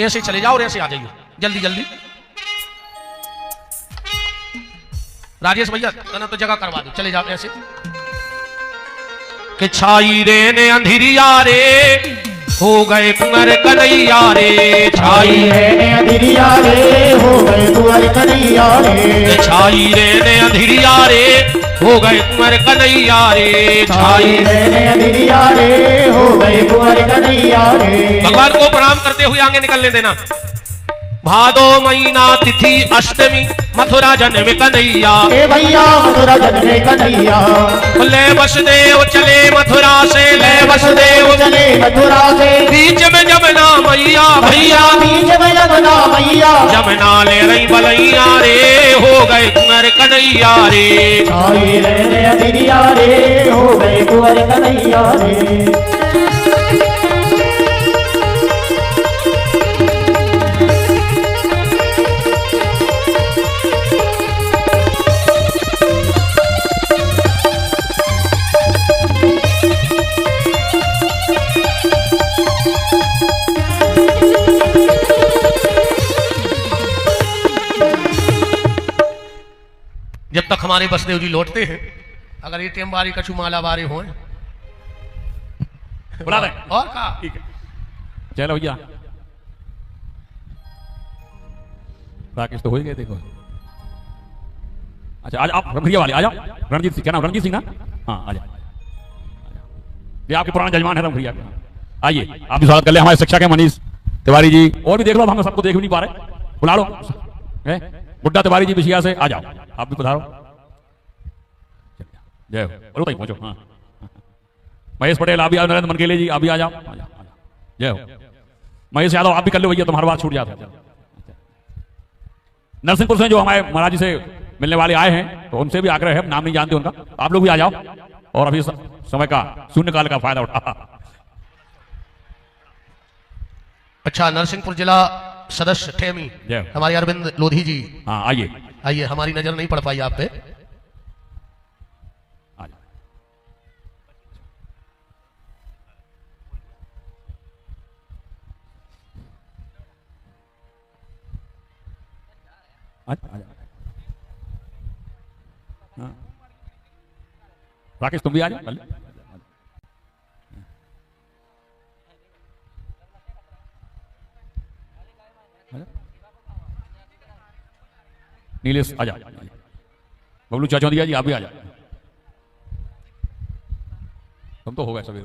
ऐसे चले जाओ और ऐसे आ जाइए जल्दी जल्दी। राजेश भैया ना तो जगह करवा दो, चले जाओ ऐसे। कि छाई रे ने अंधेरिया रे हो गए कुंवर कन्हैया रे। छाई रे ने अंधेरिया रे हो गए कुंवर कन्हैया रे। छाई रे ने अंधेरिया रे हो गए कुंवर कन्हैया रे। छाई रे ने अंधेरिया रे हो गए कुंवर कन्हैया रे। भगवान को प्रणाम करते हुए आगे निकलने देना। भादो महीना तिथि अष्टमी मथुरा जन्म कन्हैया। भैया मथुरा जन्म कन्हैया। ले वसुदेव चले मथुरा से, ले वसुदेव चले मथुरा से। बीच में जमुना मैया भैया, बीच में जमुना मैया। जमुना ले रही बलैया रे हो गए कुंवर कन्हैया रे। छाई रे ने अंधेरिया रे हो गए कुंवर कन्हैया रे। जब तक हमारे वसुदेव जी लौटते हैं, अगर एटीएम बारी कछु माला बारी हो बुला रहे और कहा ठीक है। चलो भैया राकेश तो हो ही गए देखो। अच्छा आज आप रणधीर वाले आ जाओ। रणजीत सिंह, क्या नाम रणजीत सिंह ना? हाँ आ जाओ। ये आपके पुराने जजमान है रणधीर। आइए आप भी स्वागत कर ले हमारे शिक्षा के मनीष तिवारी जी। और भी देख लो, हम सबको देख भी नहीं पा रहे, बुला लो। बुड्ढा तिवारी जी बिछिया से आ जाओ, आप भी पधारो। जय हो। बोलो भाई पहुंचो। हाँ महेश पटेल आप भी आओ। नरेंद्र मनकेले जी आप भी आ जाओ। जय हो। महेश यादव आप भी कर लो भैया, तुम्हारा बात छूट जाता है। नरसिंहपुर से जो हमारे महाराज जी से मिलने वाले आए हैं, तो उनसे भी आग्रह है, नाम नहीं जानते उनका, आप लोग भी आ जाओ और अभी समय का शून्यकाल का फायदा उठा। अच्छा नरसिंहपुर जिला सदस्य ठेमी हमारे अरविंद लोधी जी। हाँ आइए आइए, हमारी नजर नहीं पड़ पाई आप पे। राकेश तुम भी आ जाओ। नीलेश आ जाओ। बबलू चाचौदिया जी आप भी आ जाओ। तुम तो हो गए सभी।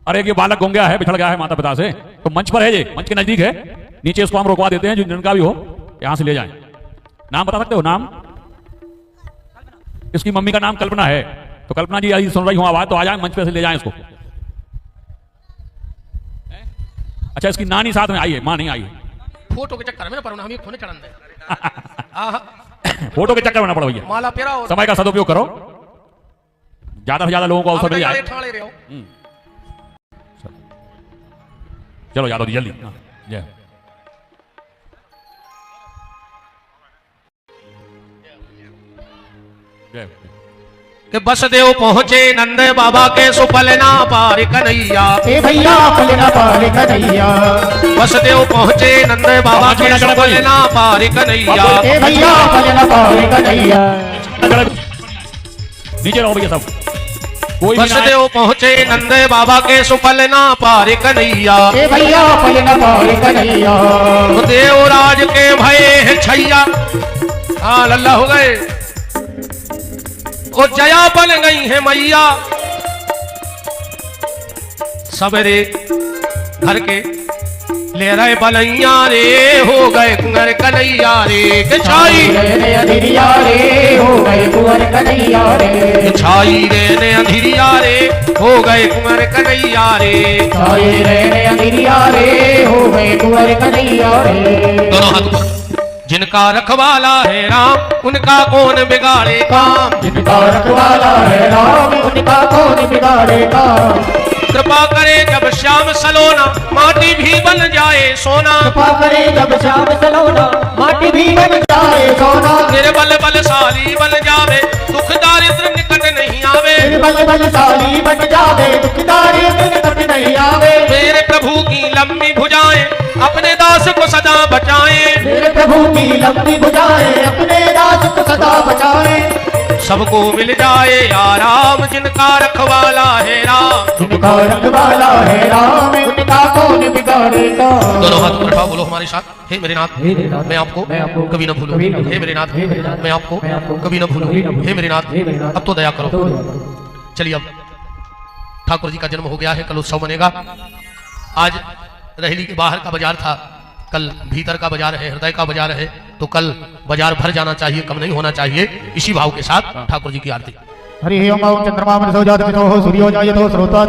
अरे ये बालक गुम गया है, बिछड़ गया है माता पिता से, तो मंच पर है, ये मंच के नजदीक है। नीचे इसको हम रोकवा देते हैं, जो जिनका भी हो यहां से ले जाएं। नाम बता सकते हो? नाम इसकी मम्मी का नाम कल्पना है, तो कल्पना जी यदि सुन रही हो आवाज तो आ जाए, मंच पे से ले जाएं इसको। अच्छा इसकी नानी साथ में आई है, मां नहीं आई है। फोटो के चक्कर में ना पड़ना, हम ये खोने चढ़न दे। फोटो के चक्कर में ना पड़ो भैया, माला पेरा और समय का सदुपयोग करो, ज्यादा से ज्यादा लोगों को अवसर मिल जाए। चलो यादव जी जल्दी। जय जय। कि वसुदेव पहुंचे नंद बाबा के सुपलना पार कन्हैया। भैया पलना पार कन्हैया। वसुदेव पहुंचे नंद बाबा के सुपलना पार कन्हैया। भैया पलना पार कन्हैया। नीचे रहो भैया सब। वसुदेव पहुंचे नंद बाबा के सुपलना पार कन्हैया। भैया पलना पार कन्हैया। देवराज के भय है छैया। हाँ लल्ला हो गए, ओ जया बन गई है मैया। सबरे घर के ले रहे बलैया रे हो गए कुंवर कन्हैया रे। छाई रे अंधिरिया रे हो गए कुंवर कन्हैया रे। छाई रे अंधिरिया रे हो गए कुंवर कन्हैया रे। छाई रे अंधिरिया रे हो गए कुंवर कन्हैया रे। दोनों हाथ ऊपर। जिनका रखवाला है राम उनका कौन बिगाड़े काम। जिनका रखवाला है राम उनका कौन बिगाड़ेगा। कृपा करे जब श्याम सलोना माटी भी बन जाए सोना। कृपा करे जब श्याम सलोना माटी भी बन जाए सोना। निर्बल बलशाली बन जावे दुख दारिद्र निकट नहीं आवे। निर्बल बलशाली बन जावे दुख दारिद्र निकट नहीं आवे। मेरे प्रभु की लंबी भुजाएं अपने दास को सदा बचाएं। मेरे प्रभु की लंबी भुजाएं अपने दास को सदा बचाएं। सबको मिल जाए आराम जिनका रखवाला है राम। जिनका रखवाला है राम उनका कौन बिगाड़ेगा। दोनों हाथ ऊपर उठाओ, बोलो हमारे साथ, हे मेरे नाथ मैं आपको कभी न भूलूं। हे मेरे नाथ मैं आपको कभी न भूलूं। हे मेरे नाथ अब तो दया करो। चलिए अब ठाकुर जी का जन्म हो गया है, कल उत्सव बनेगा। आज रहेली के बाहर का बाजार था, कल भीतर का बाजार है, हृदय का बाजार है, तो कल बाजार भर जाना चाहिए, कम नहीं होना चाहिए। इसी भाव के साथ ठाकुर जी की आरती। हरि ओम चंद्रमा मन सो जात सूर्यो जायतो श्रोता